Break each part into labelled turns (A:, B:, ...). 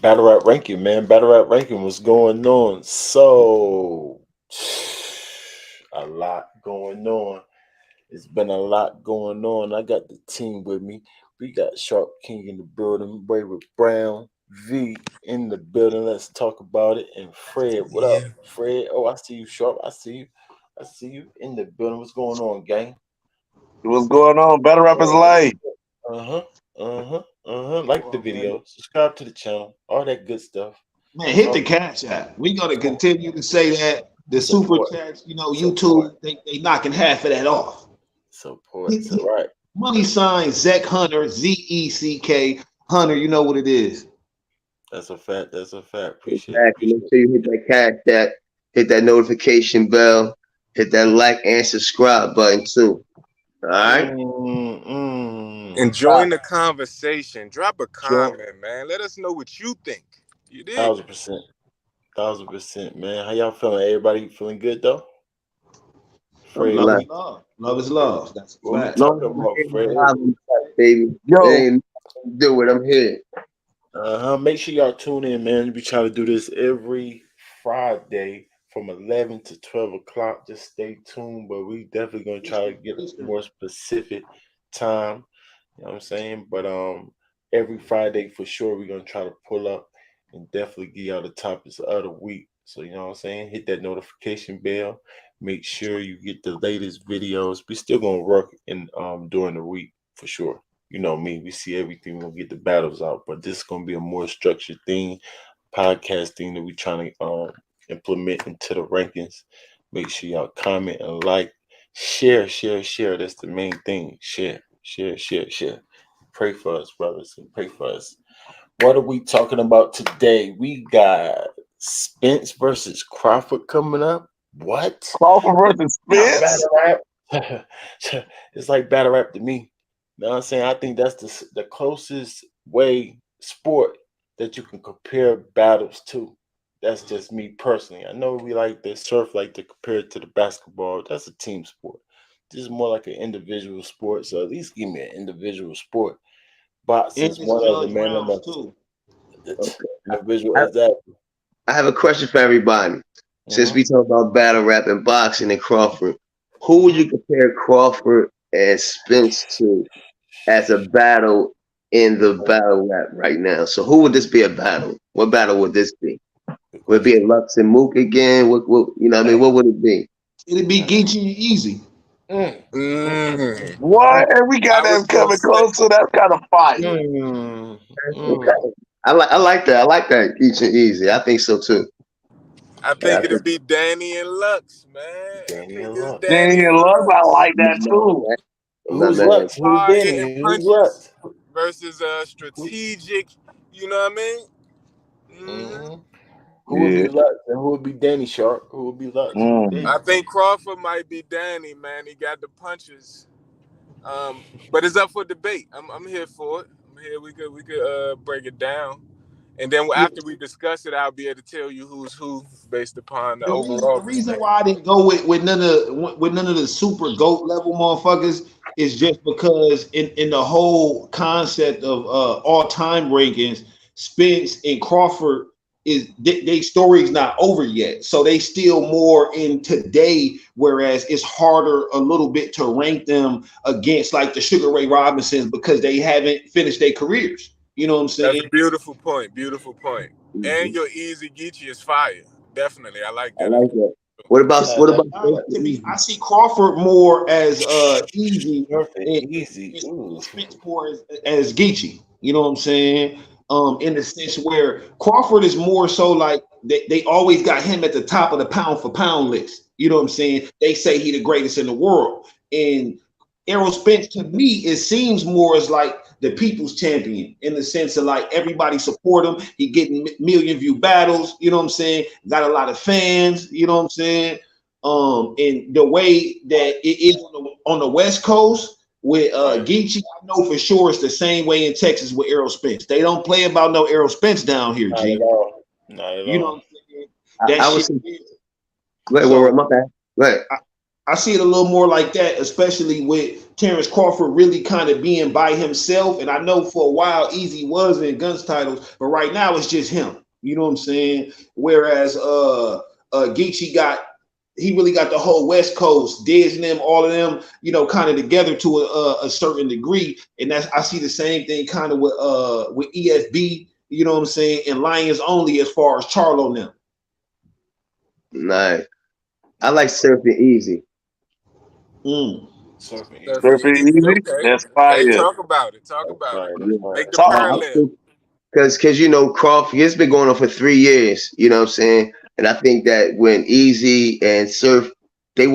A: Battle rap ranking, man. Battle rap ranking was going on. So a lot going on. It's been a lot going on. I got the team with me. We got Sharp King in the building, Wayward Brown, V in the building. Let's talk about it. And Fred, what up,
B: Yeah.
A: Fred? Oh, I see you, Sharp. I see you. I see you in the building. What's going on, gang?
C: What's going on? Battle rap is life.
A: Uh huh. Like the
D: Well, man,
A: video, subscribe to the channel, all that good stuff.
D: man, hit the
A: Talk,
D: cash app. We're gonna
A: talk,
D: continue to say that the super
A: support,
D: chats,
A: support,
D: YouTube, they knocking half of that off.
A: support.
D: Hit,
A: So,
D: hit
A: right.
D: money sign Zek Hunter, Zeck Hunter. You know what it is.
A: That's a fact. That's a fact. Appreciate it.
E: Exactly. Make
A: Appreciate
E: sure you hit that cash app, hit that notification bell, hit that like and subscribe button too. All
A: it.
E: right.
B: And
A: Ah,
B: join the conversation. Drop a
A: sure.
B: comment, man. Let us know what you think. You dig?
A: 1000%. 1000%, man. How y'all feeling? Everybody feeling good though?
E: I'm
A: Fred,
D: Love
E: blessed.
D: is love. Love is love. That's a
A: what we
D: fact.
E: Long
A: talking
E: as I'm
A: about,
E: here, I'm
A: Fred?
E: alive, I'm blessed, baby. It
C: Yo,
E: ain't nothing to do with. I'm here.
A: Make sure y'all tune in, man. We try to do this every Friday from 11 to 12 o'clock. Just stay tuned, but we definitely gonna try to
D: Eastern,
A: get a
D: Eastern.
A: more specific time. You know what I'm saying? But every Friday for sure we're gonna try to pull up and definitely give y'all the topics of the week. So you know what I'm saying? Hit that notification bell. Make sure you get the latest videos. We still gonna work in during the week for sure. You know me, we see everything, we're gonna get the battles out, but this is gonna be a more structured thing, podcast thing that we're trying to implement into the rankings. Make sure y'all comment and like, share. That's the main thing. Share. Pray for us, brothers, and pray for us. What are we talking about today? We got Spence versus Crawford coming up. What?
C: Crawford
A: It's
C: versus
A: not
C: Spence.
A: battle rap. It's like battle rap to me. You know what I'm saying? I think that's the closest way sport that you can compare battles to. That's just me personally. I know we like the surf, like to compare it to the basketball. That's a team sport. This is more like an individual sport. So at least give me an individual sport.
D: And
A: Boxing's
D: it's
A: one of them,
D: judge
A: man. I'm
D: rounds
A: a
D: too.
E: Okay.
A: individual
E: I,
A: as that.
E: I have a question for everybody. Since
A: Mm-hmm.
E: we talk about battle rap and boxing and Crawford, who would
A: Mm-hmm.
E: you compare Crawford and Spence to as a battle in the battle rap right now? So who would this be a battle? What battle would this be?
A: Good
E: Would it be
A: question.
E: a Lux and Mook again? What you know what I mean? What would it be?
D: It'd be
A: Mm,
D: Geechee and Easy.
B: Mm.
C: What? And we got
B: I was
C: that
B: gonna
C: coming
B: say,
C: close, so that's kind of fire.
A: mm,
E: Okay.
A: mm.
E: I like that. I like that each and easy. I think so too.
B: I
E: Yeah,
B: think it'd be Danny and Lux, man. I
A: Danny
B: think
A: and
B: it's
A: Lux.
C: Danny
B: Danny
C: and
B: and
C: Love, I
B: Lux.
C: like
E: I'm
C: that
E: not mad at
C: too.
E: that. I'm not
A: Who's
E: mad at
A: Lux? Who's
B: Hard
A: Danny?
B: hitting
A: Who's
B: punches
A: Lux?
B: versus
A: Who,
B: strategic. You know what I mean?
A: hmm who would be
C: Yeah.
A: Lux and who would be Danny Sharp? Who would be Lux? Who would be
C: Mm.
A: Danny?
B: I think Crawford might be Danny, man. He got the punches. But it's up for debate. I'm here for it. I'm here. We could break it down, and then
D: Yeah.
B: after we discuss it, I'll be able to tell you who's who based upon the
D: The
B: overall
D: reason
B: perspective.
D: why I didn't go with none of the super goat level motherfuckers is just because in the whole concept of all time rankings, Spence and Crawford is they story's not over yet, so they still more in today. Whereas it's harder a little bit to rank them against like the Sugar Ray Robinsons because they haven't finished their careers. You know what I'm
B: That's
D: saying?
B: a beautiful point. Beautiful point. And
E: Mhm.
B: your easy Geechee is fire. Definitely, I like
E: I
B: that as
E: like that.
B: well.
E: What about
A: Yeah,
E: what
A: that's
E: about
D: Uh,
E: Spence
A: that's
D: to
E: and
D: me, I
E: Easy?
D: see Crawford more as easy
A: perfect,
D: and
A: easy. Ooh.
D: Spence more as Geechee. You know what I'm saying? In the sense where Crawford is more so like they always got him at the top of the pound for pound list. You know what I'm saying? They say he the greatest in the world. And Errol Spence to me, it seems more as like the people's champion in the sense of like everybody support him. He getting million view battles. You know what I'm saying? Got a lot of fans. You know what I'm saying? And the way that it is on the West Coast with
A: Right.
D: Geechee, I know for sure it's the same way in Texas with Errol Spence. They don't play about no Errol Spence down here,
A: Not at
D: G.
A: all. Not at
D: You know what
A: all.
D: I'm saying? That
E: I
D: shit.
E: was saying,
D: Is.
E: wait,
D: So
E: my bad. Wait.
D: I see it a little more like that, especially with Terrence Crawford really kind of being by himself. And I know for a while Easy was in Guns titles, but right now it's just him. You know what I'm saying? Whereas Geechee he really got the whole West Coast, Diz and them, all of them, you know, kind of together to a certain degree. And I see the same thing kind of with ESB, you know what I'm saying, and Lions Only as far as Charlo now.
E: Nice. I like Surfing Easy.
A: Surfing
C: Easy.
B: Okay.
C: That's
B: Hey,
C: fire.
B: talk about it. Talk about
A: Fire,
B: it.
A: that's fire.
B: Make the
C: Talk
B: parallel.
E: Because you know, Crawford, it's been going on for 3 years, you know what I'm saying? And I think that when Easy and Surf, he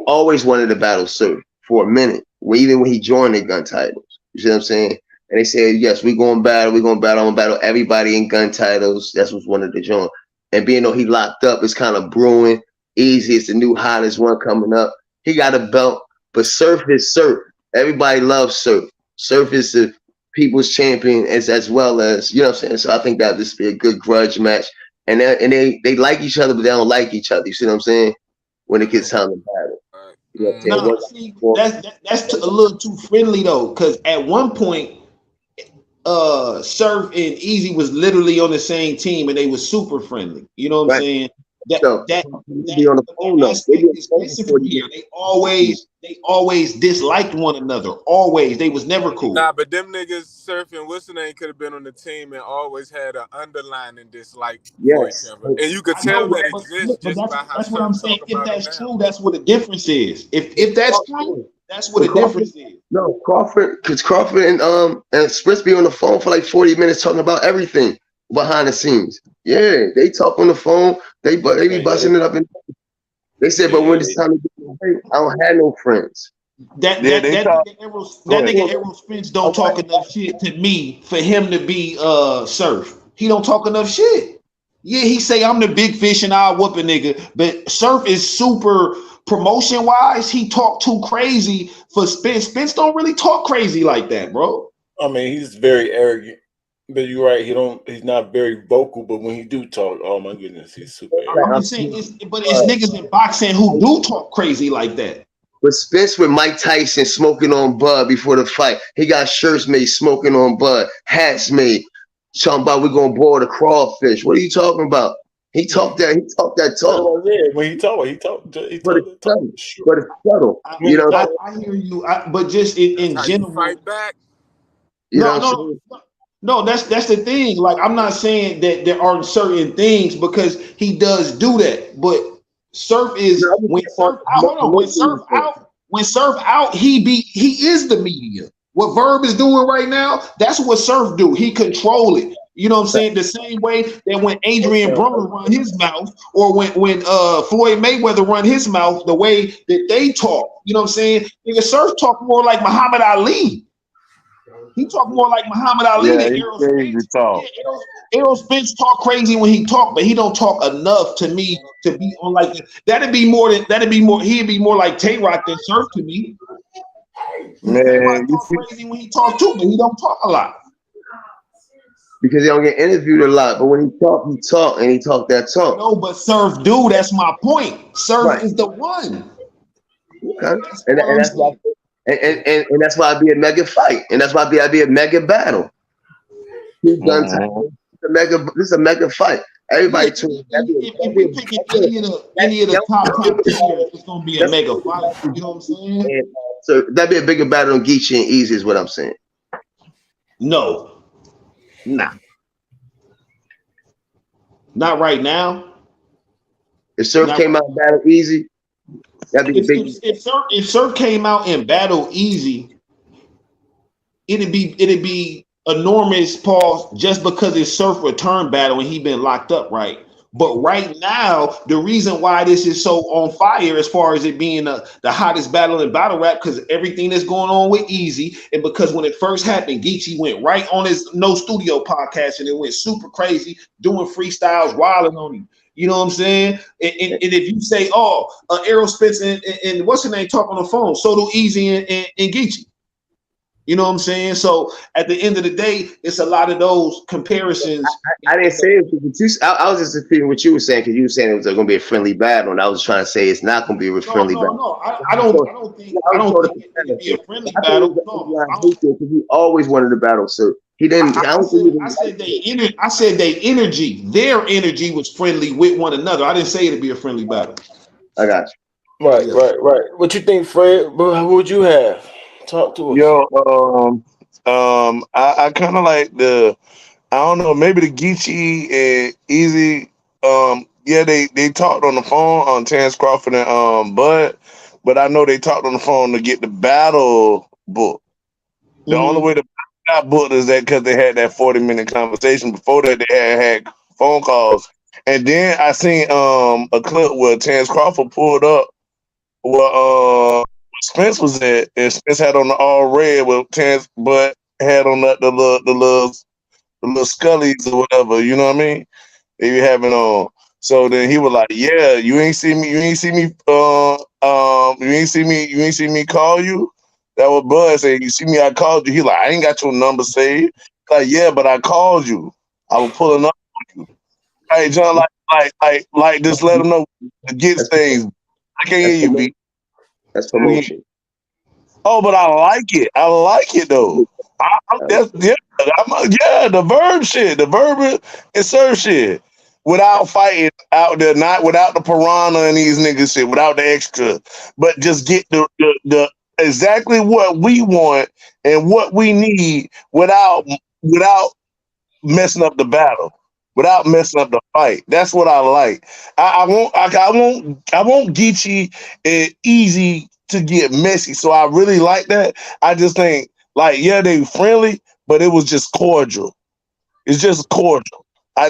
E: always wanted to battle Surf for a minute, even when he joined the Gun titles. You see what I'm saying? And they said, yes, we're going to battle, I'm going to battle everybody in Gun titles. That's what's wanted to join. And being though he locked up, it's kind of brewing. Easy is the new hottest one coming up. He got a belt, but Surf is Surf. Everybody loves Surf. Surf is the people's champion as well as, you know what I'm saying? So I think that this be a good grudge match. And they like each other, but they don't like each other. You see what I'm saying? When it gets time to battle. You know what I'm saying?
D: No, see, that's a little too friendly though, because at one point, Surf and Easy was literally on the same team and they were super friendly. You know what I'm saying?
E: Be on the phone though.
D: Aspect is missing from here. They always disliked one another. Always. They was never cool.
B: Nah, but them niggas Surfing, what's the name, could have been on the team and always had an underlying dislike for each other. And you could tell that exists just by how
D: that's what I'm saying. If that's true, that's what the difference is. If that's true, that's what the difference is.
E: No, because Crawford and Spence be on the phone for like 40 minutes talking about everything behind the scenes. Yeah, they talk on the phone. They be busting it up. They said, but when it's time to get away, I don't have no friends.
D: That nigga Errol Spence don't talk enough shit to me for him to be Surf. He don't talk enough shit. Yeah, he say I'm the big fish and I'll whoop a nigga, but Surf is super promotion wise. He talk too crazy for Spence. Spence don't really talk crazy like that, bro.
A: I mean, he's very arrogant. But you're right. He's not very vocal. But when he do talk, oh my goodness, he's super arrogant.
D: I'm just saying, it's niggas in boxing who do talk crazy like that.
E: But Spence with Mike Tyson smoking on bud before the fight. He got shirts made smoking on bud, hats made. Talking about we're gonna boil the crawfish. What are you talking about? He talked that talk.
A: When he talked.
E: But it's subtle. You know,
D: I hear you. But just in general,
B: fight back.
D: No, that's the thing. Like, I'm not saying that there aren't certain things because he does do that. But Surf is when Surf out, he is the media. What Verb is doing right now, that's what Surf do. He control it. You know what I'm saying? The same way that when Adrian Broner run his mouth, or when Floyd Mayweather run his mouth, the way that they talk. You know what I'm saying? Nigga, Surf talk more like Muhammad Ali. He talk more like Muhammad Ali than Errol Spence. Errol Spence talk crazy when he talk, but he don't talk enough to me to be on like that. He'd be more like Tay-Rock than Surf to me.
C: Man,
D: he talk crazy when he talk too, but he don't talk a lot.
E: Because he don't get interviewed a lot, but when he talk and he talk that talk.
D: No, but Surf do. That's my point. Surf is the one.
E: Okay, and that's why. And that's why I'd be a mega fight, and that's why I'd be a mega battle. This is a mega fight. Everybody tune.
D: If we pick any of the top tiers, it's gonna be a mega fight. You know what I'm saying?
E: And, so that'd be a bigger battle than Geechee and Easy, is what I'm saying.
D: No, not right now.
E: If Surf came out and battle Easy.
D: If Surf came out and battle Easy, it'd be enormous pause just because it's Surf return battle and he been locked up, right? But right now, the reason why this is so on fire as far as it being the hottest battle in battle rap, because everything that's going on with Easy, and because when it first happened, Geechee went right on his No Studio podcast and it went super crazy, doing freestyles, wilding on him. You know what I'm saying? And if you say, Errol Spence and what's her name talk on the phone, so do Easy and Geechee. You know what I'm saying? So at the end of the day, it's a lot of those comparisons.
E: I didn't say it, but I was just repeating what you were saying because you were saying it was going to be a friendly battle, and I was trying to say it's not going to be a
D: No,
E: friendly
D: no,
E: battle.
D: no.
E: So,
D: I
E: I was
D: don't
E: sort of
D: think it'd be a friendly
E: I think it
D: battle.
E: was
D: No,
E: blind hatred because he always wanted to battle. So he didn't. I don't think he
D: I
E: didn't like
D: said
E: it.
D: I said their energy was friendly with one another. I didn't say it'd be a friendly battle.
E: I got
A: Right,
D: Yeah.
A: right, right. What you think, Fred? Who would you have? Talk to us.
C: Yo, I kind of like the, I don't know, maybe the Geechee and Easy. Yeah, they talked on the phone on Terrence Crawford and Bud, but I know they talked on the phone to get the battle book. The only
D: Mm-hmm.
C: way the got booked is that because they had that 40-minute conversation. Before that, they had phone calls, and then I seen a clip where Terrence Crawford pulled up where Spence was at, and Spence had on the all red with Terrence, but had on the little Scullies or whatever. You know what I mean? They were having on. So then he was like, "Yeah, you ain't see me. You ain't see me. You ain't see me. You ain't see me call you." That was Bud saying, "You see me? I called you." He like, "I ain't got your number saved." Like, "Yeah, but I called you. I was pulling up on you." Hey, John, just let him know to get
E: That's
C: things. I can't hear
E: that's
C: you, B.
E: that's promotion.
C: Oh, but I like it. I like it though. Yeah, the verb shit, the verb and serve shit. Without fighting out there, not without the piranha and these niggas shit, without the extra, but just get the exactly what we want and what we need without messing up the battle, without messing up the fight. That's what I like. I want Geechee and Easy to get messy. So I really like that. I just think like yeah, they friendly, but it was just cordial. It's just cordial.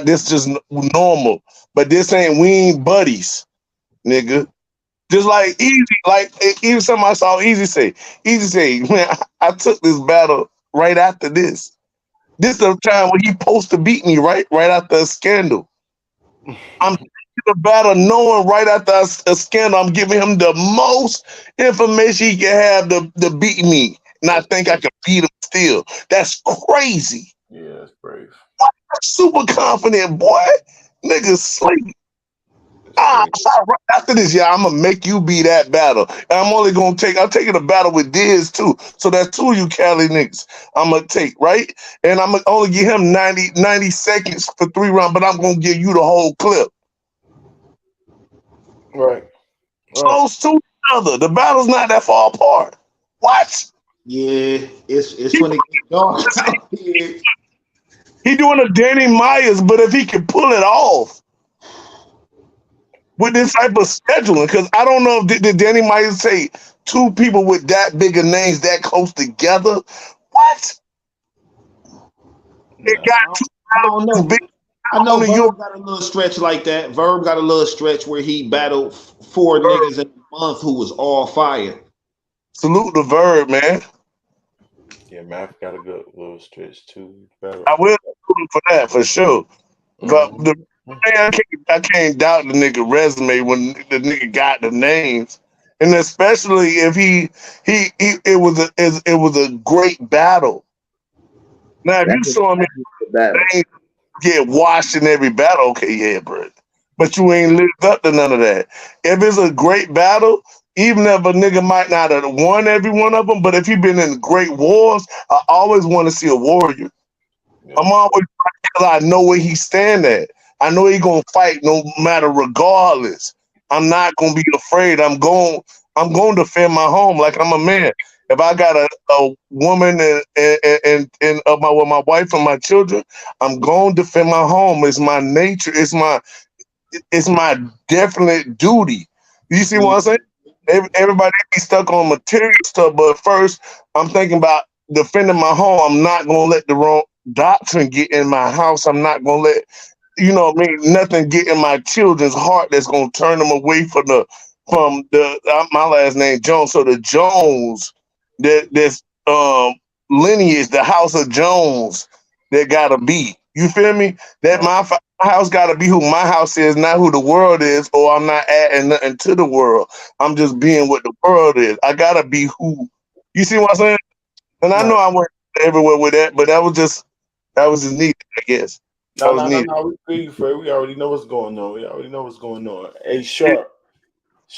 C: This just normal. But this ain't we ain't buddies, nigga. Just like Easy, like even something I saw Easy say, man, I took this battle right after this. This is the time when he supposed to beat me, right after a scandal. I'm taking the battle knowing right after a scandal, I'm giving him the most information he can have to beat me. And I think I can beat him still. That's crazy.
A: Yeah, that's brave.
C: I'm super confident, boy. Niggas sleep.
A: That's brave.
C: Right after this, yeah, I'm gonna make you be that battle. And I'm taking a battle with Diz too. So that's two of you Cali niggas I'm gonna take, right? And I'm gonna only give him 90 seconds for 3 rounds, but I'm gonna give you the whole clip.
A: Right, right.
C: Close to each other. The battle's not that far apart. What?
D: Yeah, it's
C: He,
D: when it gets dark out here.
C: he doing a Danny Myers, but if he can pull it off with this type of scheduling, because I don't know if did Danny Myers say two people with that big of names that close together. What? It
A: No.
C: got two
D: I don't
C: battles
D: know.
C: big
D: I know
C: on the
D: Verb got a little stretch like that. Verb got a little stretch where he battled four
C: Verb.
D: niggas in a month who was all fire.
C: Salute the Verb, man.
A: Yeah, Math got a good little stretch too. Better.
C: I will salute him for that for sure. But the
A: Mm-hmm.
C: I can't doubt the nigga resume when the nigga got the names, and especially if he it was a great battle. Now if you
E: That's a,
C: saw me
E: that's a good battle.
C: names get washed in every battle, okay, yeah, bro. But you ain't lived up to none of that. If it's a great battle, even if a nigga might not have won every one of them, but if he been in great wars, I always want to see a warrior.
A: Yeah.
C: I'm always because I know where he stand at. I know he gonna fight no matter regardless. I'm not gonna be afraid. I'm going to defend my home like I'm a man. If I got a woman and my with my wife and my children, I'm going to defend my home. It's my nature. It's my definite duty. You see what I'm saying? Everybody be stuck on material stuff, but first I'm thinking about defending my home. I'm not gonna let the wrong doctrine get in my house. I'm not gonna let nothing get in my children's heart that's gonna turn them away from the my last name Jones. So the Jones that's lineage, the house of Jones that gotta be. You feel me? That
A: Right.
C: my house gotta be who my house is, not who the world is, or I'm not adding nothing to the world. I'm just being what the world is. I gotta be who. You see what I'm saying? And I know
A: No,
C: I went everywhere with that, but that was just neat, I guess. That
A: no,
C: was
A: no, no,
C: neat.
A: no. We feel you, Fred. We already know what's going on. We already know what's going on. Hey, Sharp.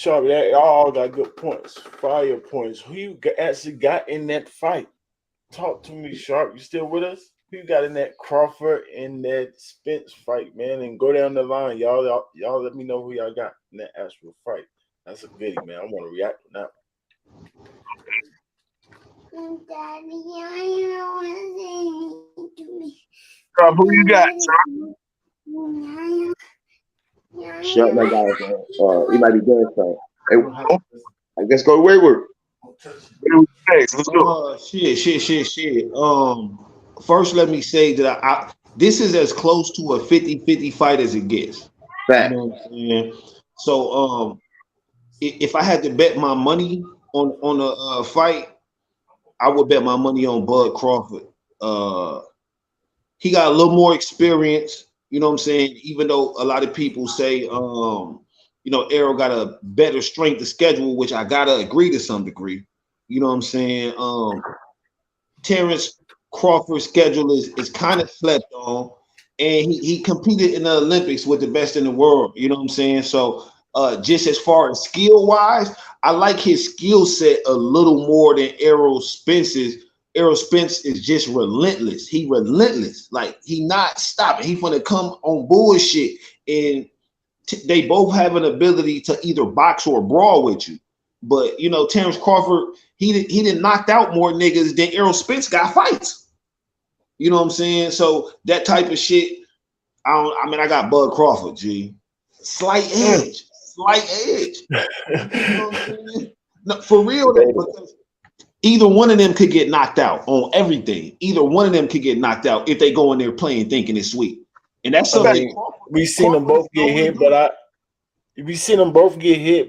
A: Y'all all got good points, fire points. Who you actually got in that fight? Talk to me, Sharp. You still with us? Who you got in that Crawford and that Spence fight, man? And go down the line, y'all. Let me know who y'all got in that actual fight. That's a goodie, man. I want to react to that.
F: Daddy, I want to me.
C: Who you got?
E: Shut my guy. He might be doing something. Hey, I guess go to Wayward.
C: Next, let's go.
D: Shit. First let me say that I this is as close to a 50-50 fight as it gets. You
E: Fact.
D: know what I'm saying? So if I had to bet my money on a fight, I would bet my money on Bud Crawford. He got a little more experience, you know what I'm saying? Even though a lot of people say Errol got a better strength of schedule, which I gotta agree to some degree. You know what I'm saying? Terrence Crawford's schedule is kind of slept on, and he competed in the Olympics with the best in the world. You know what I'm saying? So just as far as skill wise, I like his skill set a little more than Errol Spence's. Errol Spence is just relentless. He relentless. Like he not stopping. He gonna come on bullshit, and they both have an ability to either box or brawl with you. But Terrence Crawford, he didn't knocked out more niggas than Errol Spence got fights. You know what I'm saying? So that type of shit. I got Bud Crawford, G. Slight edge. You know what I'm saying? No, for real though, because either one of them could get knocked out on everything. Either one of them could get knocked out if they go in there playing thinking it's sweet. And that's something
A: we seen them both get hit,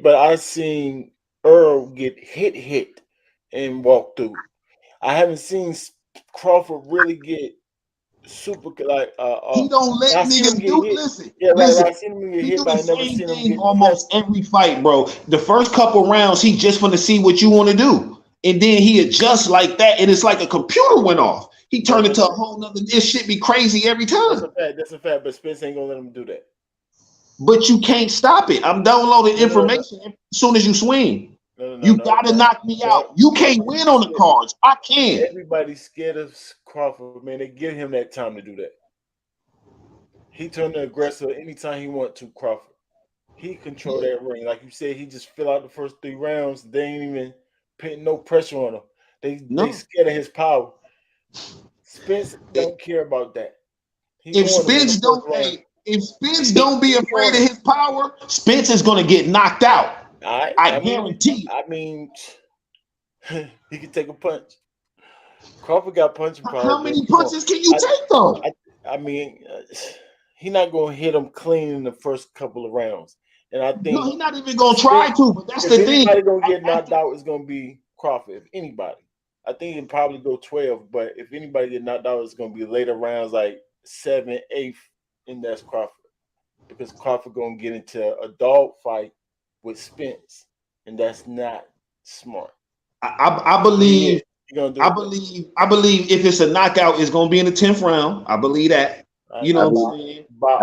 A: but I seen Earl get hit and walk through. I haven't seen Crawford really get super like
D: he don't let
A: I seen him
D: niggas
A: get
D: do.
A: hit.
D: Listen,
A: Yeah, right. I
D: listen.
A: seen him get
D: He
A: hit,
D: do
A: but
D: the
A: I never
D: same
A: seen him
D: thing
A: get
D: almost every fight, bro. The first couple rounds, he just want to see what you want to do, and then he adjusts like that, and it's like a computer went off. He turned into a whole nother. This shit be crazy every time.
A: That's a fact. But Spence ain't gonna let him do that.
D: But you can't stop it. I'm downloading information as soon as you swing. You gotta knock me out. You can't win on the cards. I can.
A: Everybody's scared of Crawford, man. They give him that time to do that. He turned the aggressor anytime he want to, Crawford. He control that ring. Like you said, he just fill out the first 3 rounds. They ain't even putting no pressure on him. They scared of his power. Spence don't care about that.
D: If Spence don't be afraid of his power, Spence is gonna get knocked out. I guarantee.
A: I mean, he can take a punch. Crawford got punching power.
D: How many punches can you take though?
A: I mean, he's not gonna hit him clean in the first couple of rounds. And I think
D: he's not even gonna try to. But that's the thing.
A: If anybody gonna get knocked out, it's gonna be Crawford. If anybody, I think he'd probably go 12. But if anybody get knocked out, it's gonna be later rounds, like 7th, 8th, and that's Crawford. Because Crawford gonna get into a dog fight with Spence, and that's not smart.
D: I believe. I believe if it's a knockout, it's gonna be in the 10th round. I believe that. You know what I'm saying? I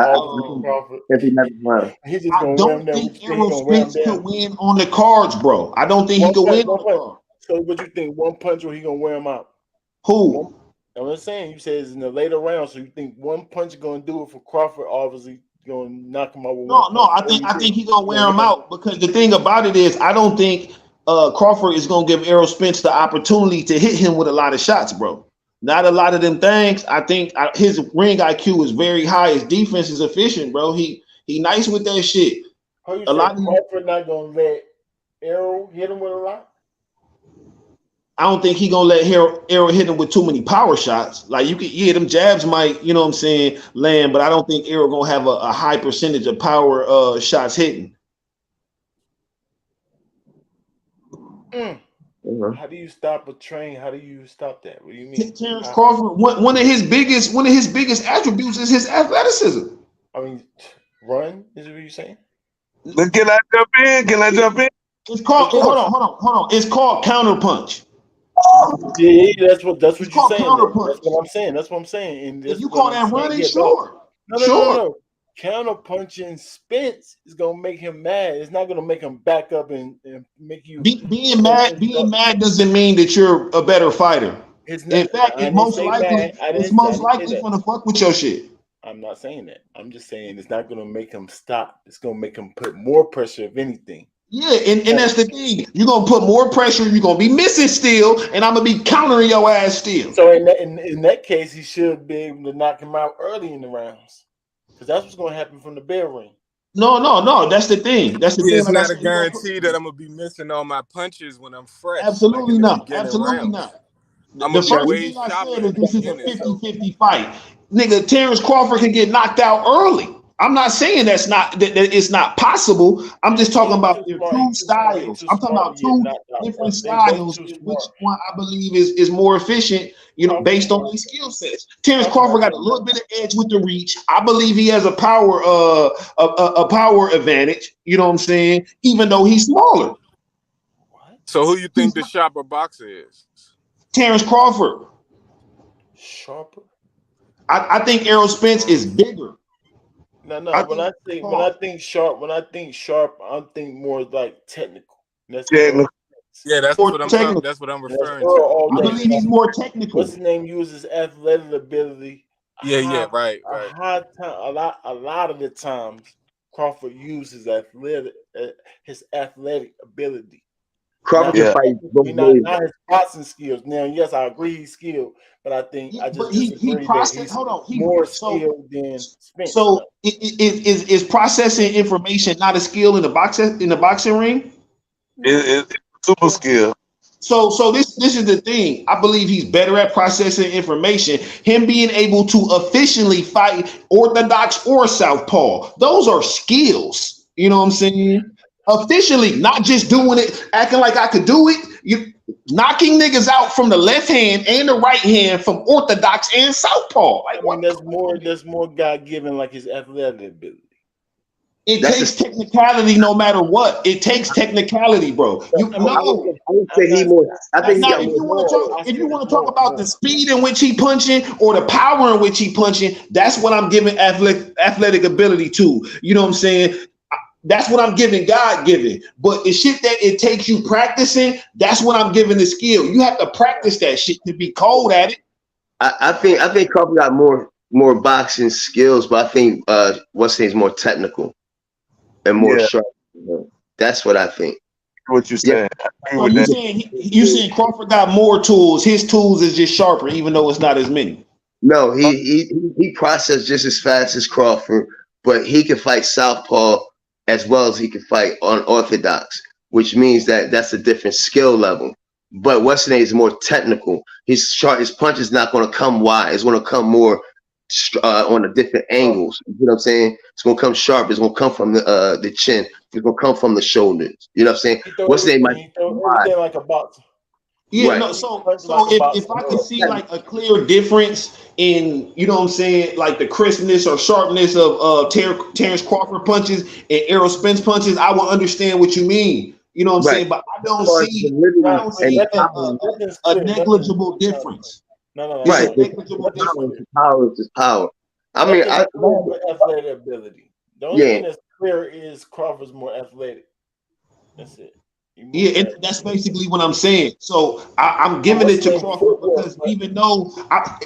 D: don't think Errol Spence could win on the cards, bro. I don't think he could win on the cards.
A: So what you think? One punch or he gonna wear him out?
D: Who?
A: I'm saying you said it's in the later round, so you think one punch gonna do it for Crawford? Obviously, gonna knock him out with one.
D: No. I think he gonna wear him out because the thing about it is I don't think Crawford is gonna give Errol Spence the opportunity to hit him with a lot of shots, bro. Not a lot of them things. I think his ring IQ is very high. His defense is efficient, bro. He nice with that shit.
A: A lot of Crawford not gonna let Errol hit him with a lot.
D: I don't think he gonna let Errol hit him with too many power shots. Like them jabs might, you know what I'm saying, land, but I don't think Errol gonna have a high percentage of power shots hitting.
A: How do you stop a train? How do you stop that? What do you mean?
D: Terrence Crawford, one of his biggest attributes is his athleticism.
A: I mean, run is what you're saying?
C: Can I jump in?
D: It's called hold on. It's called counterpunch.
A: Yeah, that's
D: It's
A: what you're
D: called
A: saying. That's
D: counterpunch.
A: what I'm saying. That's what I'm saying. And
D: If
A: that's
D: you
A: what
D: call
A: I'm
D: that
A: saying.
D: running,
A: Yeah, but
D: sure,
A: no.
D: sure.
A: Counter punching Spence is gonna make him mad. It's not gonna make him back up and make you.
D: Being mad doesn't mean that you're a better fighter.
A: It's not.
D: In fact,
A: I didn't say mad.
D: it's most
A: I didn't say
D: likely
A: that.
D: gonna fuck with your shit.
A: I'm not saying that. I'm just saying it's not gonna make him stop. It's gonna make him put more pressure, if anything.
D: Yeah, and that's the thing. You're gonna put more pressure. You're gonna be missing still, and I'm gonna be countering your ass still.
A: So in that case, he should be able to knock him out early in the rounds, because that's what's gonna happen from the bell ring.
D: No. That's the thing. That's the
B: Yeah,
D: thing.
B: it's
D: Like I
B: not a
D: said, you're gonna put
B: guarantee that I'm gonna be missing all my punches when I'm fresh, like in
D: absolutely
B: the
D: not.
B: beginning
D: Absolutely
B: rounds.
D: not.
B: I'm
D: The
B: gonna be
D: first
B: way
D: thing I
B: sharper
D: said
B: in
D: is
B: the
D: this is a
B: beginning. So
D: 50-50 fight. Nigga, Terrence Crawford can get knocked out early. I'm not saying that it's not possible. I'm just talking
A: He's
D: about
A: too
D: their
A: smart.
D: two
A: He's too smart. He's
D: styles.
A: too
D: I'm talking
A: smart to
D: about
A: get
D: two
A: knocked out.
D: different
A: They both
D: styles,
A: too
D: and which
A: smart.
D: one I believe is more efficient, based on their skill sets. Terrence Crawford got a little bit of edge with the reach. I believe he has a power advantage, you know what I'm saying? Even though he's smaller.
B: so who you think the sharper boxer is?
D: Terrence Crawford.
A: Sharper?
D: I think Errol Spence is bigger.
A: No. When I think sharp, I think more like technical. That's
C: Technical.
B: Yeah, that's
D: more
B: what I'm talking.
D: technical.
B: That's what I'm
A: That's
B: referring
A: Earl
B: to.
A: all
D: I
A: day.
D: believe he's more
A: What's his
D: technical.
A: name uses athletic ability.
B: Yeah, right.
A: A lot of the times Crawford uses his athletic ability.
E: Crawford
A: Not
E: can
C: Yeah.
E: fight both ways.
A: not his boxing skills. Now, yes, I agree he's skilled, but
D: Yeah,
A: I just
D: but he
A: disagree that
D: processed.
A: he's
D: Hold on.
A: more skilled than Spence.
D: So is processing information not a skill in the boxing ring?
C: It's super skill.
D: So this is the thing. I believe he's better at processing information. Him being able to efficiently fight orthodox or southpaw. Those are skills. You know what I'm saying? Officially, not just doing it, acting like I could do it. You knocking niggas out from the left hand and the right hand from orthodox and southpaw.
A: I
D: Like
A: mean,
D: what?
A: that's more God given, like his athletic ability.
D: It
E: That's
D: takes technicality no matter what. It takes technicality, bro. You
A: I mean,
D: know.
E: I would
A: I'm
E: say he
A: not.
E: more. I
D: Now,
E: think he
D: now,
E: got
D: if
E: more.
D: you want to talk,
A: I
D: if
A: said
D: you want to talk
A: more,
D: about the speed in which he punching or the power in which he punching, that's what I'm giving athletic ability to. You know what I'm saying? That's what I'm giving God given. But the shit that it takes you practicing, that's what I'm giving the skill. You have to practice that shit to be cold at it.
E: I think Crawford got more boxing skills, but I think what's his name's more technical and more
C: Yeah.
E: sharp. That's what I think.
C: What you
E: Yeah,
C: saying? I agree
D: So
C: with that.
D: you saying Crawford got more tools? His tools is just sharper, even though it's not as many.
E: no, he processed just as fast as Crawford, but he can fight southpaw as well as he can fight unorthodox, which means that that's a different skill level. But what's his name is more technical. His punch is not going to come wide. It's going to come more on the different angles. You know what I'm saying? It's going to come sharp. It's going to come from the chin. It's going to come from the shoulders. You know what I'm saying?
A: He throw
E: What's his name?
A: everything. He throw everything like a boxer.
D: Yeah,
E: Right.
D: no, so
A: Punch like
D: so
A: a
D: if
A: boxer.
D: I could see like a clear difference in, you know what I'm saying, like the crispness or sharpness of Terrence Crawford punches and Errol Spence punches, I will understand what you mean. You know what I'm
E: Right.
D: saying? But I
E: As
D: don't
E: far as
D: see
E: validity
D: I
A: No,
D: don't
E: and
D: see
E: power,
A: nothing's
D: a
A: clear.
D: negligible difference. It's
E: right?
D: a
A: Nothing.
D: negligible difference.
E: Power is power. I mean,
A: Nothing's clear but athletic ability. The only
E: yeah.
A: thing that's clear is Crawford's more athletic. That's it.
D: Yeah, and that's basically what I'm saying. So I'm giving
A: What's
D: it
A: his
D: to
A: name?
D: Crawford because even though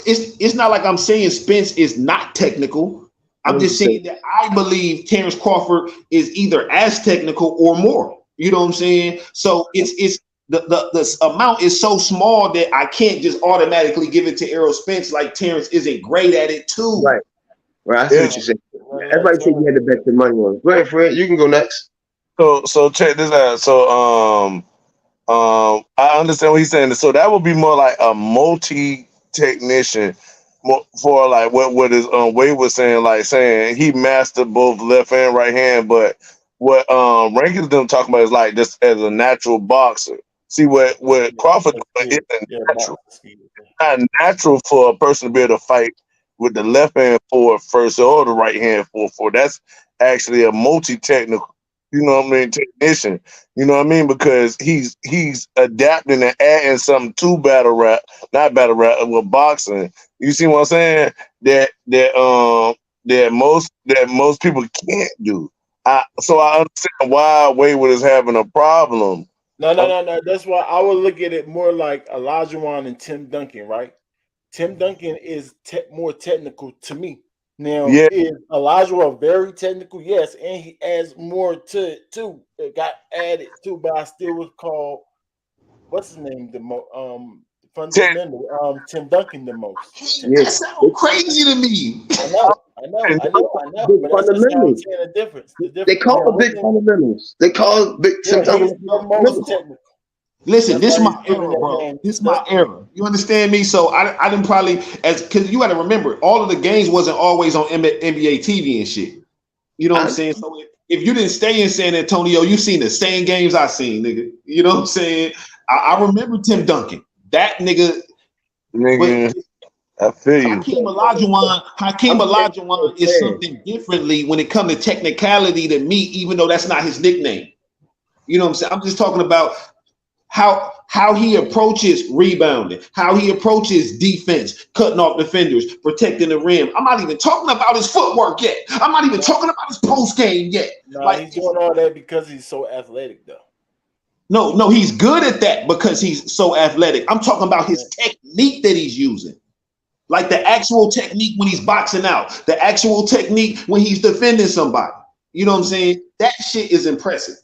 D: it's not like I'm saying Spence is not technical. I'm just
E: 100%.
D: saying that I believe Terrence Crawford is either as technical or more. You know what I'm saying? So it's the amount is so small that I can't just automatically give it to Errol Spence like Terrence isn't great at it too.
E: Right. Right. I see
C: Yeah.
E: what you're saying. Everybody said you had to bet your money on it. Go ahead, Fred. You can go next.
C: So check this out. So I understand what he's saying. So that would be more like a multi technician, more for like what is Wade was saying, like saying he mastered both left and right hand. But what Rankins them talking about is like just as a natural boxer. See what Crawford doing isn't natural. It's not natural for a person to be able to fight with the left hand forward first or the right hand forward. That's actually a multi technical. you know what I mean, technician. You know what I mean? Because he's adapting and adding something to battle rap, not battle rap, with boxing. You see what I'm saying? That most people can't do. So I understand why Wayward is having a problem.
A: No. That's why I would look at it more like Elijah Wan and Tim Duncan, right? Tim Duncan is more technical to me. Now,
C: Yeah,
A: is Elijah very technical? Yes, and he adds more to it too. It got added too, but I still would call what's his name
C: tech,
A: fundamental Tim Duncan the most
E: Yeah,
D: That sounds crazy to me.
E: big
A: But that's just how I'm
E: fundamentals.
A: saying the difference. The
E: They
A: difference.
E: call
A: Now,
E: them
A: with
E: big
A: him,
E: fundamentals. They call big
A: yeah,
E: Tim
A: he's
E: Duncan
A: the most
E: fundamentals.
A: technical.
D: Listen,
A: That's
D: this is
A: why he's
D: my
A: given
D: era,
A: that
D: bro.
A: name.
D: This is my era. You understand me? So I didn't probably because you got to remember all of the games wasn't always on NBA TV and shit. You know what I'm
E: I,
D: saying? So if you didn't stay in San Antonio, you seen the same games I seen, nigga. You know what I'm saying? I remember Tim Duncan. That nigga, but
C: nigga, I feel you.
D: Hakeem Olajuwon is something differently when it comes to technicality to me, even though that's not his nickname. You know what I'm saying? I'm just talking about how he approaches rebounding, how he approaches defense, cutting off defenders, protecting the rim. I'm not even talking about his footwork yet. I'm not even talking about his post game yet.
A: Nah,
D: Like,
A: he's doing all that because he's so athletic, though.
D: no, he's good at that because he's so athletic. I'm talking about his technique that he's using. Like the actual technique when he's boxing out, the actual technique when he's defending somebody. You know what I'm saying? That shit is impressive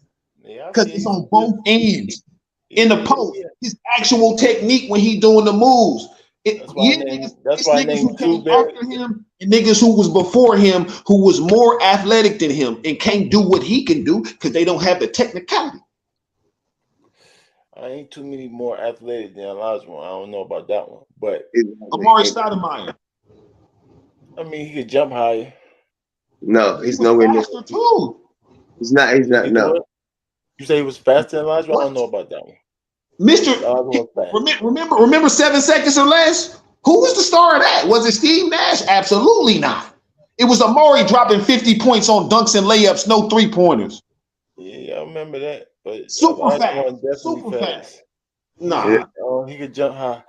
A: Yeah, I
D: because
A: see.
D: it's on both ends. In the post,
A: Yeah.
D: his actual technique when he doing the moves.
A: That's why I named. That's
D: It's
A: why I
D: niggas who
A: named two
D: came
A: very.
D: after him and niggas who was before him who was more athletic than him and can't do what he can do because they don't have the technicality.
A: I ain't too many more athletic than Elijah. I don't know about that one, but
D: Amari Stoudemire.
A: I mean he could jump higher.
E: no,
D: He
E: he's
D: was
E: nowhere near.
D: faster too.
E: He's not. He's
A: He
E: not.
A: could do
E: No.
A: it. You say he was faster than Elijah? I don't
D: What?
A: know about that one.
D: Mr.
A: Elijah was fast.
D: Remember 7 seconds or less? Who was the star of that? Was it Steve Nash? Absolutely not. It was Amari dropping 50 points on dunks and layups, no three-pointers.
A: Yeah, I remember that. But
D: Super
A: Elijah
D: fast.
A: was definitely
D: Super fast.
A: fast.
C: Yeah.
D: Nah.
A: He could jump high.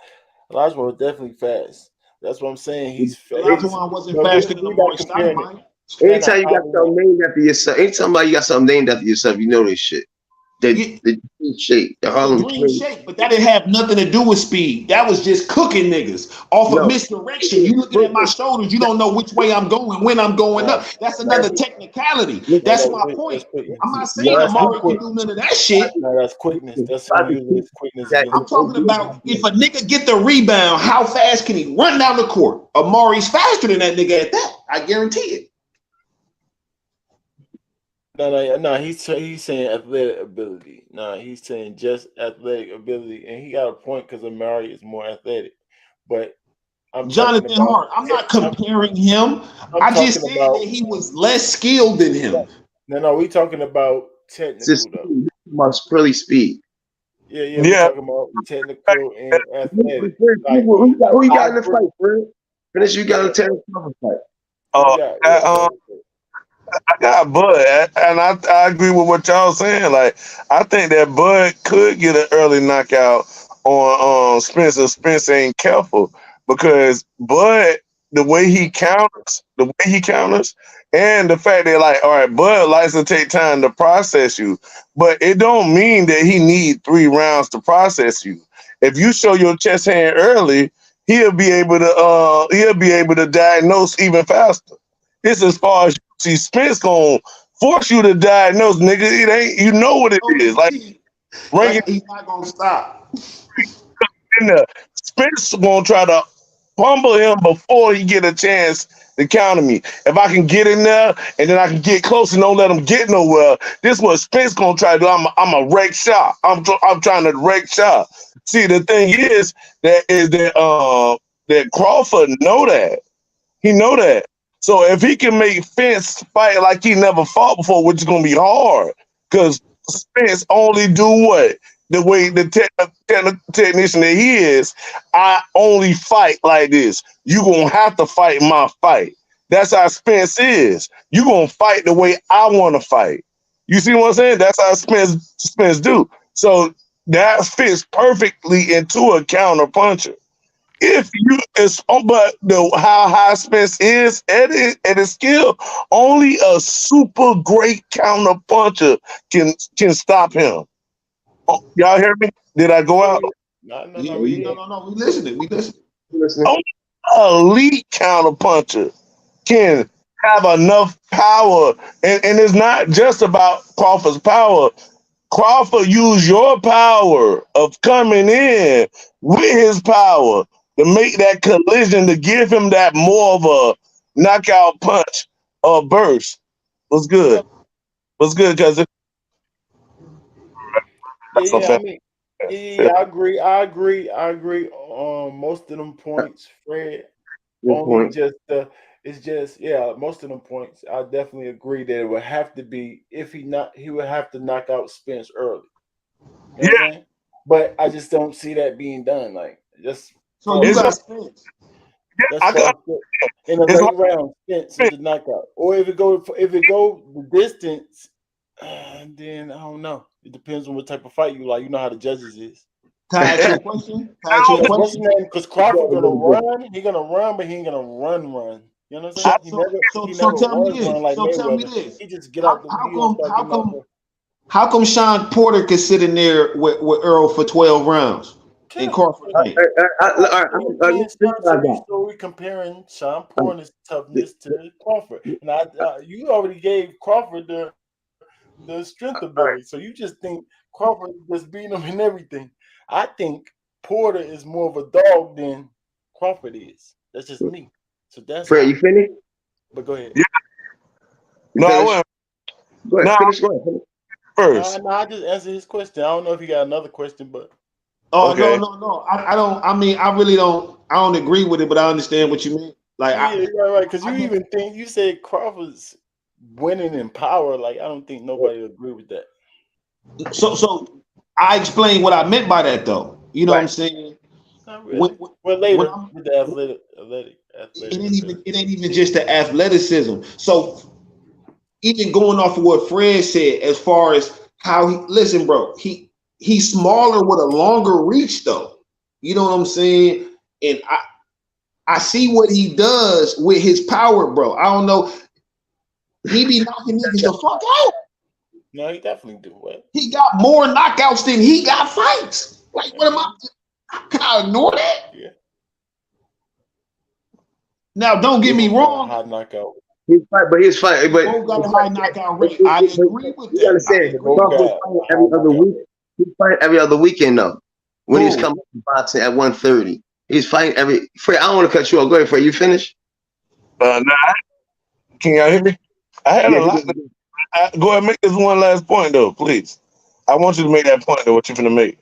A: Elijah was definitely fast. That's what I'm saying. He's
D: Elijah
A: fast.
D: wasn't
A: But
D: faster than
A: we
D: Amari
A: not comparing it.
D: Stoudemire.
E: Anytime you got something named after yourself, anytime you got something named after yourself, you know this shit. The shape, the
D: The
E: Harlem
D: green
E: Shake.
D: shape, but that didn't have nothing to do with speed. That was just cooking niggas off of
E: No.
D: misdirection. You looking at my shoulders, you don't know which way I'm going, when I'm going up. That's another technicality. That's my point.
A: That's quickness.
D: I'm not
A: No,
D: saying
A: that's
D: Amari
A: quick.
D: can do none of that shit.
A: No, that's quickness. That's him using his quickness against
D: I'm talking about if a nigga get the rebound, how fast can he run down the court? Amari's faster than that nigga at that. I guarantee it.
A: No. He's saying athletic ability. No, he's saying just athletic ability, and he got a point because Amari is more athletic. But I'm
D: Jonathan
A: talking about.
D: Hart, I'm not comparing him. I just said that he was less skilled than him.
A: No, we talking about technical though.
E: Must really speed.
A: Yeah, we talking about technical and athletic.
E: Who you got in the fight, bro? Finish. You got a Terrence Crawford fight.
C: I got Bud, and I agree with what y'all saying. Like, I think that Bud could get an early knockout on Spencer. Spencer ain't careful because Bud, the way he counters, and the fact that like, all right, Bud likes to take time to process you, but it don't mean that he need 3 rounds to process you. If you show your chest hand early, he'll be able to diagnose even faster. It's as far as see Spence gonna force you to diagnose, nigga. It ain't, you know what it is. Like bring it,
D: he's not gonna stop.
C: In there. Spence gonna try to fumble him before he get a chance to counter me. If I can get in there and then I can get close and don't let him get nowhere, this is what Spence gonna try to do. I'm a wreck shot. I'm trying to wreck shot. See, the thing is that Crawford know that. He know that. So if he can make Spence fight like he never fought before, which is gonna be hard, because Spence only do what? The way the technician that he is, I only fight like this. You gonna have to fight my fight. That's how Spence is. You gonna fight the way I want to fight. You see what I'm saying? That's how Spence do. So that fits perfectly into a counter puncher. If you it's but the how high Spence is at his skill, only a super great counter puncher can stop him. Oh, y'all hear me? Did I go out?
D: Yeah,
A: We
D: no,
A: here.
D: no, no. We listening. We listening.
E: Listening.
C: Only an elite counter puncher can have enough power, and it's not just about Crawford's power. Crawford used your power of coming in with his power to make that collision to give him that more of a knockout punch or burst. What's good? What's good, cousin?
A: Yeah,
C: That's some
A: yeah. I
C: fan-
A: mean, yeah. I agree. I agree on most of them points, Fred.
E: Good
A: Only
E: point.
A: just it's just most of them points. I definitely agree that it would have to be if he would have to knock out Spence early. You know
C: Yeah,
A: what I'm saying? But I just don't see that being done. Like just
D: So you
A: falls
C: it's
D: got
C: like,
A: short.
D: Spence.
A: That's
C: I can
A: falls short. In the
C: it's like
A: late round, Spence is the knockout. Or if it go the distance, then I don't know. It depends on what type of fight you like. You know how the judges is.
D: Can I ask you a question? Can I ask you a
A: Because what's his
D: question?
A: name? Because Crawford gonna run. He gonna run, but he ain't gonna run. You know what I'm saying? He
D: So
A: never
D: tell me
A: runs
D: this.
A: run like
D: So tell me
A: Mayweather.
D: this.
A: He just get
D: How,
A: out the
D: how
A: you know
D: come
A: start
D: how
A: getting out
D: come
A: there.
D: how come Sean Porter could sit in there with Earl for 12 rounds and
A: Kill.
D: Crawford can't?
E: All right,
A: Again,
E: this is what I got.
A: so we comparing Sean Porter's toughness to Crawford, and you already gave Crawford the strength
E: All
A: ability,
E: right,
A: so you just think Crawford just beating him in everything. I think Porter is more of a dog than Crawford is. That's just me. So that's
E: Fred, you
A: how.
E: finished?
A: But go ahead.
C: yeah.
E: You
C: No, I
E: finished?
C: went
E: Go ahead,
C: no
E: finish. Go ahead. Finish.
C: first.
A: No, I just answered his question. I don't know if you got another question, but
D: Oh no,
C: Okay.
D: no, no. I don't. I mean, I really don't. I don't agree with it, but I understand what you mean. Like
A: yeah, right. Because
D: I
A: you
D: get.
A: even think you said Crawford's winning in power. Like I don't think nobody would agree with that.
D: So I explained what I meant by that, though. You know what I'm
E: Right.
D: saying?
A: Not
D: When,
A: really. Well,
D: when
A: later
D: I'm,
A: with the
D: it
A: athletic
D: ain't even
A: ability.
D: it ain't even just the athleticism. So even going off of what Fred said, as far as how he listen, bro, he's smaller with a longer reach, though. You know what I'm saying? And I see what he does with his power, bro. I don't know. He be knocking niggas the fuck out.
A: No, he definitely do. What?
D: He got more knockouts than he got fights. Like, what am
A: Yeah,
D: I? Can I ignore that?
A: yeah.
D: Now, don't
A: He
D: get me
A: both got a
D: wrong.
A: high knockout.
E: He's fight, but he's fighting.
D: They
E: But
D: both got a
E: it's
D: high
E: like,
D: knockout rate. I agree with
E: you
D: that. I
E: understand?
A: They
D: agree
A: both
D: with
A: got
E: Crawford
D: that.
A: a
E: fighting
A: high
E: every other
A: knockout.
E: week. He's fighting every other weekend though. When he's
D: Who?
E: coming to boxing at 130, he's fighting every. Fred, I don't want to cut you off. Go ahead, Fred. You finished?
C: Nah, can y'all hear me? I had
E: Yeah.
C: a lot. Go ahead and make this one last point though, please. I want you to make that point though. What you finna make?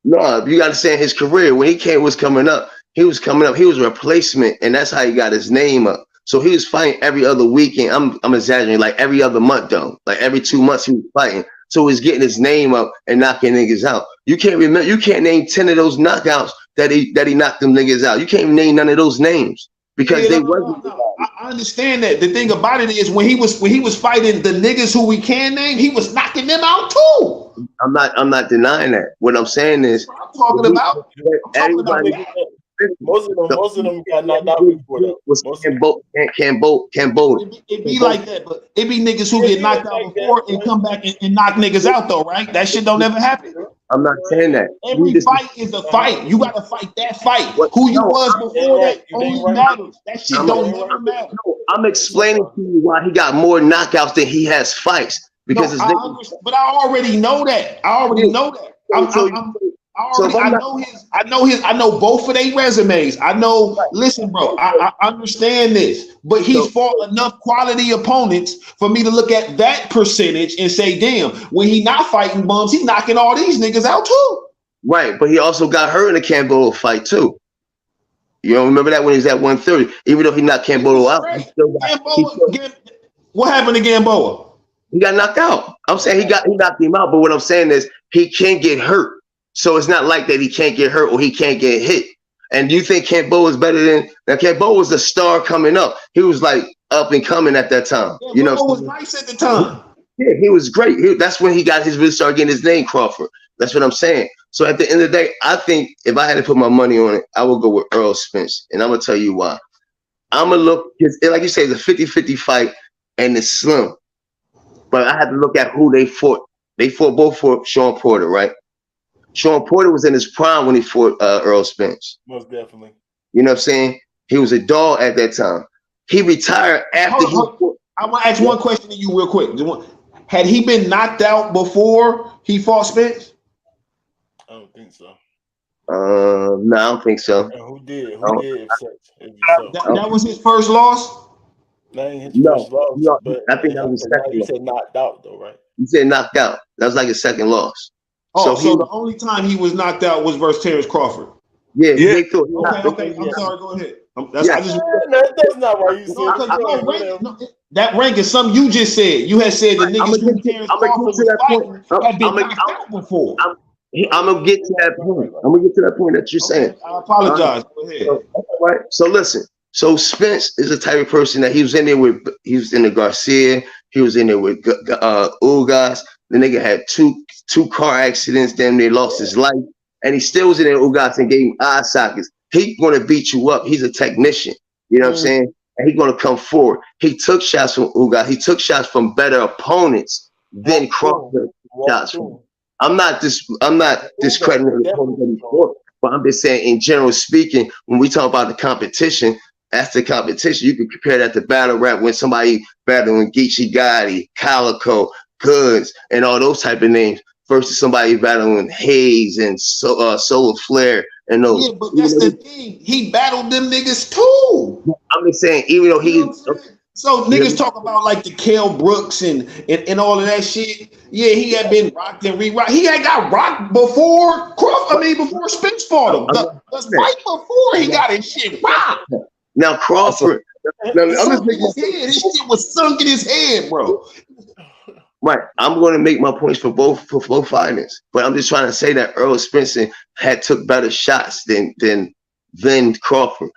E: No, you got to say his career when was coming up. He was coming up. He was a replacement, and that's how he got his name up. So he was fighting every other weekend. I'm exaggerating, like every other month though. Like every 2 months he was fighting. So he's getting his name up and knocking niggas out. You can't remember. You can't name 10 of those knockouts that he knocked them niggas out. You can't name none of those names because
D: Yeah, no,
E: they
D: no,
E: wasn't.
D: no, no. I understand that. The thing about it is when he was fighting the niggas who we can name, he was knocking them out too.
E: I'm not denying that. What I'm saying
D: That's
E: is,
D: what I'm talking about. I'm talking
A: Them
D: about
E: everybody.
A: niggas,
D: that.
A: most of them got knocked out
E: The
A: before though.
E: was
A: Most of them.
E: Cambodia.
D: It be like that, but it be niggas who
A: Yeah,
D: get
A: yeah,
D: knocked out
A: like that.
D: before and come back and knock niggas out though, right? That shit don't ever happen.
E: I'm not saying that. You
D: Every
E: just
D: fight is a fight. You gotta fight that fight.
E: what?
D: Who you
E: No,
D: was
A: You ain't
D: before
A: right.
D: that
A: You ain't
D: only
A: right.
D: matters. That shit
E: I'm,
A: You
E: I'm,
D: don't
A: ain't right.
D: never matter.
E: no, I'm
A: It's a
E: explaining
A: fact.
E: to you why he got more knockouts than he has fights because
D: No,
E: his
D: I
E: nigga.
D: understand, but I already know that. I already know that. I'm,
E: So,
D: I'm, I'm I
E: so if
D: already,
E: I'm not,
D: I know both of their resumes. I know, listen, bro, I understand this, but he's
E: so
D: fought enough quality opponents for me to look at that percentage and say, damn, when he not fighting bums, he knocking all these niggas out too.
E: right, but he also got hurt in the Cambodia fight too. You don't remember that when he was at 130, even though he knocked
D: He was
E: Cambodia out,
D: fresh. What happened to Gamboa?
E: he got knocked out. I'm saying he knocked him out, but what I'm saying is he can't get hurt. So it's not like that he can't get hurt or he can't get hit. And do you think Camboa is better than now? Camboa was a star coming up. He was like up and coming at that time. You know,
D: Gamboa was nice at the time.
E: Yeah, he was great. That's when he got his really started getting his name, Crawford. That's what I'm saying. So at the end of the day, I think if I had to put my money on it, I would go with Earl Spence. And I'm gonna tell you why. I'm gonna look, like you say, it's a 50-50 fight and it's slim. But I had to look at who they fought. They fought both for Sean Porter, right? Sean Porter was in his prime when he fought Earl Spence.
A: Most definitely.
E: You know what I'm saying? He was a dog at that time. He retired after he fought.
D: I want to ask one question to you real quick. Had he been knocked out before he fought Spence?
A: I don't think so.
E: No, I don't think so.
A: And who did?
D: That was his first loss?
A: That ain't his first loss.
E: No,
A: but
E: I think that was his second
A: you
E: loss.
A: said knocked out though, right?
E: You said knocked out. That was like his second loss.
D: Oh, so the only time he was knocked out was versus Terrence Crawford.
E: Yeah.
D: Okay. I'm sorry. Go ahead. That's
A: not why you said
D: that rank is something you just said. You had said the niggas who Terrence Crawford was fighting had been knocked out before.
E: I'm gonna get to that point. I'm gonna get to that point that you're saying.
D: I apologize. Go ahead.
E: All right. So listen. So Spence is the type of person that he was in there with. He was in the Garcia. He was in there with Ugas. The nigga had two car accidents. Then they lost his life, and he still was in there with Ugas and gave him eye sockets. He's gonna beat you up. He's a technician. You know what I'm saying? And he's gonna come forward. He took shots from Ugas. He took shots from better opponents than Crawford shots from. I'm not discrediting the opponent that he fought, but I'm just saying, in general speaking, when we talk about the competition, that's the competition. You can compare that to battle rap when somebody battling Geechee Gotti, Calico, Goods, and all those type of names versus somebody battling Hayes and Solar Flair and those.
D: Yeah, but that's the thing. He battled them niggas too.
E: I'm just saying, even though he.
D: So niggas talk about like the Kell Brooks and all of that shit. Yeah, he had been rocked and re-rocked. He had got rocked before Crawford. Before Spence fought him. The fight before he got his shit rocked.
E: Now Crawford.
D: I'm just thinking his shit was sunk in his head, bro.
E: Right. I'm going to make my points for both fighters, but I'm just trying to say that Earl Spence had took better shots than Crawford.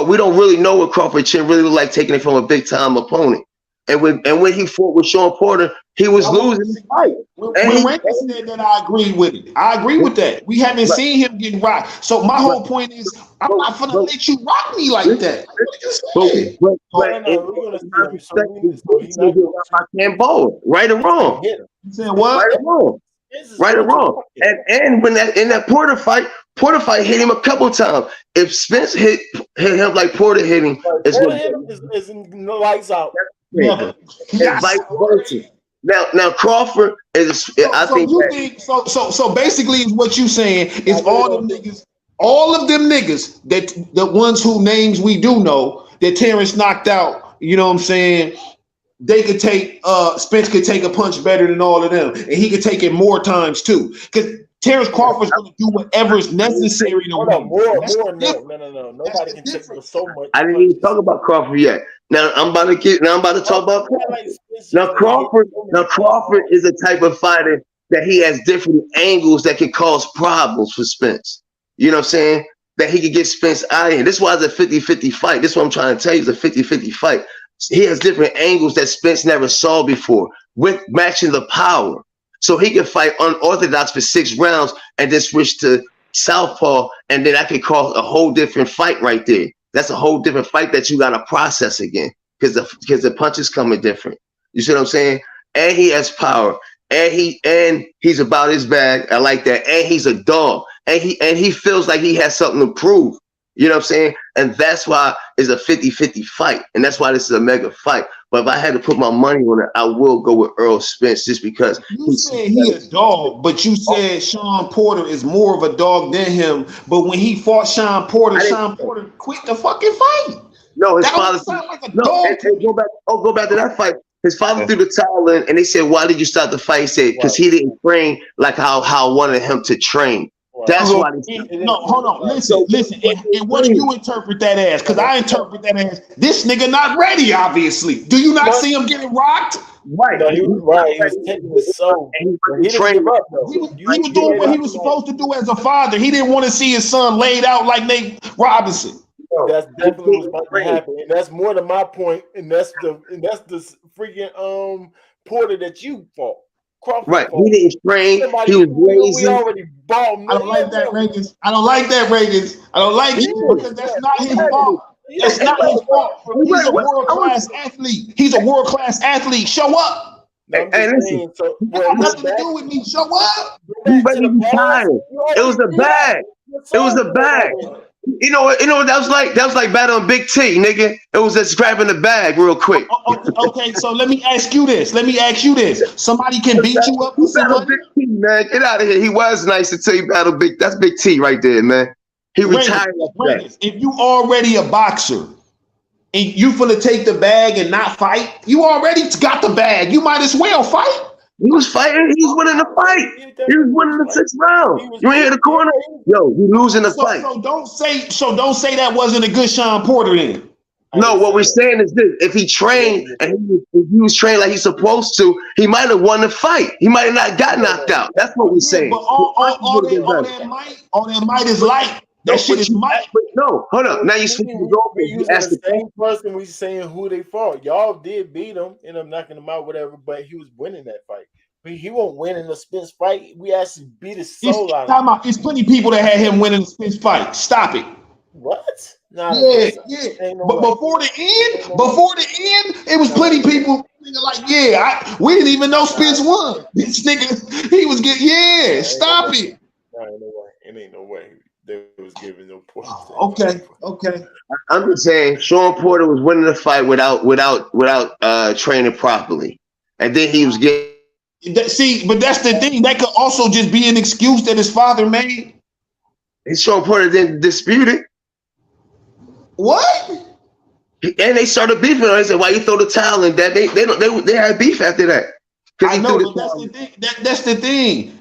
E: We don't really know what Crawford chin really looked like taking it from a big time opponent. And when he fought with Sean Porter, he was losing the fight.
D: When Rankin said that, I agree with it. I agree with that. We haven't seen him getting rocked. So my whole point is, I'm not gonna let you rock me like that.
E: Right or wrong?
D: You saying what?
E: Right or wrong? Right or wrong? And when in that Porter fight hit him a couple times. If Spence hit him like Porter hit him, it's
A: no lights out.
E: Never. Vice versa. Now Crawford is.
D: So basically, is what you saying is all of them niggas that the ones who names we do know that Terrence knocked out. You know what I'm saying? They could take Spence could take a punch better than all of them, and he could take it more times too. Because Terrence Crawford's going to do whatever is necessary to win.
A: No. Nobody can take so much.
E: I didn't even talk about Crawford yet. Now I'm about to talk about Crawford. Now Crawford is a type of fighter that he has different angles that can cause problems for Spence. You know what I'm saying? That he could get Spence out of here. This is why it's a 50-50 fight. This is what I'm trying to tell you. It's a 50-50 fight. He has different angles that Spence never saw before with matching the power. So he can fight unorthodox for 6 rounds and then switch to southpaw, and then that could cause a whole different fight right there. That's a whole different fight that you got to process again because the punches coming different. You see what I'm saying? And he has power, and he's about his bag. I like that. And he's a dog, and he feels like he has something to prove. You know what I'm saying? And that's why it's a 50-50 fight, and that's why this is a mega fight. But if I had to put my money on it, I will go with Earl Spence just because.
D: You said he a dog, but you said Sean Porter is more of a dog than him. But when he fought Sean Porter quit the fucking fight.
E: No, his
D: that
E: father.
D: Like a dog.
E: Go back to that fight. His father threw the towel in, and they said, "Why did you start the fight?" He said, "Because he didn't train like how I wanted him to train." That's why.
D: No, hold on. Listen. And what do you interpret that as? Because I interpret that as this nigga not ready. Obviously, do you not see him getting rocked?
E: Right.
A: No, he was right. He was taking his soul. He
D: was doing what he was supposed to do as a father. He didn't want to see his son laid out like Nate Robinson.
A: That's definitely what's about to happen, and that's more to my point. And that's the freaking Porter that you fought. Crawford
E: Right.
A: fought.
E: He didn't train.
A: Somebody
E: He was
A: we
E: lazy.
A: already bought him.
D: I don't like that, Reagans. I don't like that, Reagans. I don't like it because that's not his fault. That's not his fault. He's a world-class athlete. He's a world-class athlete. Show up.
A: No, I'm
E: Hey,
A: just
E: listen.
A: saying, so
D: That got nothing to do with me. Show up.
E: He ready to retire. It was a bag. It was a bag. You know what? That was like? That was like battling Big T, nigga. It was just grabbing the bag real quick.
D: Okay, so let me ask you this. Somebody can beat you up for some money?
E: Big T, man. Get out of here. He was nice until you battled Big. That's Big T right there, man. He retired.
D: If you already a boxer and you finna take the bag and not fight, you already got the bag. You might as well fight.
E: He was fighting. He was winning the fight. He was winning the 6th round. You ain't hear the corner? Yo, you losing the fight.
D: So don't say that wasn't a good Sean Porter then.
E: No, what we're saying is this: if he trained and if he was trained like he's supposed to, he might have won the fight. He might have not got knocked out. That's what we're saying.
D: But all that might is light. That shit is might.
E: No, hold up. Now you switching it over.
A: We using the same person. We saying who they fought. Y'all did beat him, end up knocking him out, whatever. But he was winning that fight. He won't win in the Spence fight. We actually beat his soul out of him.
D: It's plenty of people that had him winning the Spence fight. Stop it.
A: What? Nah,
D: Yeah.
A: No
D: But
A: way.
D: before the end, it was plenty of people like, we didn't even know Spence won. This nigga, he was getting, stop it.
A: Nah, ain't no way. It ain't no way. They was giving no points.
D: Okay.
E: I'm just saying, Sean Porter was winning the fight without training properly, and then he was getting.
D: But that's the thing. That could also just be an excuse that his father made.
E: And Sean Porter didn't dispute it.
D: What?
E: And they started beefing. They said, "Why you throw the towel in?" That they had beef after that.
D: I know, but that's the thing. That's the thing.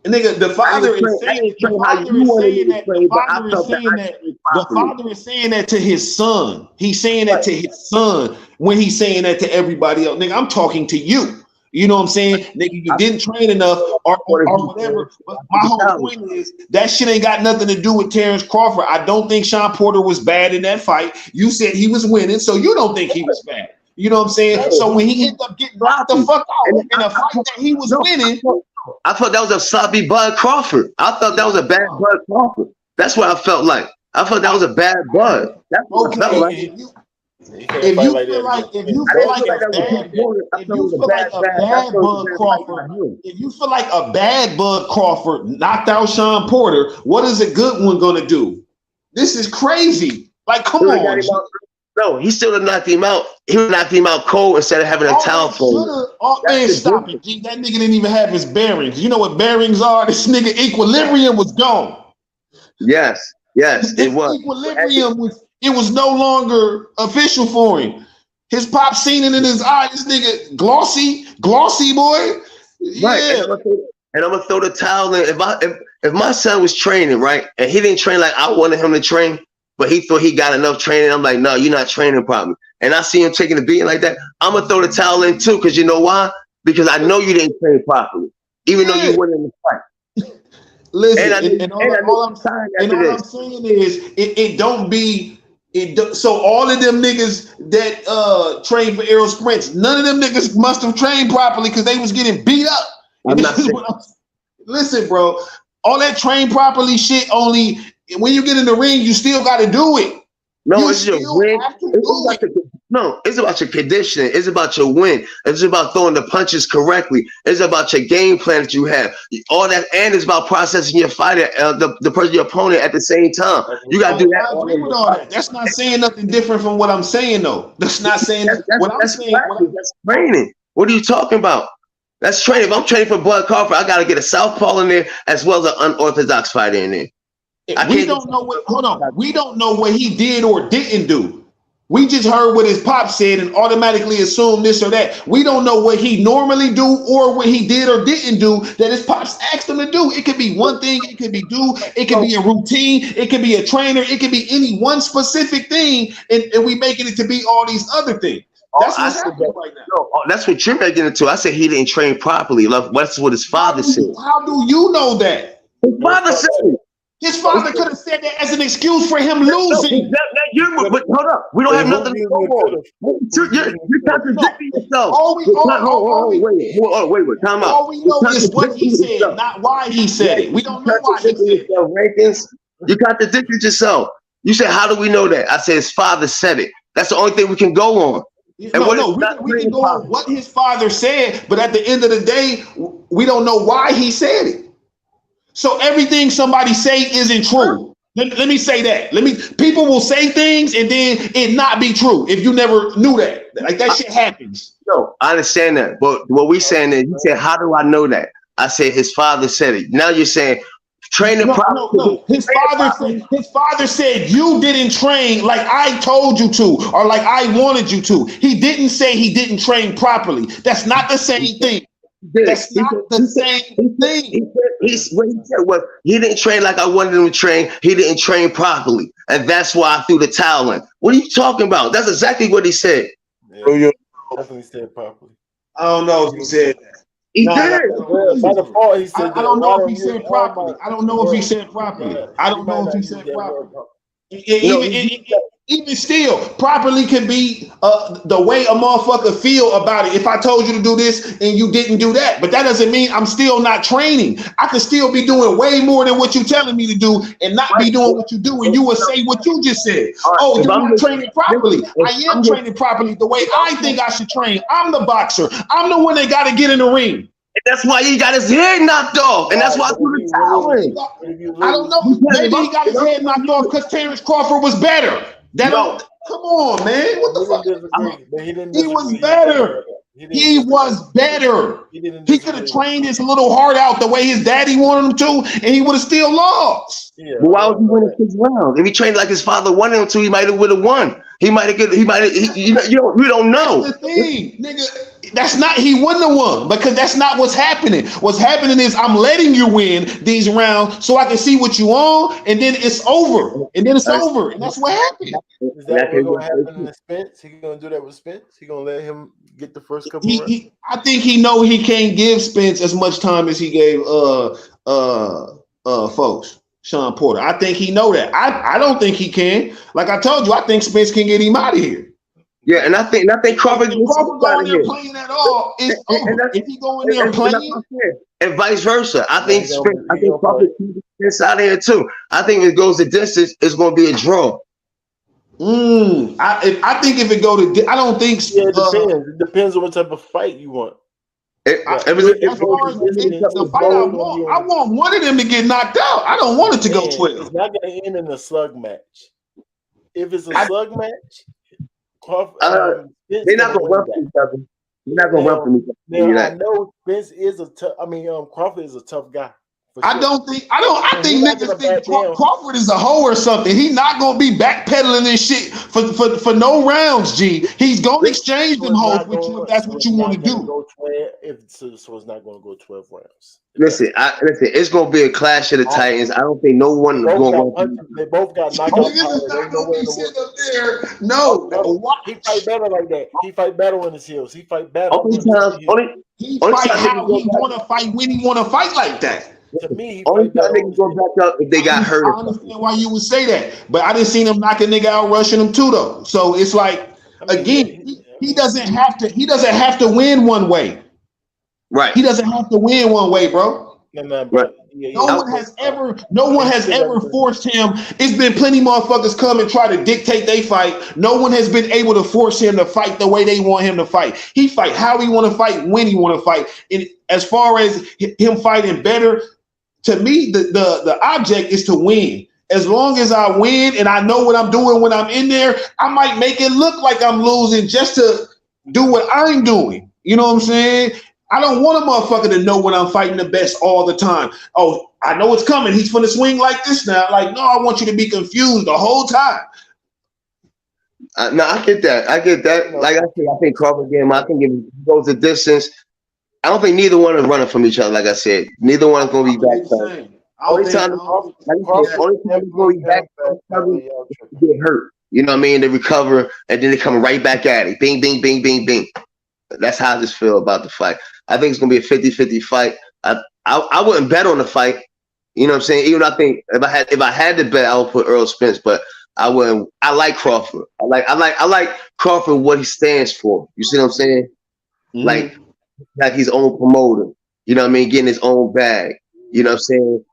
D: And nigga, the father is saying that to his son. He's saying that to his son when he's saying that to everybody else. Nigga, I'm talking to you. You know what I'm saying? Nigga, you didn't train enough or whatever. But my whole point is that shit ain't got nothing to do with Terrence Crawford. I don't think Sean Porter was bad in that fight. You said he was winning, so you don't think he was bad. You know what I'm saying? So when he ended up getting knocked the fuck out in a fight that he was winning.
E: I thought that was a sloppy Bud Crawford. I thought that was a bad Bud Crawford. That's what I felt like. I thought that was a bad Bud. That's what I felt like.
D: If you feel like a bad Bud Crawford knocked out Sean Porter, what is a good one gonna do? This is crazy. Like, come on.
E: No, he still done knocked him out. He knocked him out cold instead of having a towel for him.
D: Man, stop it. G. That nigga didn't even have his bearings. You know what bearings are? This nigga equilibrium was gone.
E: Yes, it was.
D: Equilibrium was no longer official for him. His pop seen it in his eye. This nigga glossy boy. Yeah.
E: Right. And I'm gonna throw the towel in. If my son was training, right, and he didn't train like I wanted him to train, but he thought he got enough training, I'm like, no, you're not training properly. And I see him taking a beating like that, I'm gonna throw the towel in too, because you know why? Because I know you didn't train properly, even though you went in the fight.
D: Listen, all I'm saying is it don't be. So all of them niggas that trained for Aero Sprints, none of them niggas must have trained properly because they was getting beat up. Listen, bro, all that train properly shit only when you get in the ring, you still got to do it.
E: No, it's your win. It's about your conditioning. It's about your win. It's about throwing the punches correctly. It's about your game plan that you have. All that, and it's about processing your fighter, the person, your opponent at the same time. You got to do that.
D: I agree with all that. That's not saying nothing different from what I'm saying, though. That's not saying what I'm saying.
E: That's training. What are you talking about? That's training. If I'm training for Bud Crawford, I got to get a southpaw in there as well as an unorthodox fighter in there.
D: We don't know what he did or didn't do. We just heard what his pop said and automatically assume this or that. We don't know what he normally do or what he did or didn't do that his pops asked him to do. It could be one thing, it could be it could be a routine, it could be a trainer, it could be any one specific thing, and we making it to be all these other things. That's what's happening right now.
E: No, that's what you're making it to. I said he didn't train properly. That's what his father said.
D: How do you know that?
E: His father said it.
D: His father could have said that as an excuse for him
E: No,
D: losing.
E: but hold up. We don't have nothing to go on. You're contradicting yourself. Wait. Time out.
D: All we know is what he said, not why he said it. We don't know why he said it.
E: Rankins, you contradicted yourself. You said, how do we know that? I said his father said it. That's the only thing we can go on.
D: We can go on what his father said, but at the end of the day, we don't know why he said it. So everything somebody say isn't true. Let me say that. People will say things and then it not be true if you never knew that. Like that shit happens.
E: No, I understand that. But what we saying is, you said, how do I know that? I said his father said it. Now you're saying training properly.
D: No. His father said you didn't train like I told you to, or like I wanted you to. He didn't say he didn't train properly. That's not the same thing. That's not the same thing.
E: What he said was he didn't train like I wanted him to train. He didn't train properly, and that's why I threw the towel in. What are you talking about? That's exactly what he said.
A: Yeah, definitely said properly.
D: I don't know if he said that.
E: He did.
A: By default, he said
D: I don't know if he said properly. I don't know if he said properly. Even still, properly can be the way a motherfucker feel about it. If I told you to do this and you didn't do that, but that doesn't mean I'm still not training. I could still be doing way more than what you're telling me to do and not be doing what you do. And you would say what you just said. Oh, you're not training properly. I am training properly the way I think I should train. I'm the boxer. I'm the one that got to get in the ring.
E: That's why he got his head knocked off, and that's why I threw the towel in.
D: I don't know. Maybe he got his head knocked off because Terrence Crawford was better. Come on, man. What the fuck? He was better. He was better. He could have trained his little heart out the way his daddy wanted him to, and he would have still lost.
E: Yeah, but why would he win 6 rounds? If he trained like his father wanted him to, he might have would have won. You don't know.
D: That's the thing, nigga. That's not, he wouldn't have won because that's not what's happening. What's happening is I'm letting you win these rounds so I can see what you on, and then it's over. And then it's over. And that's what happened.
A: Is that what's going to happen in Spence? He going to do that with Spence? He going to let him get the first couple rounds?
D: I think he know he can't give Spence as much time as he gave folks. Sean Porter. I think he know that. I don't think he can. Like I told you, I think Spence can get him out of here.
E: Yeah, and I think Crawford
D: going there playing at all. It's over. If he go in there playing,
E: and vice versa. I think Crawford can get Spence out of here too. I think if it goes the distance, it's going to be a draw.
D: I think if it go to, I don't think.
A: Yeah, it depends. It depends on what type of fight you want.
D: I want one of them to get knocked out. I don't want it to go 12.
A: It's not going to end in a slug match. If it's a slug match, Crawford,
E: they're not going to run from each other. They're not going to run from each other.
A: Now, I know Spence is a tough. Crawford is a tough guy.
D: I think niggas think Crawford is a hoe or something. He's not gonna be backpedaling and shit for no rounds, G. He's gonna exchange them hoes with you if that's what you want to do.
A: So it's not gonna go 12 rounds.
E: Listen, it's gonna be a clash of the Titans. I don't think no one is going to.
A: They both got knocked out.
D: No.
A: He fight better like that. He fight better on his heels. He fight better.
D: He fight how he want to fight when he want to fight like that.
A: To me,
E: only time they can go back up if they got hurt.
D: I understand why you would say that, but I didn't see him knock a nigga out rushing him too though. So it's like he doesn't have to win one way.
E: Right.
D: He doesn't have to win one way, bro.
E: Right.
D: No one has ever forced him. It's been plenty motherfuckers come and try to dictate they fight. No one has been able to force him to fight the way they want him to fight. He fight how he want to fight, when he want to fight. And as far as him fighting better, to me, the object is to win. As long as I win and I know what I'm doing when I'm in there, I might make it look like I'm losing just to do what I'm doing. You know what I'm saying? I don't want a motherfucker to know when I'm fighting the best all the time. Oh, I know it's coming. He's going to swing like this now. Like, no, I want you to be confused the whole time.
E: No, I get that. Like I said, I think Crawford game. I think if it goes the distance, I don't think neither one is running from each other. Like I said, neither one is going to be back. Only time he's going to be back get hurt. You know what I mean? They recover and then they come right back at it. Bing, bing, bing, bing, bing. That's how I just feel about the fight. I think it's going to be a 50-50 fight. I wouldn't bet on the fight. You know what I'm saying? Even I think if I had to bet, I would put Earl Spence, but I wouldn't. I like Crawford. I like Crawford what he stands for. You see what I'm saying? Like his own promoter. You know what I mean? Getting his own bag. You know what I'm saying?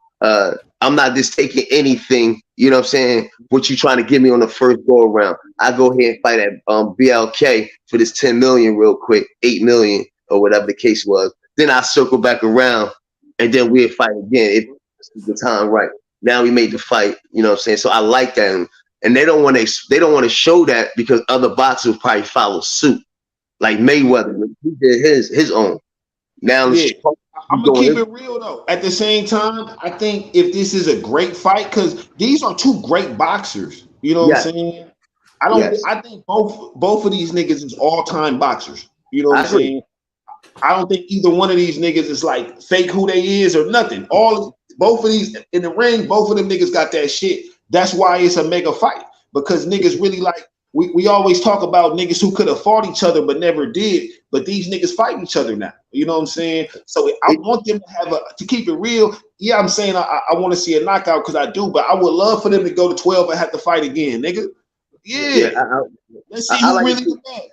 E: I'm not just taking anything. You know what I'm saying? What you trying to give me on the first go around? I go ahead and fight at BLK for this 10 million real quick, 8 million or whatever the case was. Then I circle back around, and then we'll fight again. It's the time right. Now we made the fight. You know what I'm saying? So I like that, and they don't want to show that because other boxers will probably follow suit, like Mayweather. He did his own. Now
D: I'm gonna keep it real though. At the same time, I think if this is a great fight, because these are two great boxers. You know what I'm saying? I think both of these niggas is all-time boxers. You know what I'm saying? I don't think either one of these niggas is like fake who they is or nothing. Both of these in the ring, both of them niggas got that shit. That's why it's a mega fight, because niggas really like. We always talk about niggas who could have fought each other but never did, but these niggas fight each other now. You know what I'm saying? So I want them to to keep it real. Yeah, I'm saying I want to see a knockout because I do, but I would love for them to go to 12 and have to fight again, nigga. Yeah. Let's see who really the best.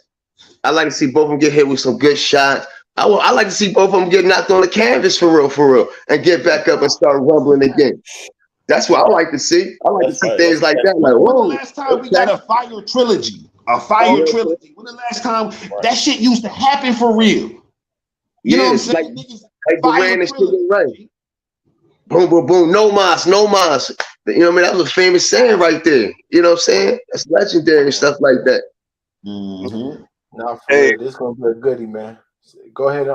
E: I like to see both of them get hit with some good shots. I like to see both of them get knocked on the canvas for real, and get back up and start rumbling again. That's what I like to see. I like to see things like that. Like,
D: when the last time we got a fire trilogy? A fire trilogy. When the last time that shit used to happen for real? You know what I'm saying?
E: Like Duran and Sugar Ray. Boom, boom, boom. No mas. You know what I mean? That was a famous saying right there. You know what I'm saying? That's legendary and stuff like that.
A: Mm-hmm. Now, for real, this gonna be a goodie, man. Go ahead,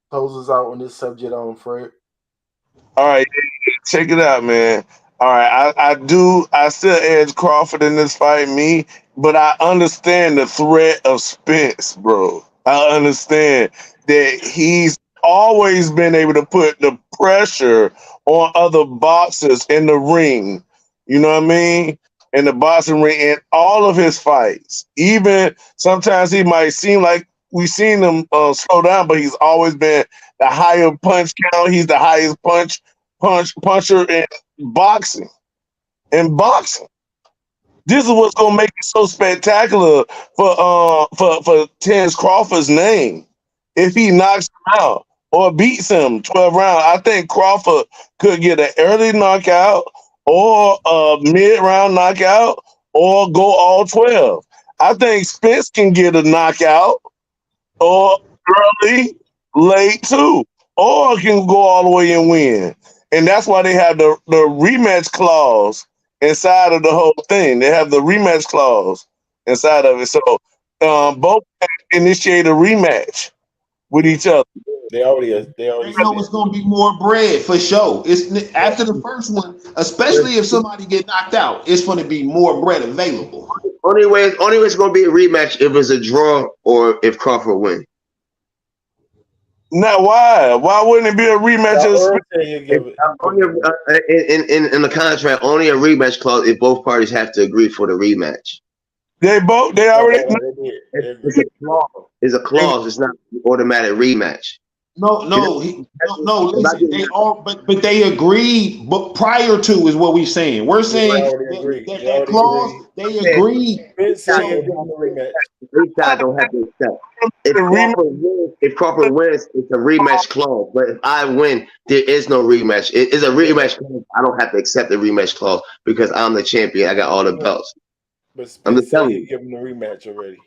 A: close us out on this subject, Fred.
C: All right, check it out, man. All right, I still edge Crawford in this fight, but I understand the threat of Spence, bro. I understand that he's always been able to put the pressure on other boxers in the ring. You know what I mean? In the boxing ring, in all of his fights. Even sometimes he might seem like we've seen him slow down, but he's always been the higher punch count. He's the highest puncher in boxing. This is what's gonna make it so spectacular for Terence Crawford's name. If he knocks him out or beats him 12 rounds, I think Crawford could get an early knockout or a mid-round knockout or go all 12. I think Spence can get a knockout or early, late too, or can go all the way and win. And that's why they have the rematch clause inside of the whole thing. They have the rematch clause inside of it. So both initiate a rematch with each other.
A: They already
D: know it's gonna be more bread for sure. It's after the first one, especially if somebody get knocked out, it's gonna be more bread available.
E: Only way it's gonna be a rematch if it's a draw or if Crawford wins.
C: Now, why? Why wouldn't it be a rematch?
E: In the contract, only a rematch clause if both parties have to agree for the rematch.
C: They already.
E: It's a clause. It's not an automatic rematch.
D: No. Listen, but they agreed. But prior to is what we're saying. We're saying that clause. They agreed.
E: Each side don't have to accept. If Crawford wins, it's a rematch clause. But if I win, there is no rematch. It is a rematch clause. I don't have to accept the rematch clause because I'm the champion. I got all the belts.
A: But Spence said he gave him the rematch already.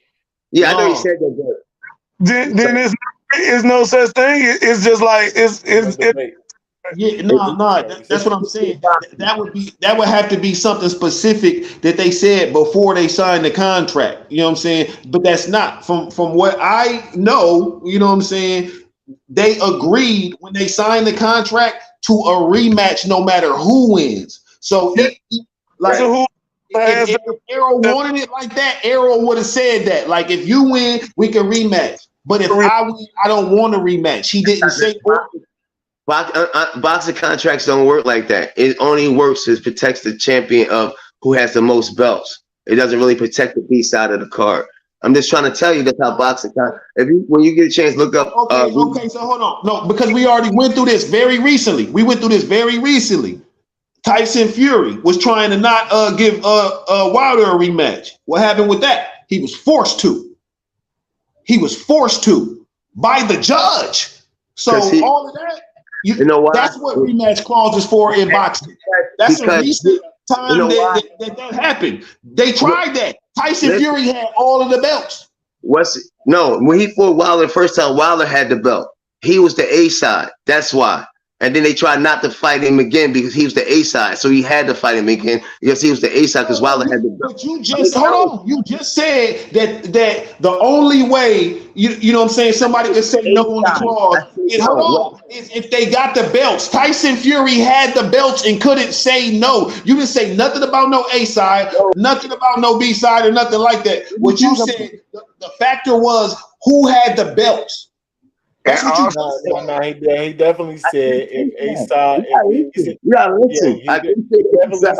E: Yeah, I know he said that. But
C: then it's no such thing. It's just like it's
D: that's what I'm saying. That would have to be something specific that they said before they signed the contract. You know what I'm saying? But that's not from what I know. You know what I'm saying? They agreed when they signed the contract to a rematch, no matter who wins. So if Arrow wanted it like that, Arrow would have said that. Like, if you win, we can rematch. But if I win, I don't want a rematch. He didn't say.
E: Boxing contracts don't work like that. It only works to protect the champion of who has the most belts. It doesn't really protect the B side of the card. I'm just trying to tell you that's how boxing. If you when you get a chance, look up.
D: Okay. So hold on. No, because we already went through this very recently. Tyson Fury was trying to not give Wilder a rematch. What happened with that? He was forced to. By the judge. So all of that, you know what? That's what rematch clause is for in boxing. That's a recent time that happened. They tried that. Tyson Fury had all of the belts.
E: When he fought Wilder the first time, Wilder had the belt. He was the A side. That's why. And then they tried not to fight him again because he was the A side. So he had to fight him again because he was the A side because Wilder had the belt.
D: But you just said that the only way you know what I'm saying somebody could say no on the clause is if they got the belts. Tyson Fury had the belts and couldn't say no. You didn't say nothing about no A side, nothing about no B side, or nothing like that. What you said, the factor was who had the belts.
A: That's what he definitely said if A side. He definitely said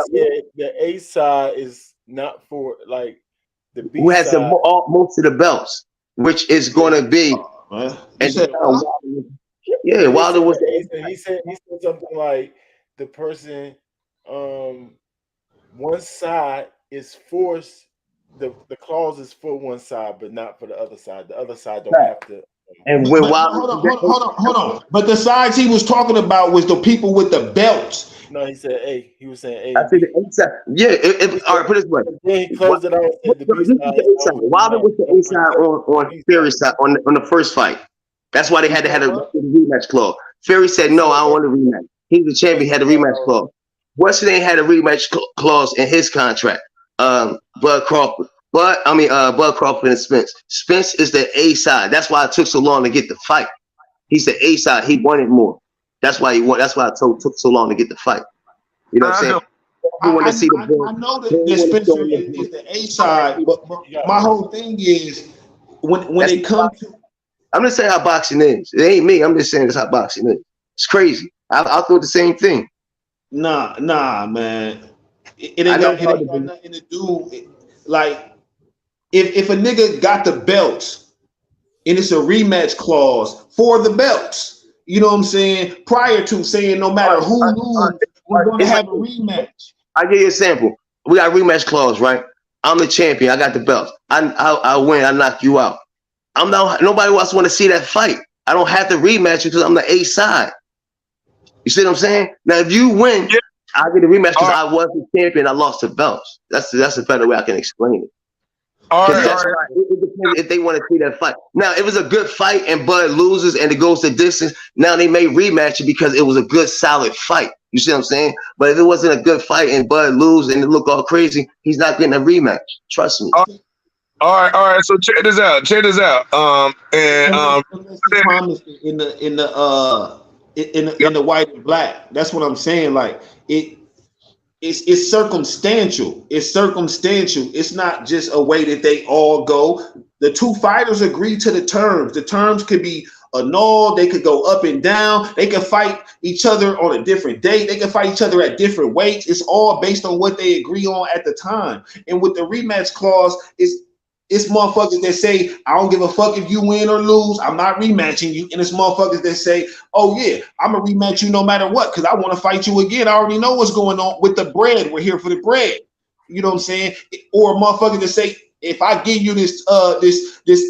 A: the A side is not for like the B
E: who has
A: side.
E: Most of the belts, which is going to be. Wilder was.
A: He said something like the person, one side is forced. The clause is for one side, but not for the other side. The other side don't have to.
E: And when
D: hold on. But the sides he was talking about was the people with the belts.
A: No, he said A. He was saying A.
E: I think the A side. Yeah, all right, put it this way.
A: Then he closed it out. The B side.
E: Wilder was the A side on Fury's side on the first fight. That's why they had to have a rematch clause. Fury said no, I don't want a rematch. He's the champion. Had a rematch clause. Weston had a rematch clause in his contract. Bud Crawford. Bud Crawford and Spence. Spence is the A side. That's why it took so long to get the fight. He's the A side. He wanted more. That's why he won. That's why it took so long to get the fight. You know what I'm saying?
D: I know that Spencer is the A side, but my whole thing is when it comes to.
E: I'm just saying how boxing is. It ain't me. I'm just saying that's how boxing is. It's crazy. I'll do the same thing.
D: Nah, man. It ain't got nothing to do. Like, if a nigga got the belts and it's a rematch clause for the belts, you know what I'm saying? Prior to saying no matter who loses, we're going to have a rematch.
E: I'll give you a sample. We got a rematch clause, right? I'm the champion. I got the belts. I win. I knock you out. Nobody else want to see that fight. I don't have to rematch because I'm the A side. You see what I'm saying? Now, if you win, I get a rematch because I was the champion. I lost the belts. That's a better way I can explain it. It depends if they want to see that fight. Now, if it was a good fight and Bud loses and it goes the distance, now they may rematch it because it was a good, solid fight. You see what I'm saying? But if it wasn't a good fight and Bud loses and it looked all crazy, he's not getting a rematch. Trust me.
G: All right. So check this out.
D: In the white and black. That's what I'm saying. Like it's circumstantial. It's circumstantial. It's not just a way that they all go. The two fighters agree to the terms. The terms could be annulled. They could go up and down. They could fight each other on a different date. They could fight each other at different weights. It's all based on what they agree on at the time. And with the rematch clause, it's motherfuckers that say, I don't give a fuck if you win or lose. I'm not rematching you. And it's motherfuckers that say, oh yeah, I'm going to rematch you no matter what because I want to fight you again. I already know what's going on with the bread. We're here for the bread. You know what I'm saying? Or motherfuckers that say, if I give you this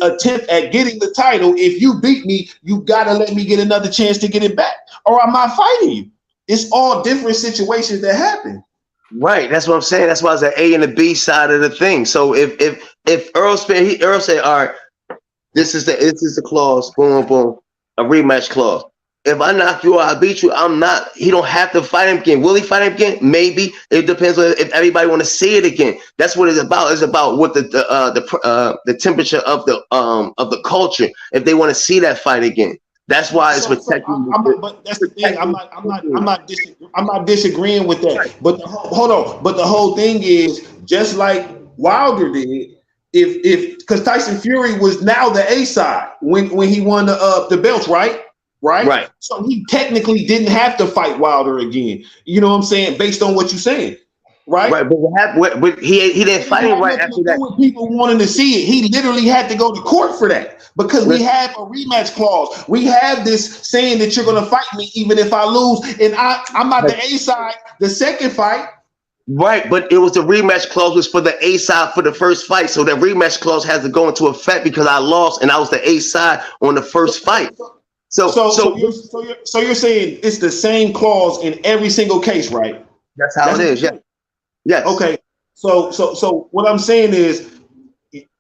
D: attempt at getting the title, if you beat me, you got to let me get another chance to get it back or I'm not fighting you. It's all different situations that happen.
E: Right, that's what I'm saying. That's why it's the A and the B side of the thing. So if Earl said, all right, this is the clause, boom, boom, a rematch clause. If I knock you out, I beat you, he don't have to fight him again. Will he fight him again? Maybe. It depends on if everybody want to see it again. That's what it's about. It's about what the temperature of the culture, if they want to see that fight again. That's why it's protecting.
D: But that's the thing. I'm not disagreeing with that. But hold on. But the whole thing is just like Wilder did. If because Tyson Fury was now the A side when he won the belts, right? Right. So he technically didn't have to fight Wilder again. You know what I'm saying? Based on what you're saying. right?
E: Right, but what happened? He didn't
D: It
E: fight him
D: had
E: right
D: nothing
E: after
D: to do
E: that.
D: with people wanting to see it. He literally had to go to court for that because we
E: Listen,
D: have a rematch clause. We have this saying that you're going to fight me even if I lose, and I'm not the A side. The second fight.
E: right, but it was the rematch clause was for the A side for the first fight, so that rematch clause has to go into effect because I lost and I was the A side on the first fight.
D: So you're saying it's the same clause in every single case, right?
E: That's how
D: That's
E: it
D: what
E: is.
D: you're
E: Yeah.
D: saying.
E: Yes.
D: Okay. So what I'm saying is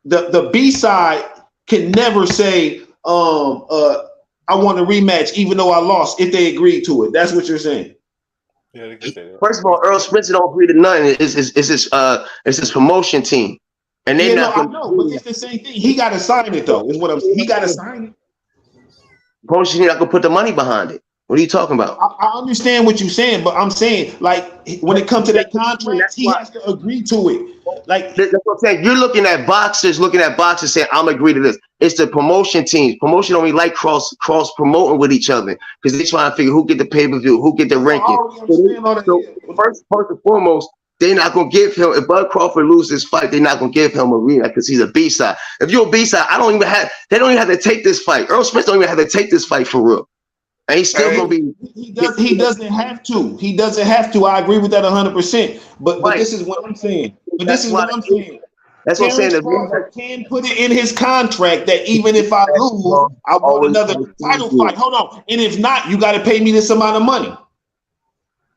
D: the B side can never say I want a rematch even though I lost if they agreed to it. That's what you're saying.
A: Yeah, they can say that.
E: First of all, Earl Spencer don't agree to nothing. It's his promotion team, and they're
D: Yeah, no,
E: not
D: I
E: going to
D: know, but it's the same thing. He got to sign it though. Is what I'm saying. He got to sign it.
E: promotion team not going to put the money behind it. What are you talking about?
D: I understand what you're saying, but I'm saying like when it comes to that contract,
E: That's
D: he
E: why.
D: has to agree to it. Like
E: That's what I'm saying. You're looking at boxers saying, I'm agree to this. It's the promotion teams. Promotion only like cross promoting with each other because they trying to figure who get the pay-per-view, who get the
D: I
E: ranking.
D: already understand all that.
E: So
D: Yeah.
E: first and foremost, they're not gonna give him if Bud Crawford loses this fight, they're not gonna give him a rematch because he's a B side. If you're a B side, they don't even have to take this fight. Earl Spence don't even have to take this fight for real. And he's still
G: Hey,
E: gonna be
D: He doesn't have to. He doesn't have to. I agree with that 100%. But
E: right.
D: this is what I'm saying. But this
E: That's
D: is
E: why
D: what I'm saying.
E: that's what I'm saying.
D: Terrence
E: The
D: Crawford
E: rematch
D: can put it in his contract that even if I lose, I want
E: always
D: another title fight. Hold on. And if not, you got to pay me this amount of money.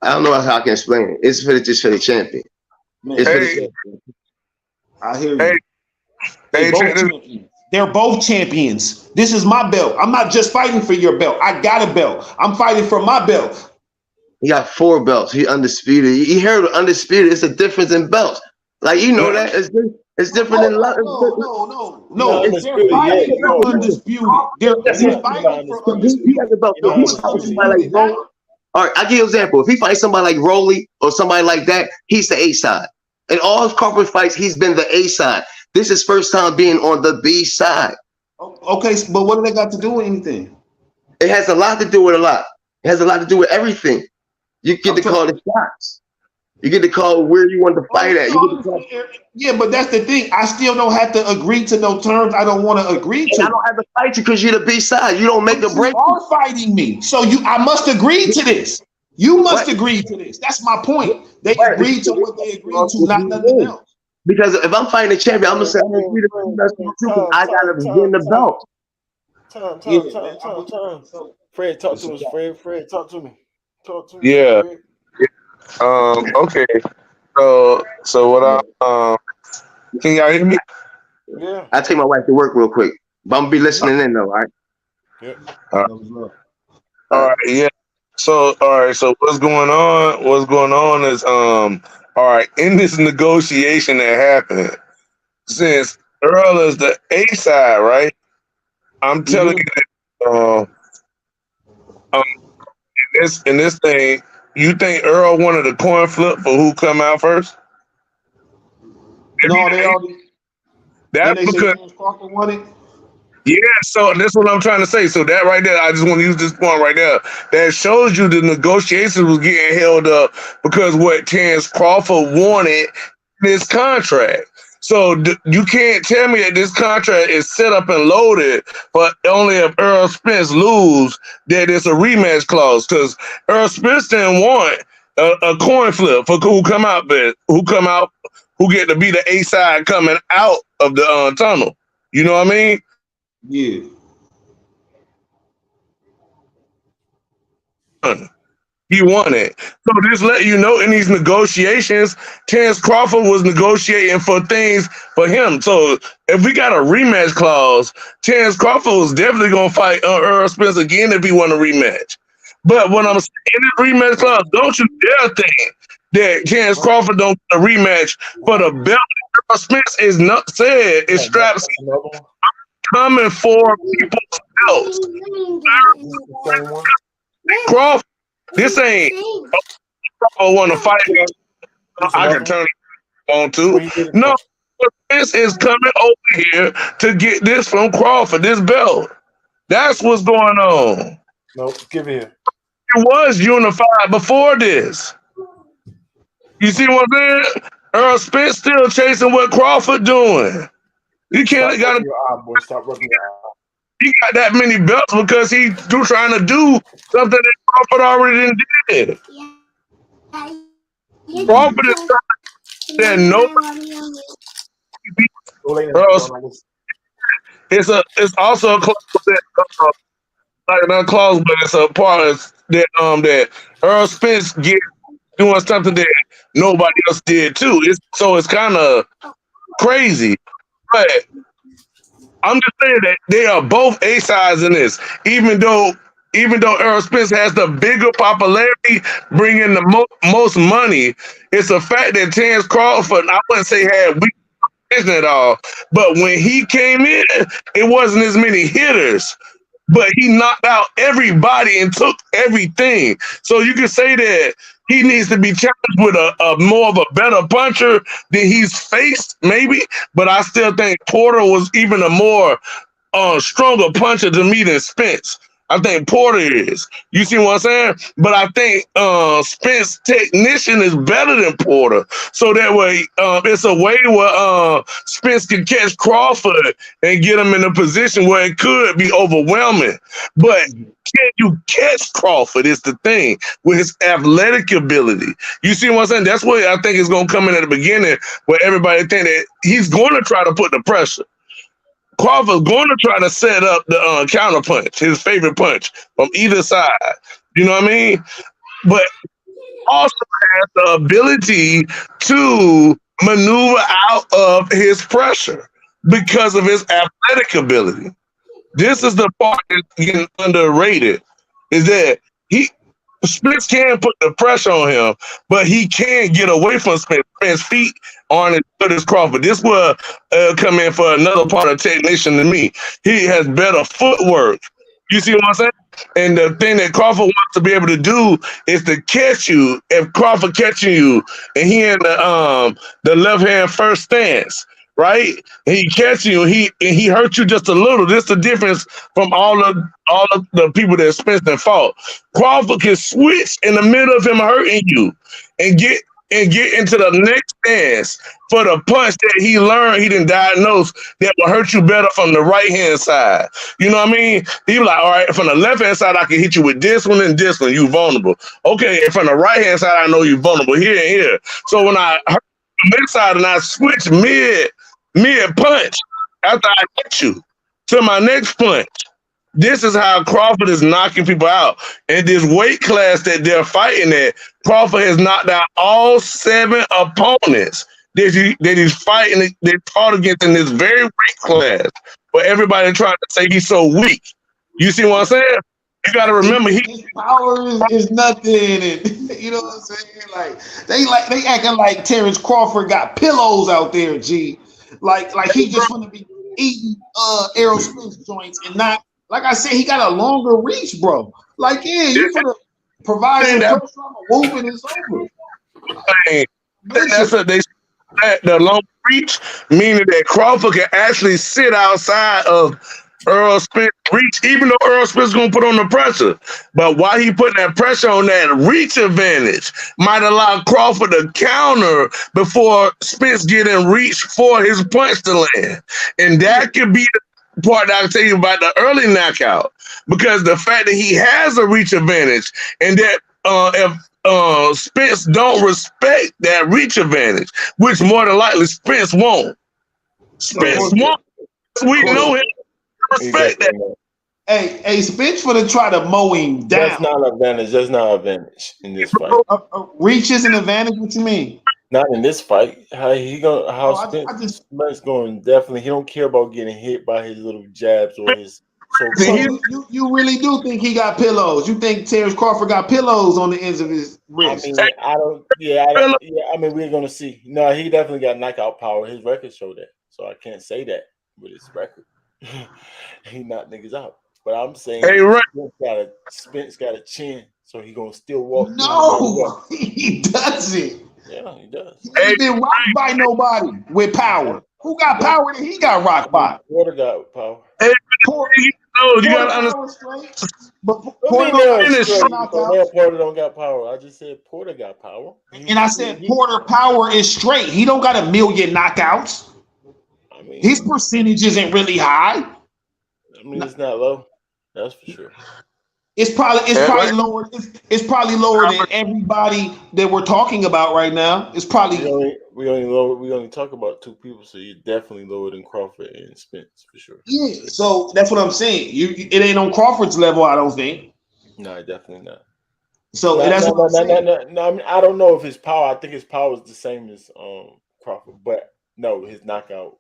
E: I don't know how I can explain it. It's just for the champion.
D: Man,
E: It's for the
G: hey,
E: champion.
D: I hear
G: hey,
D: you. They
G: hey,
D: both
G: check this.
D: champions. They're both champions. This is my belt. I'm not just fighting for your belt. I got a belt. I'm fighting for my belt.
E: He got 4 belts. He undisputed. You heard of undisputed. It's a difference in belts. Like you know that it's different than
D: No.
A: Not
D: They're
A: undisputed yet.
D: fighting for
A: No,
D: undisputed.
A: he's
D: They're
A: not
D: fighting for
A: undisputed.
E: he has a
D: undisputed.
E: belt.
A: He's
E: So
A: not
E: if
D: Who
E: he
D: is
E: fights
A: undisputed yet.
E: somebody like
D: undisputed
E: Rolly,
D: now?
E: all right, I give you an example. If he fights somebody like Rolly or somebody like that, he's the A side. In all his corporate fights, he's been the A side. This is first time being on the B side.
D: Okay, but what do they got to do with anything?
E: It has a lot to do with a lot. It has a lot to do with everything. You get
D: I'm
E: to call
D: telling.
E: the shots. You get to call where you want to
D: Oh
E: fight at. You
D: no,
E: get to call.
D: yeah, but that's the thing. I still don't have to agree to no terms I don't want to agree
E: And I
D: to.
E: don't have to fight you because you're the B side. You don't make a
D: But you
E: break.
D: are fighting me, so I must agree to this. You must
E: Right,
D: agree to this. That's my point. They
E: right.
D: agreed to what they agreed to, not nothing else.
E: Because if I'm fighting a champion, I'm gonna say I'm gonna agree to fight
A: Fred,
E: too because I gotta win the belt.
D: Yeah, man. So
A: Fred, talk to us. Fred, talk to me. Talk to me,
G: Yeah.
A: Fred.
G: Okay. So what
D: yeah.
G: can y'all hear me?
A: Yeah.
E: I take my wife to work real quick, but I'm gonna be listening in though. All right.
A: Yep.
G: Uh,
D: That was love.
E: All
G: all
E: right.
G: right. Yeah. So all right. So what's going on? What's going on is all right, in this negotiation that happened, since Earl is the A side, right? I'm telling
D: Mm-hmm.
G: you that in this thing, you think Earl wanted a coin flip for who come out first?
D: No, they already. Then
G: That's
D: they say
G: because
D: James Crawford won it.
G: yeah, so that's what I'm trying to say. So that right there, I just want to use this point right there. That shows you the negotiations was getting held up because what Terrence Crawford wanted in his contract. So you can't tell me that this contract is set up and loaded, but only if Earl Spence lose that it's a rematch clause. Because Earl Spence didn't want a coin flip for who come out, but who get to be the A side coming out of the tunnel. You know what I mean?
D: Yeah.
G: He won it. So just let you know in these negotiations, Terrence Crawford was negotiating for things for him. So if we got a rematch clause, Terrence Crawford was definitely gonna fight Earl Spence again if he won a rematch. But what I'm saying in this rematch clause, don't you dare think that Terrence Crawford don't get a rematch for the belt. Earl Spence is not said it's straps
A: Another one.
G: coming for people's belts.
A: This is the same one.
G: Crawford, this ain't Crawford want to fight.
A: This
G: I
A: another
G: can
A: one.
G: turn it on too.
A: Where you get it
G: No,
A: from?
G: this is coming over here to get this from Crawford, this belt. That's what's going on.
A: No, give here.
G: It was unified before this. You see what I'm saying? Earl Spence still chasing what Crawford doing. You
A: Stop
G: can't got
A: rubbing your eye, boy. Stop rubbing your eye.
G: he got that many belts because he trying to do something that Crawford already did. Crawford is trying that nobody beat
A: Go lay down.
G: Earl
A: Go
G: Spence.
A: like this.
G: It's also a clause that like not a clause, but it's a part that Earl Spence get doing something that nobody else did too. It's kind of crazy, but I'm just saying that they are both A sides in this. Even though Earl Spence has the bigger popularity, bringing the most money, it's a fact that Terrence Crawford, I wouldn't say had weak vision at all, but when he came in, it wasn't as many hitters. But he knocked out everybody and took everything. So you can say that he needs to be challenged with a more of a better puncher than he's faced, maybe. But I still think Porter was even a more stronger puncher to me than Spence. I think Porter is. You see what I'm saying? But I think Spence technician is better than Porter. So that way, it's a way where Spence can catch Crawford and get him in a position where it could be overwhelming. But can you catch Crawford is the thing with his athletic ability. You see what I'm saying? That's where I think it's going to come in at the beginning where everybody think that he's going to try to put the pressure. Crawford's going to try to set up the counter punch, his favorite punch from either side. You know what I mean? But also has the ability to maneuver out of his pressure because of his athletic ability. This is the part that's getting underrated, is that Spence can put the pressure on him, but he can get away from Spence. Spence's feet aren't as good as Crawford. This will come in for another part of technician to me. He has better footwork. You see what I'm saying? And the thing that Crawford wants to be able to do is to catch you. If Crawford catching you and he in the left hand first stance, right? And he catch you, he hurt you just a little. This is the difference from all of the people that Spence and fought. Crawford can switch in the middle of him hurting you and get into the next stance for the punch that he learned, he didn't diagnose that will hurt you better from the right hand side. You know what I mean? He was like, all right, from the left hand side, I can hit you with this one and this one. You vulnerable. Okay, and from the right hand side, I know you vulnerable here and here. So when I hurt the next side and I switch mid punch after I hit you to my next punch. This is how Crawford is knocking people out. In this weight class that they're fighting at, Crawford has knocked out all 7 opponents that he's fighting, they fought against in this very weight class. But everybody trying to say he's so weak. You see what I'm saying? You got to remember,
D: his power is nothing, and you know what I'm saying. They acting like Terrence Crawford got pillows out there. G, like he just want to be eating Errol Spence joints and not. Like I said, he got a longer reach, bro. Like, yeah, you gonna provide some pressure on a whoop and it's over.
G: That's what they said. The long reach, meaning that Crawford can actually sit outside of Earl Spence reach, even though Earl Spence is gonna put on the pressure. But while he putting that pressure on, that reach advantage might allow Crawford to counter before Spence get in reach for his punch to land. And that could be the part that I tell you about the early knockout, because the fact that he has a reach advantage, and that if Spence don't respect that reach advantage, which more than likely Spence won't. Spence won't. We know him. Respect that.
D: Hey, Spence for to try to mow him down.
A: That's not an advantage. That's not an advantage in this fight.
D: Reach is an advantage. What you mean?
A: Not in this fight. Spence going definitely. He don't care about getting hit by his little jabs or his.
D: So you really do think he got pillows? You think Terrence Crawford got pillows on the ends of his wrist?
A: I don't. I mean, we're gonna see. No, he definitely got knockout power. His record showed that, so I can't say that with his record. He knocked niggas out. But I'm saying Spence got a chin, so he gonna still walk.
D: No, he doesn't.
A: Yeah, he does.
D: He ain't been rocked by nobody with power. Who got power that he got rocked by?
A: Porter got power.
G: No, you
D: Porter
G: gotta understand.
D: Power straight, but
A: I
D: Porter
A: mean,
D: don't got
A: they're
G: Finish.
A: straight.
D: no
A: That
D: knockouts.
A: Porter don't got power. I just said Porter got power.
D: And I said Porter Power is straight. He don't got a million knockouts.
A: I
D: His
A: mean,
D: percentage isn't really high.
A: it's not low. That's for sure.
D: It's probably lower. It's probably lower than everybody that we're talking about right now. It's probably
A: We only talk about two people, so you're definitely lower than Crawford and Spence for sure.
D: yeah. So that's what I'm saying. It ain't on Crawford's level, I don't think.
A: No, definitely not.
D: So
A: No,
D: that's
A: no,
D: what I'm
A: no, no, no,
D: saying.
A: no, no. I mean, I don't know if his power. I think his power is the same as Crawford, but no, his knockout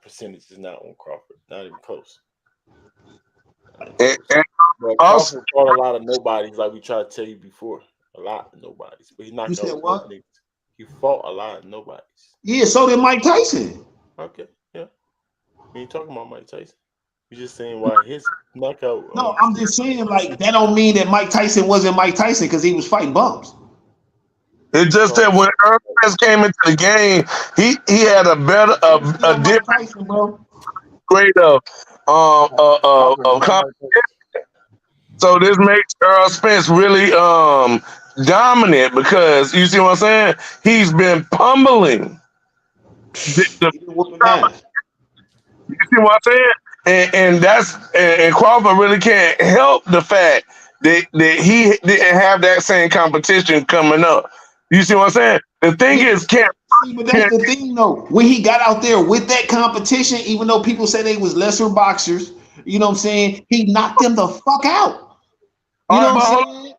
A: percentage is not on Crawford. Not even close. Not even
G: And,
A: close.
G: and
A: But
G: also,
A: Crawford fought a lot of nobodies, like we tried to tell you before. A lot of nobodies, but he
D: You
A: knocked
D: said
A: out most
D: what?
A: niggas. He fought a lot of nobodies.
D: Yeah. So did Mike Tyson.
A: Okay, yeah. We ain't talking about Mike Tyson. We're just saying why his knockout.
D: No, I'm just saying like that don't mean that Mike Tyson wasn't Mike Tyson because he was fighting bums.
G: it's just that
A: No,
G: when Earl Spence came into the game, he had a better,
D: He was still
G: a
D: Mike
G: different
D: Tyson, bro.
G: grade
A: Crawford
G: of
A: not
G: competition.
A: Mike Tyson.
G: So this makes Earl Spence really dominant because you see what I'm saying? He's been pummeling the
D: He been whooping ass.
G: you see what I'm saying? And Crawford really can't help the fact that he didn't have that same competition coming up. You see what I'm saying? The thing
D: Yeah,
G: is, can't
D: see, but that's the thing though. When he got out there with that competition, even though people say they was lesser boxers, you know what I'm saying? He knocked them the fuck out. You
G: all
D: know
G: right, but
D: what I'm
G: hold
D: saying?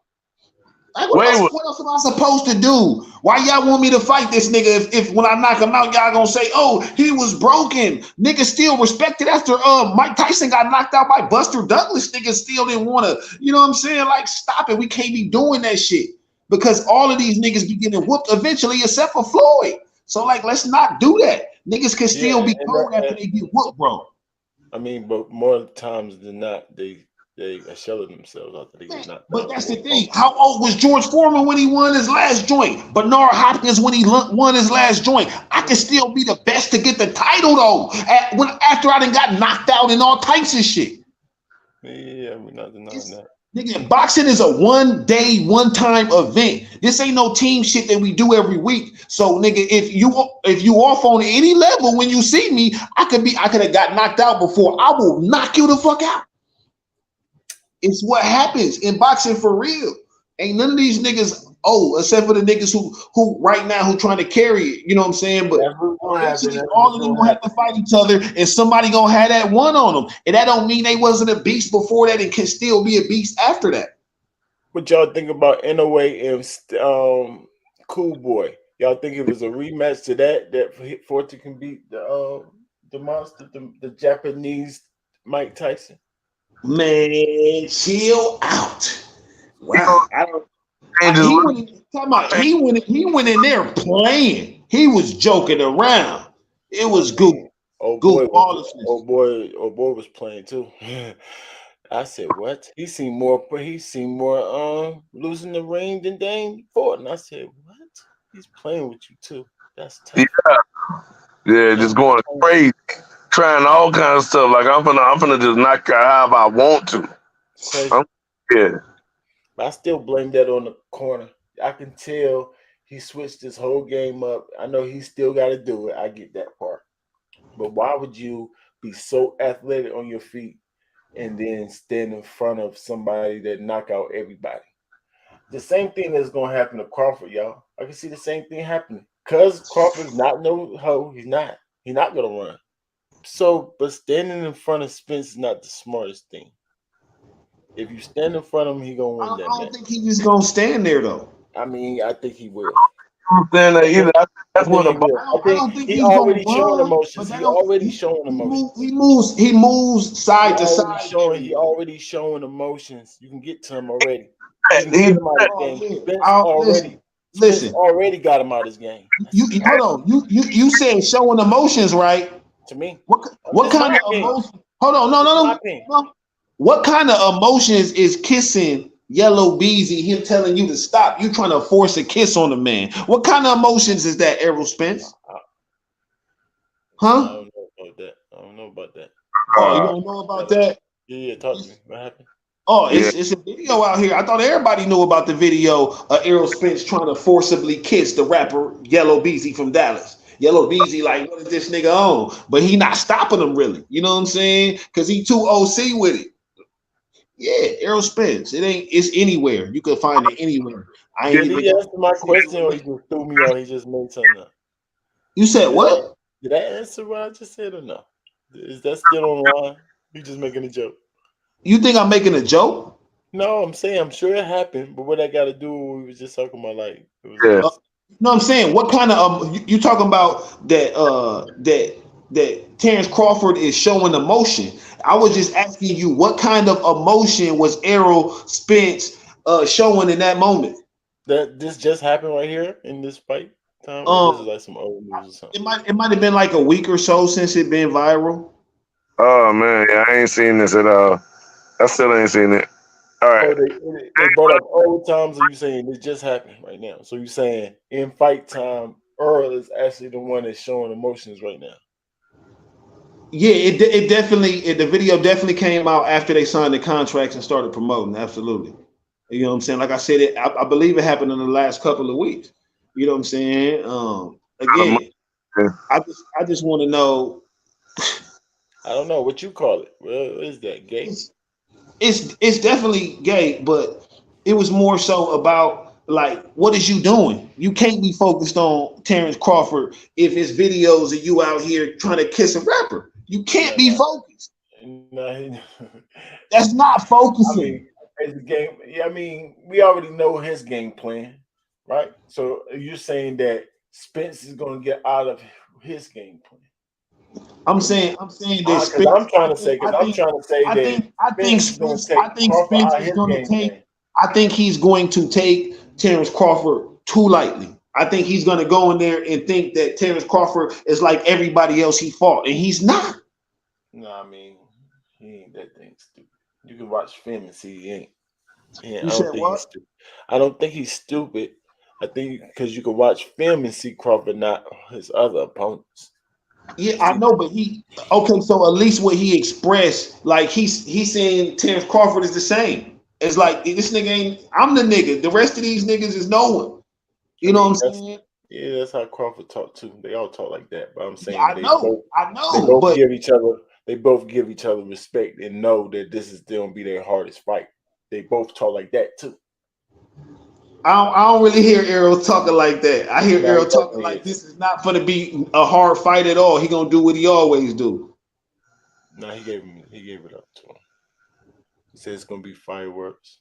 D: Like,
G: on, wait,
D: what else am I supposed to do? Why y'all want me to fight this nigga if when I knock him out, y'all gonna say, oh, he was broken. Niggas still respected after Mike Tyson got knocked out by Buster Douglas. Niggas still didn't want to, you know what I'm saying? Like, stop it. We can't be doing that shit. Because all of these niggas be getting whooped eventually, except for Floyd. So, like, let's not do that. Niggas can
A: Yeah,
D: still be
A: and
D: cold after they get whooped, bro.
A: I mean, but more times than not, they are shelling themselves after they get knocked
D: But
A: out.
D: that's the thing. How old was George Foreman when he won his last joint? Bernard Hopkins when he won his last joint? I can still be the best to get the title though. After I done got knocked out and all types of shit.
A: Yeah, we're not denying that.
D: Nigga, boxing is a one day, one time event. This ain't no team shit that we do every week. So, nigga, if you off on any level when you see me, I could have got knocked out before. I will knock you the fuck out. It's what happens in boxing for real. Ain't none of these niggas except for the niggas who right now who trying to carry it. You know what I'm saying? But
A: That's what's gonna happen.
D: eventually
A: That's
D: all
A: what's
D: of them
A: gonna
D: gonna have to
A: happen.
D: fight each other, and somebody gonna have that one on them. And that don't mean they wasn't a beast before that and can still be a beast after that.
A: What y'all think about NOA and Cool Boy? Y'all think it was a rematch to that Forte can beat the monster, the Japanese Mike Tyson?
D: Man, chill out.
G: you know,
D: Wow. I don't.
G: changes.
D: He went. Talking about he went in there playing. He was joking around. It was
A: Old boy
D: goofballishness.
A: old boy was playing too. I said, "What?" He seemed more losing the ring than Dane Ford, and I said, "What? He's playing with you too? That's tough."
G: Yeah, just going crazy, trying all kinds of stuff. Like I'm gonna just knock you out how I want to.
A: Crazy.
G: Yeah.
A: But I still blame that on the corner. I can tell he switched his whole game up. I know he still got to do it. I get that part. But why would you be so athletic on your feet and then stand in front of somebody that knock out everybody? The same thing that's going to happen to Crawford, y'all. I can see the same thing happening. Because Crawford's not no hoe. He's not. He's not going to run. So, but standing in front of Spence is not the smartest thing. If you stand in front of him, he gonna
D: I
A: win that
D: don't
A: match.
D: think he just gonna stand there though.
A: I mean, I think he will.
G: I'm saying that either. That's
A: I
G: what
A: think he
G: the
A: will.
D: I don't think
A: He
D: he's gonna
A: already showing
D: run,
A: emotions.
D: but that
A: He
D: don't.
A: already showing emotions.
D: He moves side to side.
A: He already showing emotions. You can get to him already. You can
G: he,
A: get him out of the
D: Oh
A: game.
D: yeah. Listen.
A: Spence
D: Listen.
A: already got him out of his game.
D: You hold on. You said showing emotions, right?
A: To me.
D: What
A: This is
D: kind
A: my
D: of
A: opinion.
D: emotion? Hold on,
A: This is my
D: no.
A: opinion.
D: No. What kind of emotions is kissing Yellow Beezy? Him telling you to stop. You trying to force a kiss on the man. What kind of emotions is that, Errol Spence?
A: I
D: Huh?
A: don't know about that. I don't know about that.
D: Oh, you don't know about that?
A: Yeah, talk to me. What happened?
D: Oh,
G: Yeah.
D: it's a video out here. I thought everybody knew about the video of Errol Spence trying to forcibly kiss the rapper Yellow Beezy from Dallas. Yellow Beezy, like, what is this nigga on? But he not stopping him really. You know what I'm saying? Because he too OC with it. Yeah, Errol Spence. It's anywhere. You can find it anywhere. I ain't
A: Did
D: even
A: he answer my question or he just threw me out? He just made something up.
D: You said what?
A: Did I answer what I just said or no? Is that still online? You just making a joke?
D: You think I'm making a joke?
A: No, I'm saying I'm sure it happened, but what I got to do? We was just talking about like it was
G: Yeah.
A: just.
D: No, I'm saying what kind of you talking about that Terrence Crawford is showing emotion. I was just asking you what kind of emotion was Errol Spence showing in that moment?
A: That this just happened right here in this fight time, or this is
D: Um
A: like some old news or something.
D: it might have been like a week or so since it been viral.
G: Oh man, yeah, I ain't seen this at all. I still ain't seen it. All right.
A: Oh, they brought up old times. Or you saying it just happened right now? So you saying in fight time, Earl is actually the one that's showing emotions right now?
D: Yeah, it definitely the video definitely came out after they signed the contracts and started promoting. Absolutely, you know what I'm saying. Like I said, I believe it happened in the last couple of weeks. You know what I'm saying. Again, I just want to know.
A: I don't know what you call it. Well, what is that gay?
D: It's definitely gay, but it was more so about like, what is you doing? You can't be focused on Terrence Crawford if it's videos of you out here trying to kiss a rapper. You can't be focused.
A: No,
D: That's not
A: I
D: focusing.
A: mean, as a game, yeah, I mean, we already know his game plan, right? So you're saying that Spence is going to get out of his game plan?
D: I'm saying this.
A: Because I'm trying to say, that
D: I think
A: Spence is going to
D: Spence.
A: take
D: I think
A: Crawford
D: Spence
A: out of
D: is
A: his
D: going to
A: game
D: take.
A: plan.
D: I think he's going to take Terrence Crawford too lightly. I think he's going to go in there and think that Terrence Crawford is like everybody else he fought, and he's not.
A: No, I mean, he ain't that thing stupid. You can watch film and see he ain't. Yeah, I
D: You
A: don't
D: said
A: think he's
D: what?
A: stupid. I don't think he's stupid. I think because you can watch film and see Crawford, not his other opponents.
D: Yeah, I
A: See,
D: know, but he okay. So at least what he expressed, like he's saying Terrence Crawford is the same. It's like this nigga ain't. I'm the nigga. The rest of these niggas is no one.
A: I
D: You know what I'm
A: mean,
D: saying?
A: that's how Crawford talk too. They all talk like that. But I'm
D: Yeah,
A: saying
D: I
A: they
D: know,
A: both
D: but
A: give each other respect and know that this is gonna be their hardest fight. They both talk like that too.
D: I don't really hear Errol talking like that. I hear
A: No, he
D: Errol talking
A: definitely
D: like
A: is.
D: this is not going to be a hard fight at all. He gonna do what he always do.
A: No, he gave it up to him. He said it's gonna be fireworks.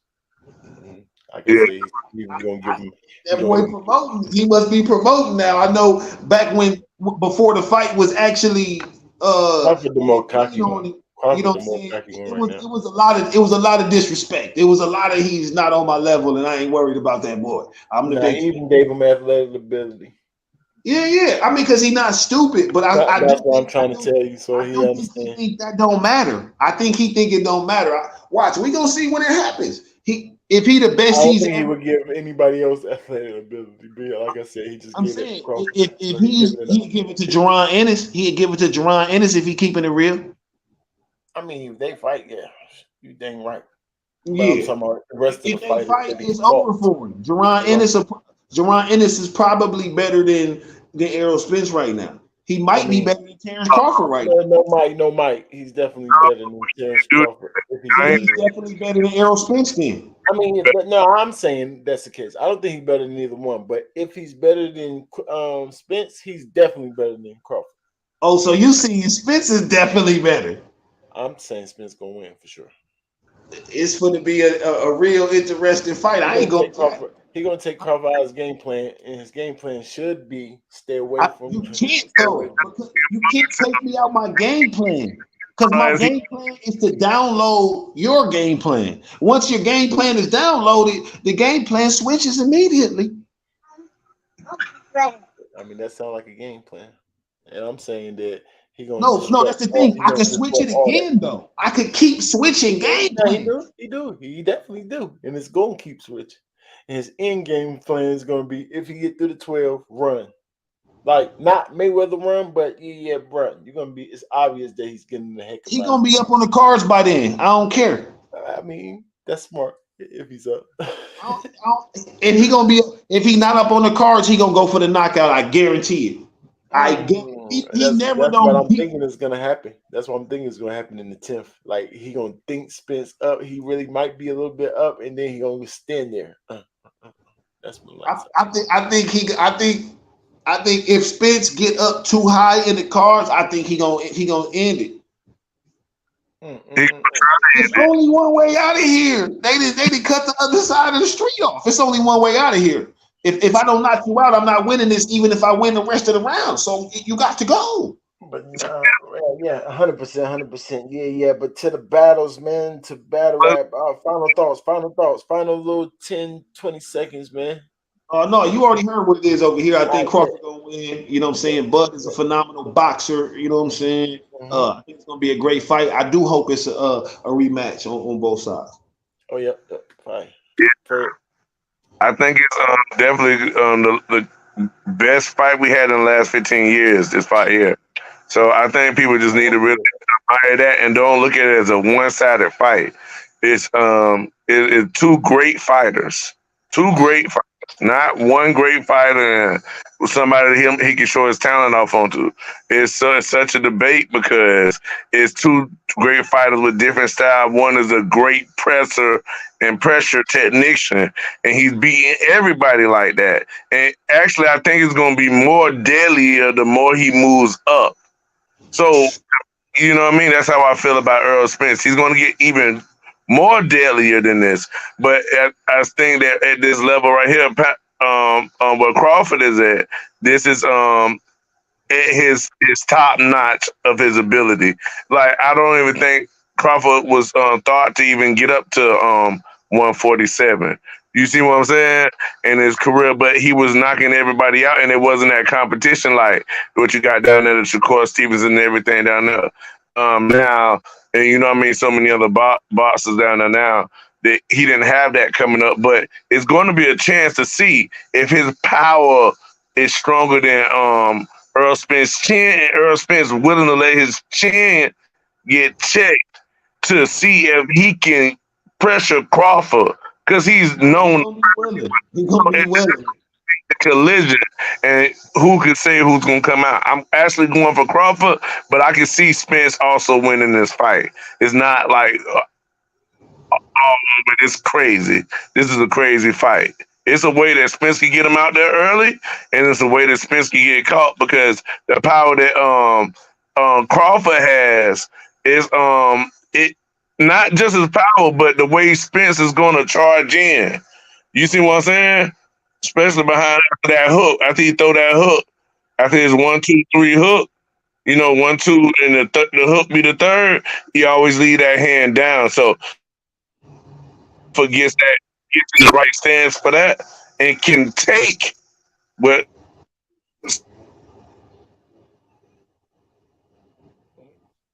A: Mm-hmm. Like I
G: Yeah.
A: said, he's gonna give him. He
D: That
A: gonna
D: boy
A: give him.
D: promoting. He must be promoting now. I know back when before the fight was actually
A: Crawford the more
D: played
A: cocky
D: on
A: one.
D: it. You know
A: Crawford
D: what
A: the
D: I'm
A: more
D: saying?
A: cocky one
D: It
A: right
D: was
A: now.
D: a lot of disrespect. It was a lot of he's not on my level, and I ain't worried about that boy. I'm the
A: Nah, he
D: big.
A: even gave him athletic ability.
D: Yeah. I mean, because he's not stupid, but
A: That's what I'm trying to tell you, so
D: I
A: he
D: do think he
A: understand.
D: think that don't matter. I think he think it don't matter. Watch, we gonna see when it happens. If he the
A: I
D: best
A: don't
D: he's
A: think he
D: ever.
A: would give anybody else athletic ability. But like I said, he just
D: I'm
A: gave it to
D: saying
A: Crawford,
D: if
A: so he giving it up.
D: he'd give it to Jerron Ennis, he'd give it to Jerron Ennis if he keeping it real.
A: I mean, if they fight, yeah, you dang right. But I'm
D: Yeah.
A: talking about the rest of the
D: If they
A: fighters
D: fight,
A: that he
D: it's
A: fought.
D: over for him. Jerron Ennis is probably better than Errol Spence right now. He
A: I
D: might be
A: mean,
D: better than Terrence Crawford right now.
A: no Mike. He's definitely better than Terrence
G: Dude,
A: Crawford if he's
D: Then
G: I ain't
A: better
D: he's
A: than him.
D: definitely better than Errol Spence then.
A: I mean, but no, I'm saying that's the case. I don't think he's better than either one. But if he's better than Spence, he's definitely better than Crawford.
D: Oh, so you see Spence is definitely better.
A: I'm saying Spence gonna win for sure.
D: It's going to be a real interesting fight.
A: He
D: I ain't
A: gonna
D: going
A: take
D: to.
A: Crawford. He gonna take Crawford out of his game plan, and his game plan should be stay away from.
D: You can't
A: Stay away
D: though.
A: from.
D: Because you can't take me out my game plan. Because my game plan is to download your game plan. Once your game plan is downloaded, the game plan switches immediately.
A: I mean, that sounds like a game plan, and I'm saying that he gonna
D: No, that's
A: disrupt.
D: the thing.
A: He
D: I
A: gonna
D: could switch
A: disrupt
D: it
A: all that.
D: again though. I could keep switching game
A: Yeah,
D: plans.
A: he definitely do, and it's gonna keep switching. And his end game plan is gonna be if he get through the 12, run. Like not Mayweather run, but yeah, bro, you're gonna be. It's obvious that he's getting the heck up
D: He
A: out of
D: gonna be
A: there.
D: up on the cards by then. I don't care.
A: I mean, that's smart if he's up.
D: And he gonna be if he not up on the cards, he gonna go for the knockout. I guarantee it. I guarantee he never
A: That's what
D: don't.
A: I'm thinking is gonna happen. That's what I'm thinking is gonna happen in the 10th. Like he gonna think Spence up. He really might be a little bit up, and then he gonna stand there. That's my lights out.
D: I think if Spence get up too high in the cards, I think he gonna end it.
G: He
D: It's only one way out of here. They did cut the other side of the street off. It's only one way out of here. If I don't knock you out, I'm not winning this, even if I win the rest of the round. So you got to go.
A: But yeah, 100%, 100%. Yeah, yeah. But to the battles, man, to battle rap. Final thoughts, final little 10, 20 seconds, man.
D: No, you already heard what it is over here. I think
A: Yeah,
D: Crawford gonna win. You know what I'm saying? Bud is a phenomenal boxer. You know what I'm saying? I think it's gonna be a great fight. I do hope it's a rematch on both sides.
A: Oh, yeah, fine.
G: I think it's definitely the best fight we had in the last 15 years. This fight here. So I think people just need to really admire that and don't look at it as a one-sided fight. It's two great fighters, not one great fighter and somebody that he can show his talent off onto. It's such a debate because it's two great fighters with different style. One is a great presser and pressure technician, and he's beating everybody like that. And actually, I think it's going to be more deadlier the more he moves up. So, you know what I mean? That's how I feel about Earl Spence. He's going to get even more deadlier than this. But I think that at this level right here, where Crawford is at, this is at his top notch of his ability. Like I don't even think Crawford was thought to even get up to 147. You see what I'm saying? In his career, but he was knocking everybody out, and it wasn't that competition like what you got down there, the Shakur Stevens and everything down there. Now, and you know what I mean, so many other boxers down there now that he didn't have that coming up, but it's going to be a chance to see if his power is stronger than Earl Spence chin, and Earl Spence willing to let his chin get checked to see if he can pressure Crawford because he's known
D: He's gonna be willing.
G: the collision, and who can say who's gonna come out? I'm actually going for Crawford, but I can see Spence also winning this fight. It's not like but it's crazy. This is a crazy fight. It's a way that Spence can get him out there early, and it's a way that Spence can get caught because the power that Crawford has is it not just his power, but the way Spence is gonna charge in. You see what I'm saying? Especially behind that hook. After he throw that hook, after his 1, 2, 3 hook, you know, 1, 2, and the hook be the third. He always leave that hand down. So forgets that, gets in the right stance for that, and can take what.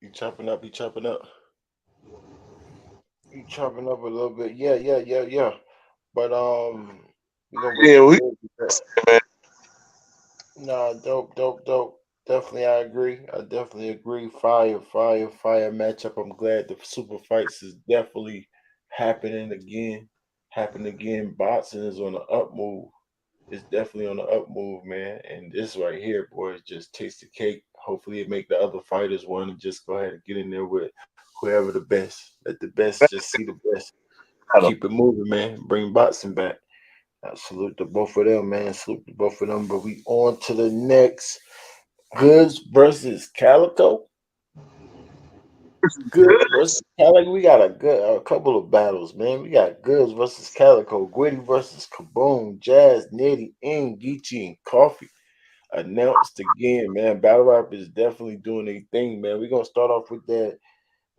A: You chopping up, you chopping up a little bit. Yeah, yeah, yeah, yeah. But we're gonna
G: Yeah,
A: go
G: we.
A: to nah, dope. Definitely I agree. I definitely agree. Fire matchup. I'm glad the super fights is definitely happening again. Happening again. Boxing is on the up move. It's definitely on the up move, man. And this right here, boy, just takes the cake. Hopefully, it make the other fighters want to just go ahead and get in there with whoever the best. Let the best just see the best. Keep it moving, man. Bring boxing back. I salute to both of them, man. Salute to both of them. But we on to the next. Goods versus Calico. Goods versus Calico. We got a couple of battles, man. We got Goods versus Calico, Gwitty versus Kaboom, Jazz, Nitty, and Geechee and Coffee. Announced again, man. Battle rap is definitely doing a thing, man. We're gonna start off with that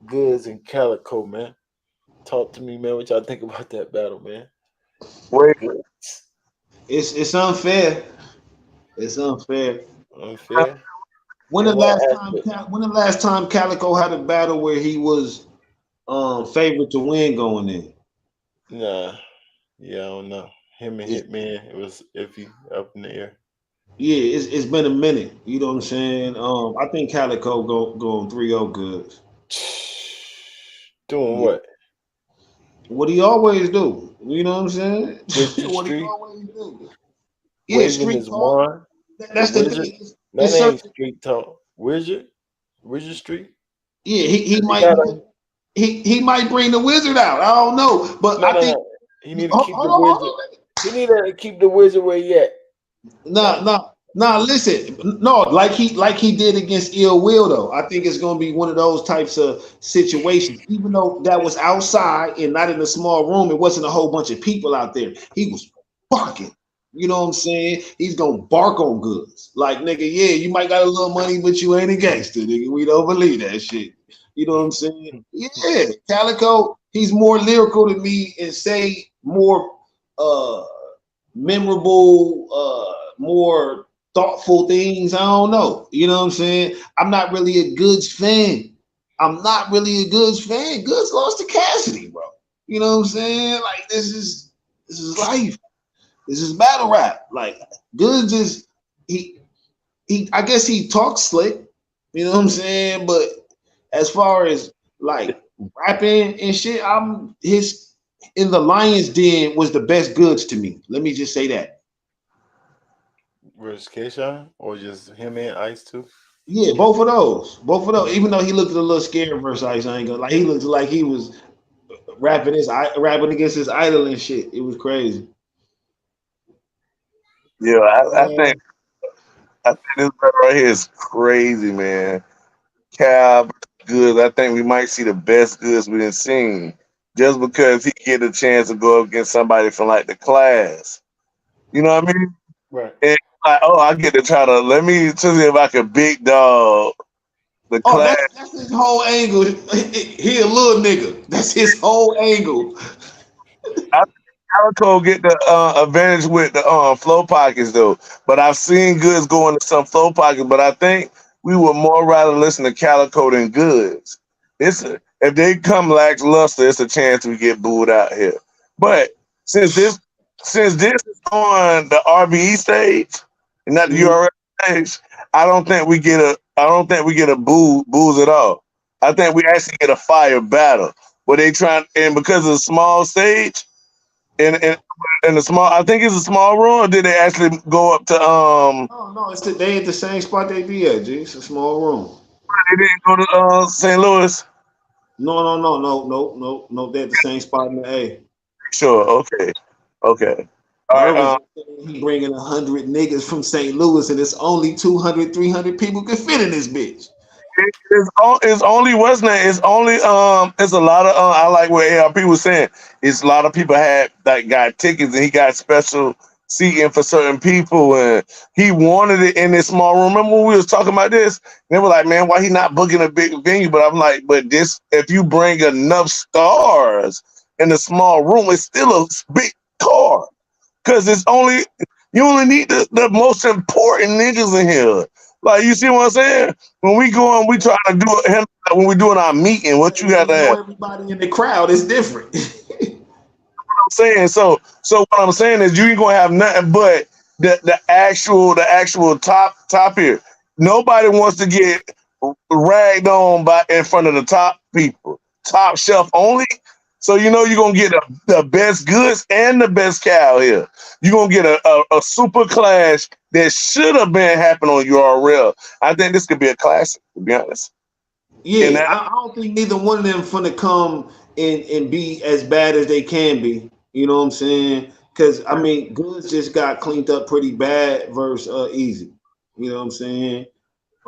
A: Goods and Calico, man. Talk to me, man. What y'all think about that battle, man?
G: Wait,
A: Goods.
D: It's unfair. It's unfair.
A: Unfair.
D: When the
A: And what
D: last time
A: aspect?
D: when the last time Calico had a battle where he was favorite to win going in?
A: Nah. Yeah, I don't know. Him and
D: It,
A: Hitman, it was iffy up in the air.
D: Yeah, it's been a minute. You know what I'm saying? I think Calico go 3-0 goods.
A: Doing
D: Yeah.
A: what?
D: What he always do. You know what I'm saying?
A: Wizard
D: What he
A: Street?
D: always do. Yeah,
A: Waving
D: street
A: his
D: talk.
A: wand? The
D: That's the
A: wizard?
D: thing.
A: That
D: It's
A: ain't
D: certain.
A: street talk. Wizard? Wizard Street?
D: Yeah, he
A: He
D: might
A: gotta
D: he might bring the wizard out. I don't know, but
A: no
D: I
A: no
D: think
A: no. He need to
D: hold,
A: keep
D: hold
A: the
D: on, hold
A: wizard.
D: on.
A: He need to keep the wizard where he at.
D: Nah, nah, nah. Listen, no, like he did against Ill Will though. I think it's gonna be one of those types of situations. Even though that was outside and not in a small room, it wasn't a whole bunch of people out there. He was barking. You know what I'm saying? He's gonna bark on goods. Like nigga, yeah, you might got a little money, but you ain't a gangster, nigga. We don't believe that shit. You know what I'm saying? Yeah, Calico, he's more lyrical than me and say more uh memorable, more thoughtful things. I don't know. You know what I'm saying? I'm not really a Goods fan. I'm not really a Goods fan. Goods lost to Cassidy, bro. You know what I'm saying? Like this is life. This is battle rap. Like Goods is he I guess he talks slick. You know what I'm saying? But as far as like rapping and shit, I'm his in the Lions Den was the best Goods to me. Let me just say that.
A: Where's Keshawn? Or just him and Ice too?
D: Yeah, both of those. Both of those. Even though he looked a little scared versus Ice, I ain't gonna like he looked like he was rapping against his idol and shit. It was crazy.
G: Yeah,
D: Man,
G: I think this battle right here is crazy, man. Cab goods. I think we might see the best goods we done seen. Just because he get a chance to go up against somebody from like the class. You know what I mean?
A: Right.
G: And like, oh, I get to try to let me see if I can big dog the
D: oh,
G: class.
D: that's his whole angle. He a little nigga. That's his whole angle.
G: I think Calico get the advantage with the flow pockets though. But I've seen goods go into some flow pockets, but I think we would more rather listen to Calico than goods. If they come lackluster, it's a chance we get booed out here. But since this since this is on the RBE stage and not the
D: Mhm.
G: URL stage, I don't think we get a booze at all. I think we actually get a fire battle where they try and because of the small stage in in the small I think it's a small room or did they actually go up to
D: No, no, they at the same spot they be at, G. It's a small room.
G: they didn't go to St. Louis?
D: No, no, no, no, no, no, no. They at the same spot in the A.
G: Sure, okay. Okay. All right,
D: Nervous. He bringing 100 niggas from St. Louis, and it's only 200, 300 people can fit in this bitch.
G: it's only what's name. It's only it's a lot of I like what ARP was saying. It's a lot of people had that got tickets and he got special seating for certain people and he wanted it in this small room. Remember when we was talking about this? They were like, man, why he not booking a big venue? But I'm like, but this if you bring enough stars in a small room, it's still a big car. Cause it's only you only need the most important niggas in here. Like you see what I'm saying? When we go on, we try to do it when we doing our meeting. What you
D: When
G: got to
D: you know
G: have?
D: everybody in the crowd, it's different.
G: I'm saying so what I'm saying is you ain't gonna have nothing but the actual top here. Nobody wants to get ragged on by in front of the top people. Top shelf only. So you know you're gonna get the best goods and the best cow here. You're gonna get a super clash that should have been happening on URL. I think this could be a classic, to be honest. And
D: Yeah,
G: that
D: I don't think neither one of them finna come and be as bad as they can be. You know what I'm saying? Because I mean, Goods just got cleaned up pretty bad versus Easy. You know what I'm saying?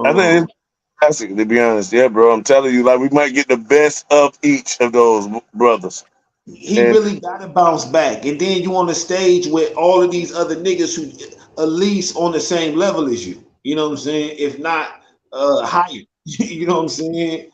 G: I think
D: Um,
G: it's classic, to be honest. Yeah, bro. I'm telling you, like we might get the best of each of those brothers.
D: he
G: And
D: really got to bounce back, and then you on the stage with all of these other niggas who at least on the same level as you. You know what I'm saying? If not higher. You know what I'm saying?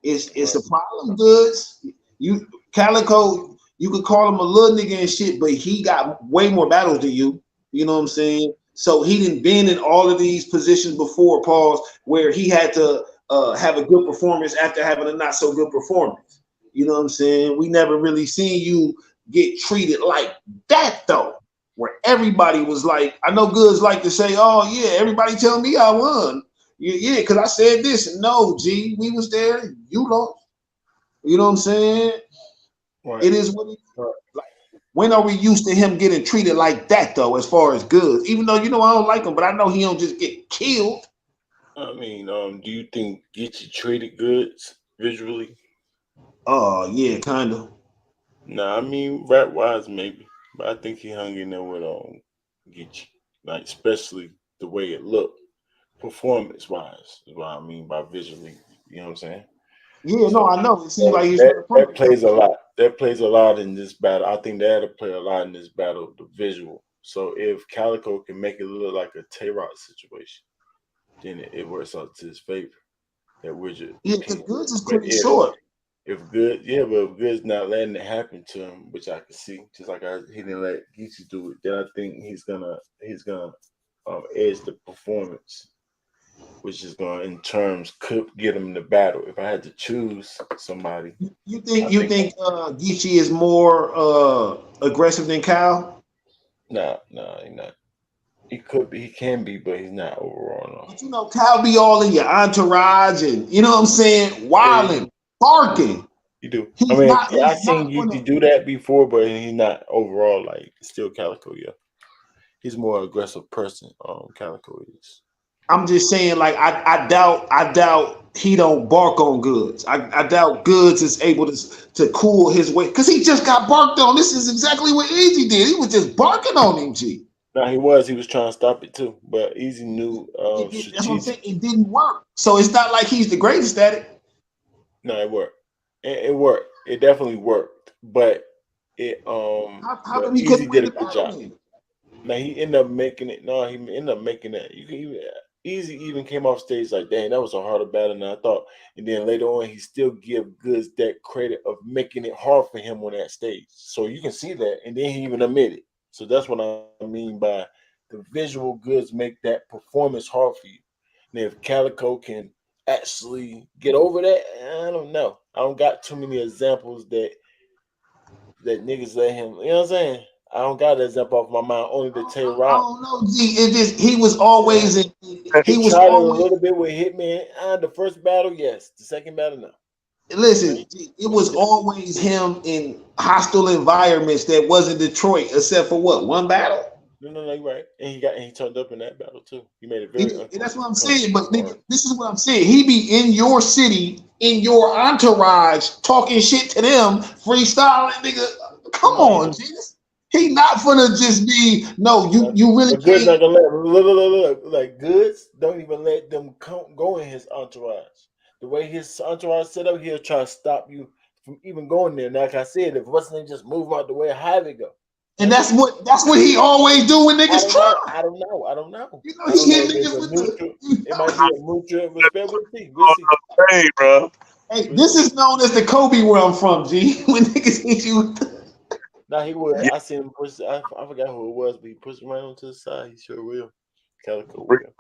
D: It's
A: Right.
D: a problem, Goods. You Calico, you could call him a little nigga and shit, but he got way more battles than you. You know what I'm saying? So he didn't been in all of these positions before, pause, where he had to have a good performance after having a not so good performance. You know what I'm saying? We never really seen you get treated like that though. where everybody was like, I know Goods like to say, oh yeah, everybody tell me I won. Yeah, because I said this. No, G, we was there. You lost. You know what I'm saying?
A: Right.
D: It is what it is.
A: Right.
D: Like, when are we used to him getting treated like that though, as far as Goods? Even though I don't like him, but I know he don't just get killed.
A: I mean, do you think Geechee traded goods visually?
D: Oh yeah, kind of.
A: Nah, I mean rap wise maybe, but I think he hung in there with Geechee, like especially the way it looked, performance wise is what I mean by visually. You know what I'm saying?
D: Yeah, no,
A: So
D: I know. It seems like he's
A: that,
D: trying to
A: that
D: perfect
A: plays
D: him.
A: a lot. That plays a lot in this battle. I think that'll play a lot in this battle, the visual. So if Calico can make it look like a Tay-Rock situation, then it works out to his favor. That Widget
D: Yeah, because
A: opinion.
D: Goods is
A: But
D: pretty short.
A: if good, yeah, but if Good's not letting it happen to him, which I can see, just like he didn't let Geechee do it, then I think he's gonna edge the performance, which is gonna in terms could get him in the battle. If I had to choose somebody,
D: You
A: I
D: think
A: think
D: Geechee is more aggressive than Cal?
A: nah, he not. He could be, he can be, but he's not overall. No.
D: But you know, Cal be all in your entourage and you know what I'm saying,
A: Yeah, you
D: wilding, barking.
A: do. I
D: He's
A: mean,
D: not
A: I
D: he's
A: seen
D: not
A: Geechee
D: gonna
A: do that before, but he's not overall like still Calico. Yeah, he's more aggressive person. Calico is.
D: I'm just saying, like, I doubt he don't bark on Goods. I doubt Goods is able to cool his way because he just got barked on. This is exactly what Easy did. He was just barking on him, G.
A: Now he was trying to stop it too, but Easy knew
D: That's what I'm saying.
A: strategic.
D: It didn't work. So it's not like he's the greatest at it.
A: No, it worked. It worked. It definitely worked, but
D: How
A: but
D: come he
A: Easy
D: couldn't win
A: did
D: the
A: a good
D: battle
A: job.
D: then?
A: Now he ended up making it. No, he ended up making that. You can even Easy even came off stage like, dang, that was a harder battle than I thought. And then later on, he still give Goods that credit of making it hard for him on that stage. So you can see that, and then he even admitted. So that's what I mean by the visual goods make that performance hard for you. And if Calico can actually get over that, I don't know. I don't got too many examples that niggas let him. You know what I'm saying? I don't got that example off my mind. Only the Tay
D: I
A: Rock.
D: don't know, G. It just he was
A: You know,
D: always in. He
A: he
D: was
A: tried it a
D: always
A: little bit with Hitman. The first battle, yes. The second battle, no.
D: listen.
A: Right?
D: It
A: He
D: was
A: definitely.
D: always him in hostile environments that wasn't Detroit, except for what one battle.
A: No, you're right. And he turned up in that battle too. He made it
D: He
A: very
D: that's what I'm saying.
A: uncomfortable
D: But
A: for him.
D: nigga, this is what I'm saying. He be in your city, in your entourage, talking shit to them, freestyling, nigga. Come
A: No, he
D: on,
A: not.
D: Jesus. He not gonna just be no.
A: He not.
D: You really
A: But Goods
D: can't.
A: not gonna let look. Like Goods don't even let them go in his entourage. The way his entourage set up, he'll try to stop you from even going there. Now, like I said, if what's name just move out the way, how they go?
D: And
A: That's it.
D: that's what he always do when
A: I
D: niggas
A: don't know.
D: try.
A: I don't know. I don't know.
D: You know
A: I
D: he
A: don't know
D: hit
A: if there's
D: niggas
A: a
D: with
A: mutual.
D: the.
A: It might be a mutual respect. We'll see. We'll see.
G: Hey, bro.
D: Hey,
A: We'll
D: this
A: see.
D: is known as the Kobe where I'm from, G. When niggas hit you with the,
A: Now he would.
G: Yeah,
A: I seen him push. I forgot who it was, but he pushed him right onto the side. He sure will. Calico
G: free,
A: will.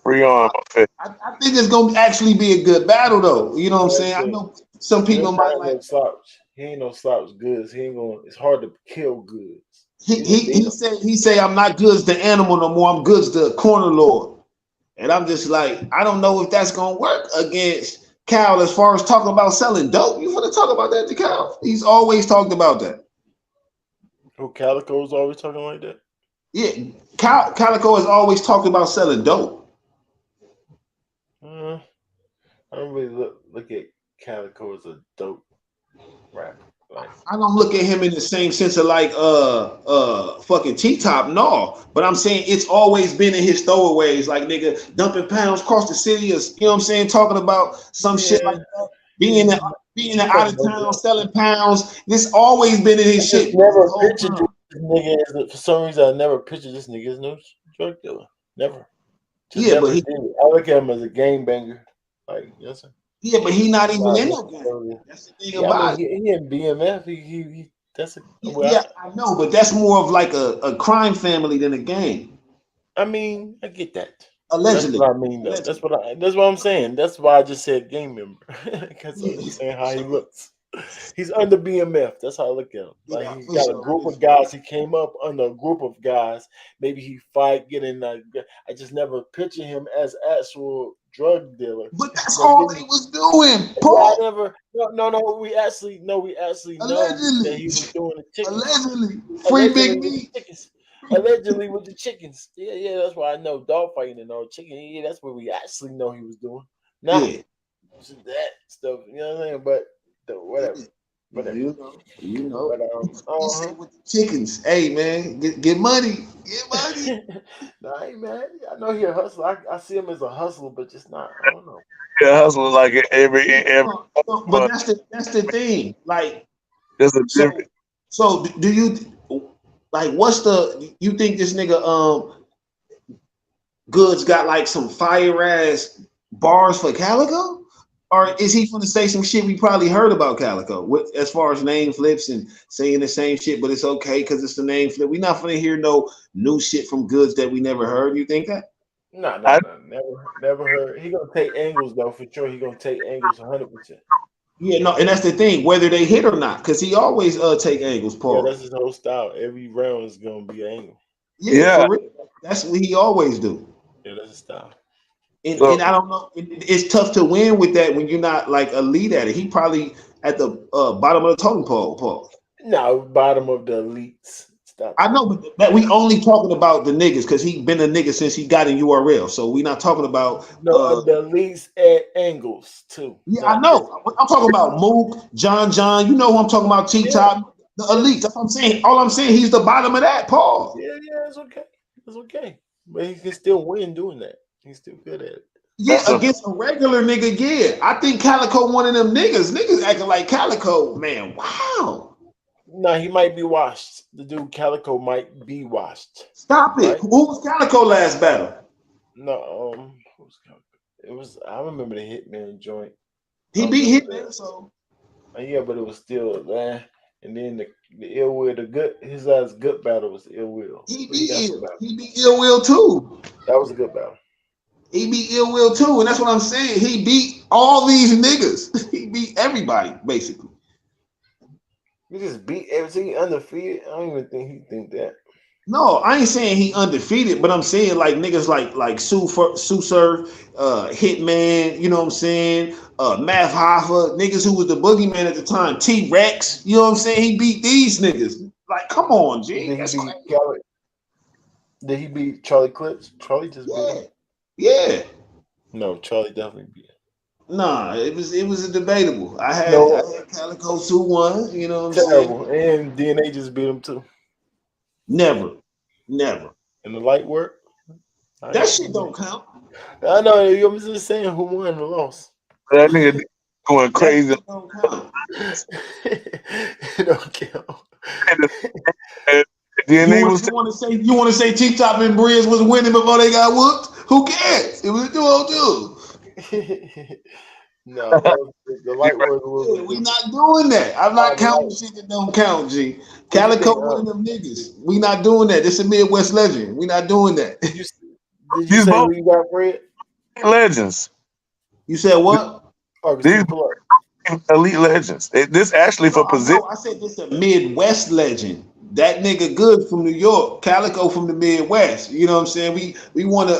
G: free arm effect.
D: I think it's gonna actually be a good battle though. You know what I'm saying? I
A: Good.
D: know some people
A: Good
D: might
A: not
D: like.
A: no slouch. He ain't no slouch goods. He ain't gonna. It's hard to kill goods.
D: He
A: You
D: he
A: gonna beat
D: he
A: him.
D: said he say I'm not Goods the animal no more. I'm Goods the corner lord. And I'm just like I don't know if that's gonna work against Cal as far as talking about selling dope. You want to talk about that to Cal? He's always talked about that.
A: Who Calico's always talking like that?
D: Yeah, Calico has always talked about selling dope.
A: Uh, I don't really look at Calico as a dope rapper. Like
D: I don't look at him in the same sense of like fucking T Top, no. But I'm saying it's always been in his throwaways, like nigga dumping pounds across the city, or, you know what I'm saying, talking about some shit
A: yeah,
D: like that.
A: yeah.
D: Being
A: Fuck
D: out of
A: no
D: town,
A: good.
D: selling pounds. This always been in
A: I
D: his
A: just
D: shit bro, this
A: never
D: whole
A: pictured
D: time.
A: this nigga for some reason. I never pictured this nigga as no drug dealer. Never. Just
D: Yeah, but
A: never did it. I look at him as a game banger. Like yes, sir.
D: he not even
A: Nah,
D: in
A: that's
D: no game.
A: totally.
D: That's the thing
A: Yeah, I mean
D: about it.
A: he in BMF. He that's a
D: Yeah,
A: well.
D: I know, but that's more of like a crime family than a gang.
A: I mean I get that. That's
D: Allegedly.
A: what I mean though.
D: Allegedly.
A: That's what I'm saying. That's why I just said game member because I'm
D: Yeah.
A: just saying how he
D: So
A: looks. He's under BMF. That's how I look at him. Like
D: Yeah,
A: he
D: for
A: got a
D: sure.
A: group of guys. He came up under a group of guys. Maybe he fight, get in. I just never picture him as actual drug dealer.
D: But that's
A: But
D: all
A: then,
D: they was doing,
A: yeah, I
D: Paul.
A: never. No. We actually know that
D: Allegedly.
A: he was doing the chickens.
D: Allegedly. Free
A: Allegedly
D: Big
A: with
D: Meat.
A: the chickens. Allegedly with the chickens. Yeah. That's why I know dog fighting and all chicken. Yeah, that's what we actually know he was doing. Now
D: Yeah.
A: that stuff, you know what I'm saying? But whatever.
D: You know.
A: But
D: You say with the chickens, hey man, get money. Get money.
A: nah, hey man, I know he a hustler. I see him as a hustler, but just not. I don't know.
G: Yeah, hustling like every
D: No, but
G: month.
D: that's the thing. Like,
G: There's a
D: so
G: difference.
D: so do you like what's the you think this nigga Goods got like some fire ass bars for Calico? Or is he gonna say some shit we probably heard about Calico as far as name flips and saying the same shit, but it's okay because it's the name flip? We not gonna hear no new shit from Goods that we never heard. You think that?
A: No.
G: I,
A: Never heard. He gonna take angles though for sure. He gonna take angles 100%.
D: Yeah, no, and that's the thing, whether they hit or not, because he always take angles,
A: Yeah,
D: Paul.
A: that's his whole style. Every round is gonna be an angle.
D: Yeah,
G: yeah.
D: for real. That's what he always do.
A: Yeah, that's his style.
D: And
G: So
D: I don't know, it's tough to win with that when you're not like a lead at it. He probably at the bottom of the totem pole, Paul.
A: No, bottom of the elites. Stop
D: I
A: that.
D: know, but that we only talking about the niggas because he been a nigga since he got in URL. So we not talking about
A: No, the elites at angles too.
D: yeah, I
A: Not
D: know. I'm talking about Mook, John. You know who I'm talking about, T
A: yeah,
D: Top, the elite. That's what I'm saying. All I'm saying, he's the bottom of that, Paul.
A: yeah, it's okay. It's okay. But he can still win doing that. He's still good at it.
D: Yeah, against a regular nigga, yeah. I think Calico one of them niggas. Niggas acting like Calico, man. Wow.
A: No, he might be washed. The dude Calico might be washed.
D: Stop it.
A: Right?
D: Who was Calico last battle?
A: No, who's Calico? It was. I remember the Hitman joint.
D: He
A: I
D: beat
A: remember
D: Hitman, so
A: yeah, but it was still and then the ill will, his last good battle was ill will.
D: he
A: But he
D: beat
A: got some
D: Ill.
A: battle.
D: He beat Ill Will too.
A: That was a good battle.
D: He beat Ill Will too, and that's what I'm saying. He beat all these niggas. He beat everybody, basically.
A: He just beat everything undefeated. I don't even think he think that.
D: No, I ain't saying he undefeated, but I'm saying like niggas like Sue Surf, Hitman, you know what I'm saying? Math Hoffa, niggas who was the boogeyman at the time, T Rex, you know what I'm saying? He beat these niggas. Like, come on, G.
A: Did
D: That's
A: he beat
D: crazy.
A: Charlie? Did he beat Charlie Clips? Charlie just beat
D: Yeah.
A: him.
D: Yeah.
A: No, Charlie definitely beat him.
D: Nah, it was a debatable. I had
A: No,
D: Calico 2-1, you know what I'm saying?
A: terrible. And DNA just beat him too.
D: Never.
A: And the light work.
D: That shit don't count.
A: I know. I'm just saying who won and lost.
G: that nigga going
D: That
G: crazy.
D: shit don't count.
A: It don't count.
G: Then they was
D: You want to say T Top and Briz was winning before they got whooped? Who cares? It was a duo.
A: No, that was, the light work was.
D: Yeah, we not doing that. I'm not counting shit that don't count, G. Calico one of them niggas. We not doing that. This is a Midwest legend. We not doing that.
A: Did you
G: These
A: say
G: both
A: who you got, Fred?
G: legends.
D: You said what?
A: Augustine, pull up.
G: Elite legends. This actually for
D: No,
G: position.
D: I said this is a Midwest legend. That nigga good from New York, Calico from the Midwest. You know what I'm saying? We want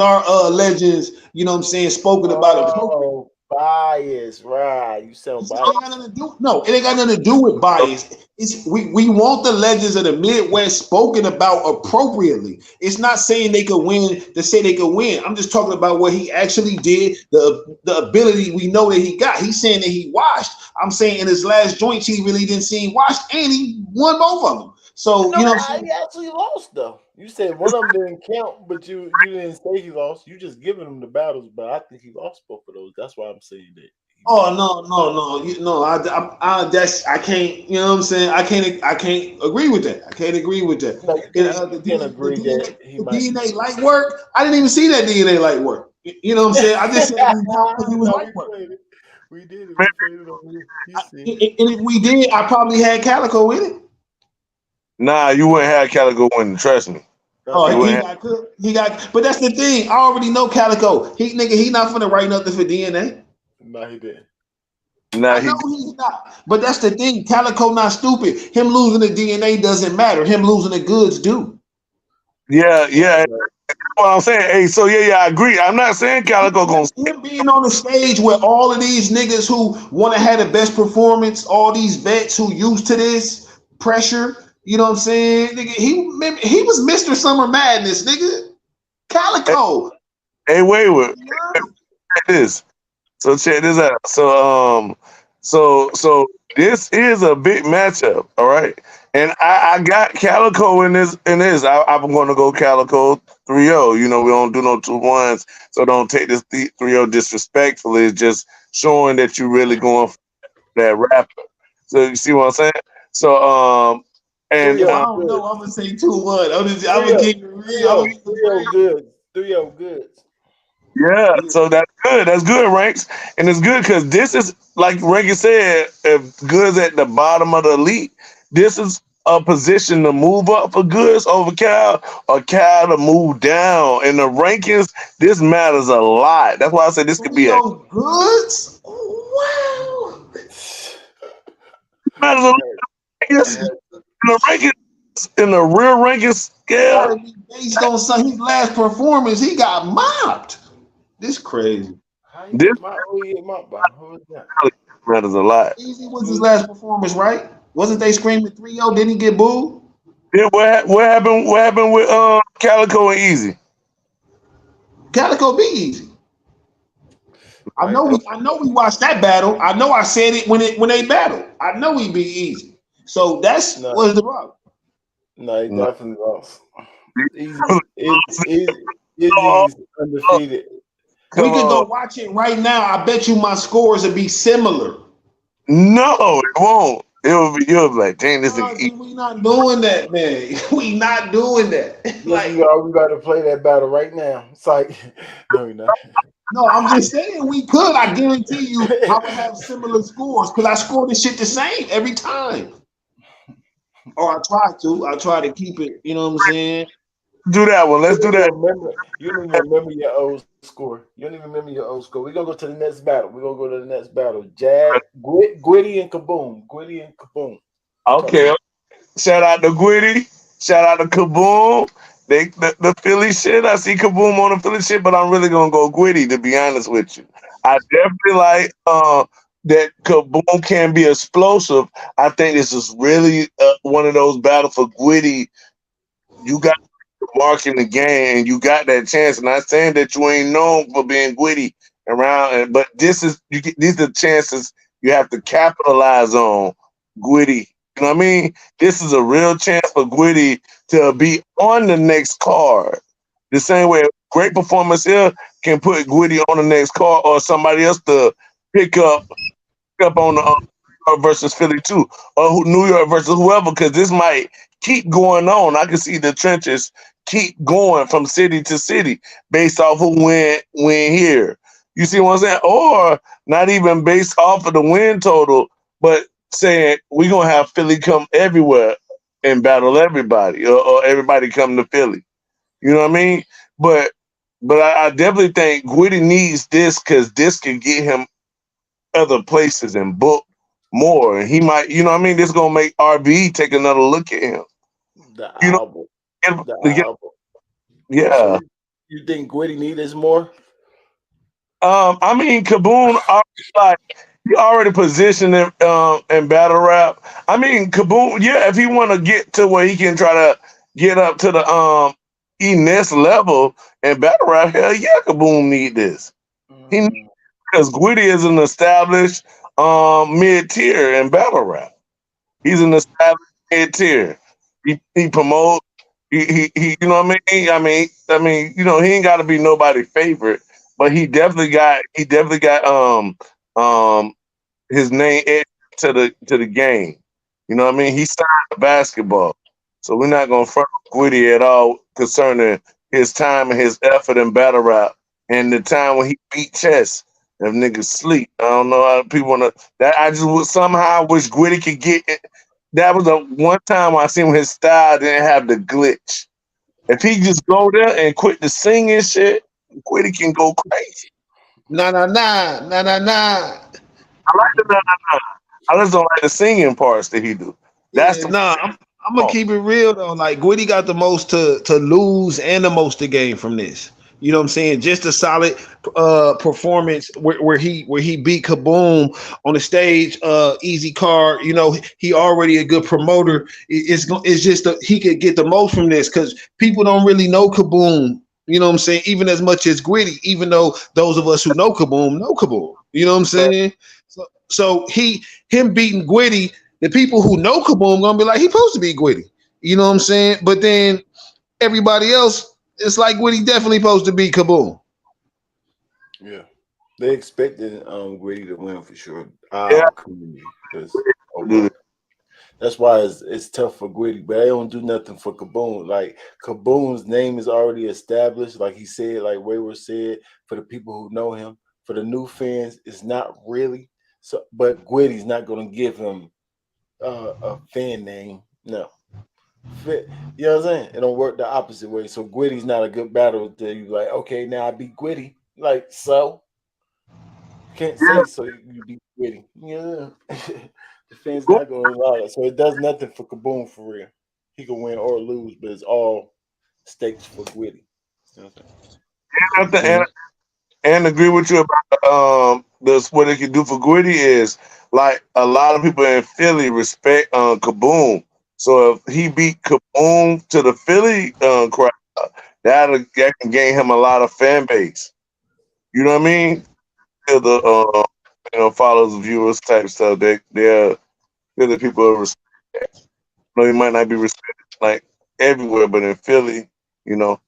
D: our legends, you know what I'm saying, spoken about appropriately.
A: Oh, bias, right? You sound
D: It ain't got
A: biased.
D: nothing to do. No, it ain't got nothing to do with bias. It's we want the legends of the Midwest spoken about appropriately. It's not saying they could win to say they could win. I'm just talking about what he actually did, the ability we know that he got. He's saying that he washed. I'm saying in his last joints he really didn't seem washed, and he won both of them. So
A: No,
D: you know what I'm saying?
A: he actually lost though. You said one of them didn't count, but you didn't say he lost. You just giving him the battles, but I think he lost both of those. That's why I'm saying that.
D: Oh no! I can't. You know what I'm saying? I can't agree with that. I can't agree with that.
A: No, you can't agree that he
D: The
A: might.
D: DNA light work. I didn't even see that DNA light work. You know what I'm saying? I just said it because it was
A: No,
D: light work.
A: we did it. We played it on here. You see.
D: And if we did, I probably had Calico in it.
G: Nah, you wouldn't have Calico winning. Trust me.
D: Oh,
G: You
D: he
G: wouldn't
D: got cooked. He got. But that's the thing. I already know Calico. He not finna write nothing for DNA.
A: No, he didn't.
G: Now
D: I
G: he,
D: know he's not, but that's the thing. Calico not stupid. Him losing the DNA doesn't matter. Him losing the goods do.
G: yeah,
A: Right,
G: yeah.
A: right.
G: What I'm saying, hey, so yeah, I agree. I'm not saying Calico gonna.
D: Him being on the stage with all of these niggas who want to have the best performance, all these vets who used to this pressure. You know what I'm saying? Nigga, he was Mr. Summer Madness, nigga. Calico.
G: Hey, wait,
D: Yeah.
G: check this. So check this out. So this is a big matchup, all right. And I got Calico in this. I'm going to go Calico 3-0. You know, we don't do no 2-1s, so don't take this 3-0 disrespectfully. It's just showing that you really going for that rapper. So you see what I'm saying? So and
A: 3-0
D: I don't
A: good.
D: know. I'm gonna say 2-1. I'm gonna
A: 3-0.
D: keep it real. I'm gonna keep it
A: 3-0
D: real.
A: good. 3-0 good.
G: yeah,
A: Yeah.
G: so that's good. That's good, Ranks. And it's good because this is, like Ranky said, if Goods at the bottom of the elite, this is a position to move up for Goods over Cal, or Cal to move down. In the rankings, this matters a lot. That's why I said this could be a
D: Rio Goods. Wow.
G: matters a
A: I
G: lot.
A: had, I
G: Rankings.
A: had,
G: In the rankings, in the real ranking
D: Gotta
G: scale,
D: be based on his last performance. He got mopped. This crazy.
A: how you
G: this
A: get my oh yeah, my by who is that?
G: matters a lot.
D: Easy was his last performance, right? Wasn't they screaming 3-0? Didn't he get booed?
G: Then what happened? What happened with Calico and Easy?
D: Calico be easy.
A: Right?
D: I know we watched that battle. I know I said it when they battled. I know he be easy. So that's
A: No,
D: was the problem.
A: no, he
G: No.
A: definitely lost. Easy's undefeated.
D: We
G: Come
D: could go
G: on.
D: watch it right now. I bet you my scores would be similar.
G: No, it won't. You'll be like, dang, this
D: No,
G: is
D: G, we not doing that, man. We not doing that.
A: Yes, we
D: Like,
A: are. We got to play that battle right now. It's like, no, you're not.
D: no, I'm just saying we could. I guarantee you, I would have similar scores because I score this shit the same every time. Or I try to. I try to keep it. You know what I'm saying?
G: do that one. Let's do that.
A: You don't even remember your old score. You don't even remember your old score. We're gonna go to the next battle. We're gonna go to the next battle. Gwitty and Kaboom. Gwitty and Kaboom. Talk
G: Okay. Shout out to Gwitty. Shout out to Kaboom. The Philly shit. I see Kaboom on the Philly shit, but I'm really gonna go Gwitty, to be honest with you. I definitely like that Kaboom can be explosive. I think this is really one of those battles for Gwitty. You got the mark in the game, and you got that chance. And not saying that you ain't known for being Gwitty around, but these are chances you have to capitalize on, Gwitty. You know what I mean? This is a real chance for Gwitty to be on the next card. The same way a great performance here can put Gwitty on the next card, or somebody else to pick up on the versus Philly too, or New York versus whoever, because this might keep going on. I can see the trenches keep going from city to city based off who win here. You see what I'm saying? Or not even based off of the win total, but saying we're gonna have Philly come everywhere and battle everybody, or everybody come to Philly. You know what I mean? But I definitely think Gwitty needs this because this can get him other places and book more. And he might, you know what I mean? This is gonna make RB take another look at him.
A: the
G: You know,
A: album. The
G: get-
A: album. So
G: yeah.
A: you think Gwitty need this more?
G: I mean, Kaboom, like he already positioned him in battle rap. I mean, Kaboom, yeah, if he want to get to where he can try to get up to the E-Ness level in battle rap, hell yeah, Kaboom need this. He
A: Mm,
G: because Gwitty is an established mid tier in battle rap. He's an established mid tier. He promote. He you know what I mean, you know, he ain't got to be nobody's favorite, but he definitely got um his name edged to the game. You know what I mean? He signed the basketball, so we're not gonna front Gwitty at all concerning his time and his effort in battle rap and the time when he beat Chess. If niggas sleep, I don't know how people wanna. That I just would somehow wish Gwitty could get it. That was the one time I seen his style didn't have the glitch. If he just go there and quit the singing shit, Gwitty can go crazy.
D: Nah.
G: I like the nah, nah, nah. I just don't like the singing parts that he do. That's
D: Yeah,
G: the
D: nah, I'm gonna
G: oh,
D: keep it real though. Like Gwitty got the most to lose and the most to gain from this. You know what I'm saying? Just a solid performance where he beat Kaboom on the stage, easy card. You know, he already a good promoter. It's just he could get the most from this because people don't really know Kaboom. You know what I'm saying? Even as much as Gwitty, even though those of us who know Kaboom. You know what I'm saying? So him beating Gwitty, the people who know Kaboom gonna be like, he supposed to be Gwitty. You know what I'm saying? But then everybody else, it's like Gwitty definitely supposed to be Kaboom.
A: Yeah, they expected Grady to win for sure.
G: yeah,
A: Our community, because
G: dude.
A: that's why it's tough for Gritty, but they don't do nothing for Kaboom. Like Kaboom's name is already established, like he said, like Wayward said, for the people who know him. For the new fans, it's not really. So, but Gritty's not gonna give him a fan name. No, you know what I'm saying? It don't work the opposite way. So Gwitty's not a good battle to you. Like, okay, now I beat Gwitty. Like, so can't
G: Yeah,
A: say so you beat Gwitty. Yeah, the fans not gonna allow it. So it does nothing for Kaboom for real. He can win or lose, but it's all stakes for Gwitty. You know what I'm
G: and, and agree with you about this. What it can do for Gritty is like a lot of people in Philly respect Kaboom. So if he beat Kaboom to the Philly crowd, that can gain him a lot of fan base. You know what I mean? To the followers, viewers type stuff. They're the people who respect. You know, he might not be respected like everywhere, but in Philly, you know,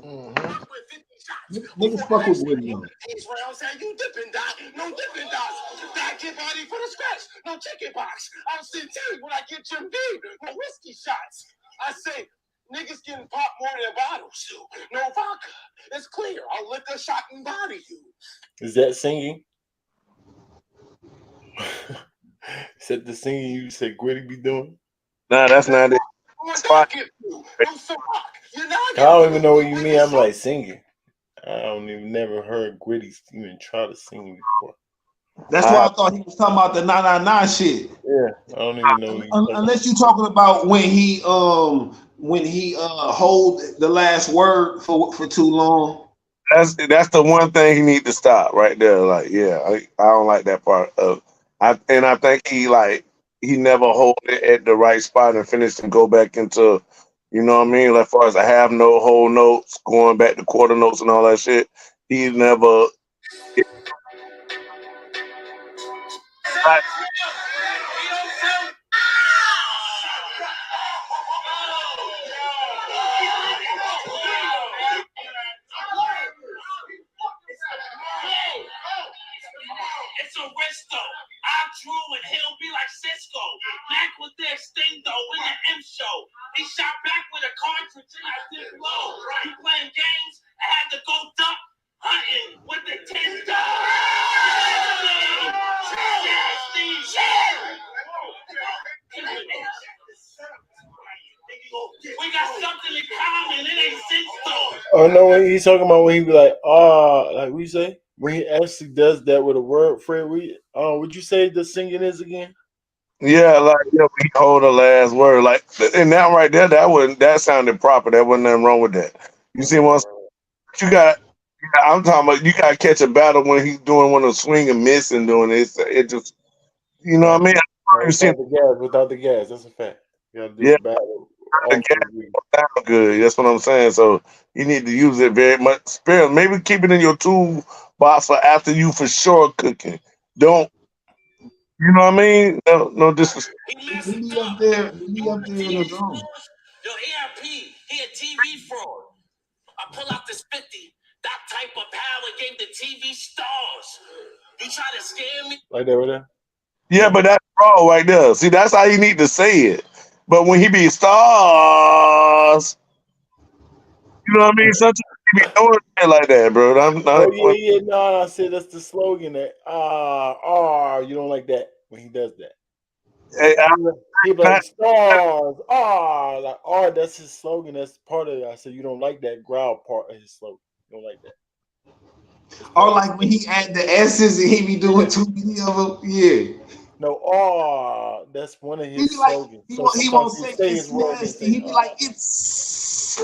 A: saying? Mm-hmm.
D: Niggas fuck with Gwitty though.
F: These rounds how you dipping, Doc. No dipping, Doc. Doc, get body for the scratch. No chicken box. I'll send tea when I get Jim Beam. No whiskey shots. I say, niggas getting popped more than bottles do. No vodka. It's clear. I'll lick a shot and body you.
A: Is that singing? Is that the singing you said Gwitty be doing?
G: nah, that's not it.
F: I'm
G: Spot.
F: not get you. No Ciroc. You're not
A: I don't even know what you mean. I'm like singing. I don't even never heard Gwitty even try to sing before.
D: That's
G: I
D: why
G: have,
D: I thought he was talking about the 999 shit.
A: Yeah, I don't even know what you talking
D: Unless you talking about when he hold the last word for too long.
G: that's the one thing he need to stop right there. Like, yeah, I don't like that part of. I think he never hold it at the right spot and finish and go back into, you know what I mean. Like, far as I have no whole notes, going back to quarter notes and all that shit, he never. Like,
F: It's a Risto. I drew and he'll be like Cisco. Mac with the extinto in the M show. He shot back with a cartridge and I did blow. You playing games? I had to go duck hunting with the Tinder. We got something in common. It ain't Cisco. Oh no, when he's talking about when he be like, like what you say? When he actually does that with a word, Fred, would you say the singing is again?
G: yeah, like he hold the last word. Like, and that right there, that sounded proper. There wasn't nothing wrong with that. You see, once you got. I'm talking about you gotta catch a battle when he's doing one of the swing and miss and doing it. It just you know what I mean? You see,
A: Without the gas, that's a fact. You gotta do
G: yeah,
A: the battle
G: the
A: off
G: gas
A: the beat.
G: sound good. That's what I'm saying. So you need to use it very much. Spare, maybe keep it in your tool box for after you for sure cooking. Don't you know what I mean? No disrespect.
D: He be up there. He be up there in the zone.
F: Yo, ARP, he a TV fraud. I pull out this 50. That type of power gave the TV stars. You try to scare me?
A: Like that right there?
G: Yeah, but that's wrong right there. See, that's how you need to say it. But when he be stars, you know what I mean? Sometimes he be doing it like that, bro. I'm not.
A: Oh yeah, no, I said that's the slogan that you don't like that when he does that.
G: Hey,
A: He be
G: not,
A: like stars, like that's his slogan, that's part of it. I said you don't like that growl part of his slogan. You don't like that. It's
D: Or
A: part of
D: like when he add the S's and he be doing
A: yeah.
D: too many of them. Yeah.
A: No, oh, that's one of
D: He
A: his
D: be like,
A: slogans.
D: he
A: So
D: won't, he
A: sometimes
D: won't
A: he
D: say
A: say his
D: it's
A: word and
D: nasty.
A: say
D: He be like,
A: oh.
D: it's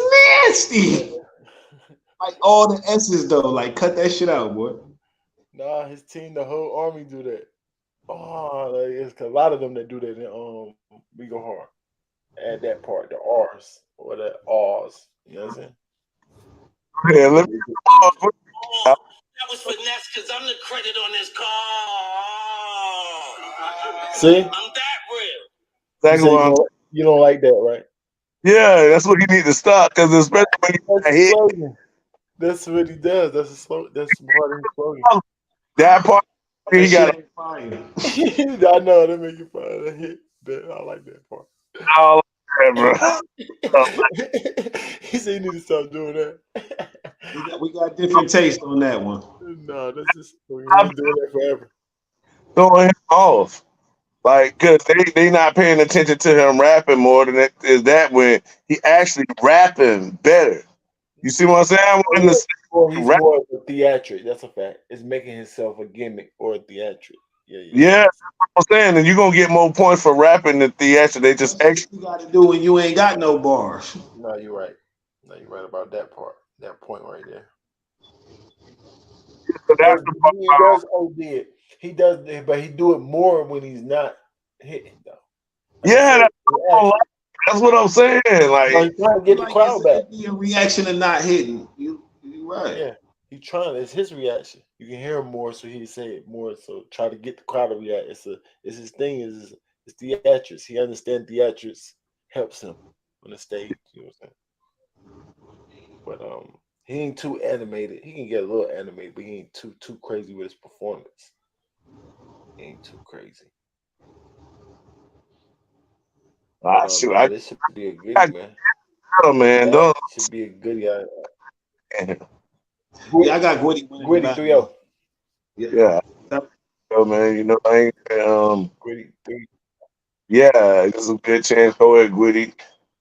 A: Yeah.
D: nasty. Like all the S's though. Like cut that shit out, boy.
A: Nah, his team, the whole army do that. Oh, like, it's a lot of them that do that in We Go Hard. Add that part, the R's or the R's. You know what I'm saying?
G: Yeah, let me.
F: Oh, that was finesse because I'm the credit on this call.
A: See?
F: I'm that real.
A: You
G: Exactly
A: say
G: what I'm.
A: you don't like that, right?
G: Yeah, that's what he need to stop because especially when
A: That's
G: you
A: his
G: hit
A: slogan. That's what he does. That's his slogan. That's part of his slogan.
G: that part,
D: That
G: he
D: shit
G: got
D: ain't fire.
A: I know that make you fun. That hit. I like that part.
G: all that, bro.
A: He said you need to stop doing that.
D: We got different taste on that one.
A: No, that's just he
G: I'm
A: been doing that forever.
G: throwing him off. Like, cause they not paying attention to him rapping more than that is that when he actually rapping better. You see what I'm saying? In the
A: Well, he's
G: rap,
A: more of a theatric. That's a fact. It's making himself a gimmick or a theatric. Yeah, yeah,
G: yeah,
A: yeah.
G: that's what I'm saying, and you're gonna get more points for rapping than theater. They just
D: That's what
G: extra.
D: you got to do when you ain't got no bars.
A: No, you're right. No, you're right about that part. That point right there.
G: So that's
A: But
G: the
A: he does OD it. He does, but he do it more when he's not hitting though. Like I
G: yeah,
A: said, reaction.
G: that's what I'm saying.
A: No,
G: Like,
A: he's trying to get the
D: Like
A: crowd back.
D: it'd be a reaction to not hitting. You right.
A: Yeah, he's trying. It's his reaction. You can hear him more, so he say it more. So try to get the crowd to react. It's his thing. Is it's theatrics. He understands theatrics helps him on the stage. You know what I'm saying? But he ain't too animated. He can get a little animated, but he ain't too crazy with his performance. He ain't too crazy. But
G: shoot,
A: nah, this should be a goodie,
G: I
A: man.
G: got him, man.
A: Yeah,
G: Don't.
A: should be a goodie.
D: Yeah, I got Gwitty winning the
A: Gritty
D: battle.
A: 3-0.
D: Yeah.
G: Yeah, man. You know, I ain't.
A: Gritty 3.
G: Yeah, there's a good chance. Go ahead, Gwitty.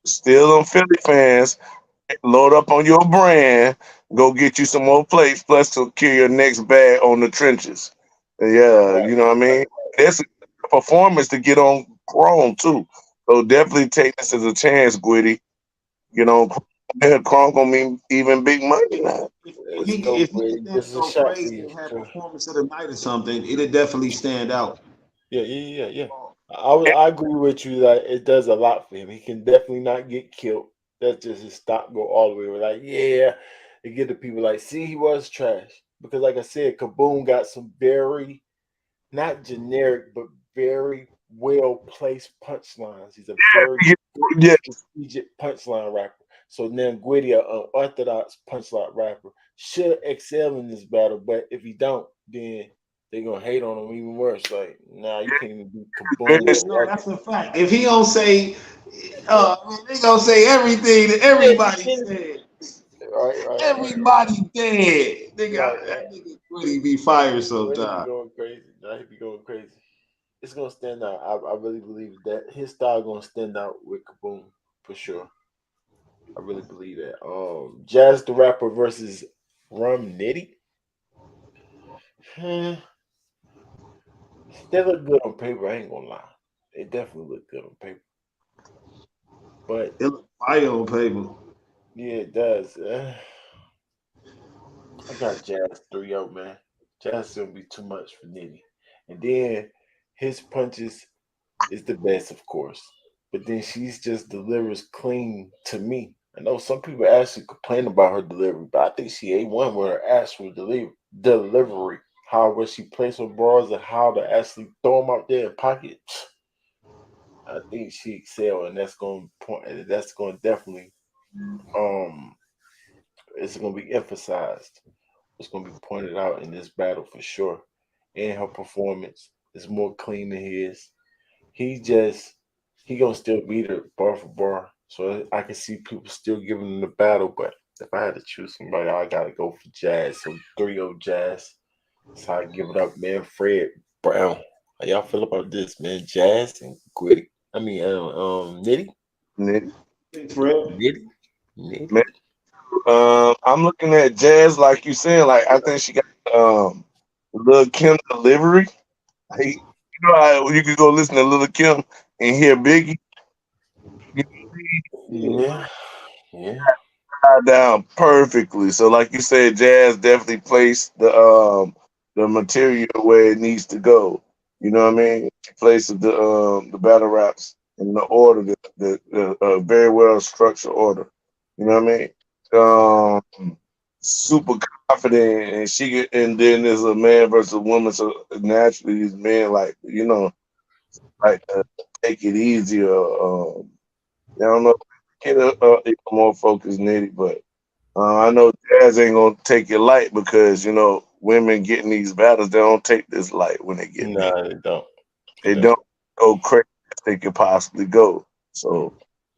G: Still on Philly fans. Load up on your brand. Go get you some more plates. Plus, to kill your next bag on the trenches. Yeah, you know what I mean. That's a performance to get on Chrome too. So definitely take this as a chance, Gwitty. You know, Chrome gonna mean even big money now.
A: Let's go,
D: If he
A: Gritty.
D: could then
A: This is a
D: go
A: shot for
D: crazy
A: you
D: and have
A: for sure.
D: performance of the night or something, it'd definitely stand out.
A: Yeah. I agree with you that it does a lot for him. He can definitely not get killed. That's just his stock go all the way. We're like, yeah, it get the people like, see, he was trash. Because like I said, Kaboom got some very not generic, but very well placed punchlines. He's a very good
G: Yeah,
A: strategic punchline rapper. So now Gwitty, an unorthodox punchline rapper, should excel in this battle. But if he don't, then they're gonna hate on him even worse. Like, nah, you can't even do
G: yeah,
A: Kaboom
D: Yeah,
A: with
D: no,
A: that.
D: that's a fact. If he don't say, they gonna say everything that
A: Yeah,
D: everybody said.
A: right.
D: Everybody dead.
A: Right.
D: That nigga Gwitty be fired
A: Gwitty be
D: sometimes.
A: going crazy. Nah, he be going crazy. It's gonna stand out. I really believe that his style gonna stand out with Kaboom for sure. I really believe that. Jazz the Rapper versus Rum Nitty. Hmm, they look good on paper. I ain't gonna lie. They definitely look good on paper. But
D: It look fire on paper.
A: yeah, it does. I got Jazz 3-0, man. Jazz gonna be too much for Nitty. And then his punches is the best, of course. But then she's just delivers clean to me. I know some people actually complain about her delivery, but I think she A1 with her actual delivery. How she plays her bars and how to actually throw them out there in pocket. I think she excel, and that's going to point. That's going to definitely um. It's going to be emphasized. It's going to be pointed out in this battle for sure. And her performance is more clean than his. He just he gonna still beat her bar for bar. So I can see people still giving him the battle, but if I had to choose somebody, I gotta go for Jazz. So 3-0 Jazz. That's how I give it up, man. Fred Brown. How y'all feel about this, man? Jazz and Gritty. I mean, Nitty,
G: man.
D: Thanks, Fred.
A: Nitty.
G: I'm looking at Jazz like you saying. Like I think she got
C: Lil Kim delivery. You know how you could go listen to Lil Kim and hear Biggie. You
A: Yeah, yeah.
C: got down perfectly. So, like you said, Jazz definitely placed the material where it needs to go. You know what I mean? She placed the battle raps in the order, the very well structured order. You know what I mean? Super confident, and and then there's a man versus a woman, so naturally these men like like take it easier. I don't know, get a more focused nitty, but I know Jazz ain't gonna take it light because women getting these battles, they don't take this light when they get these.
A: No, they don't.
C: They
A: They
C: don't go crazy as they could possibly go. So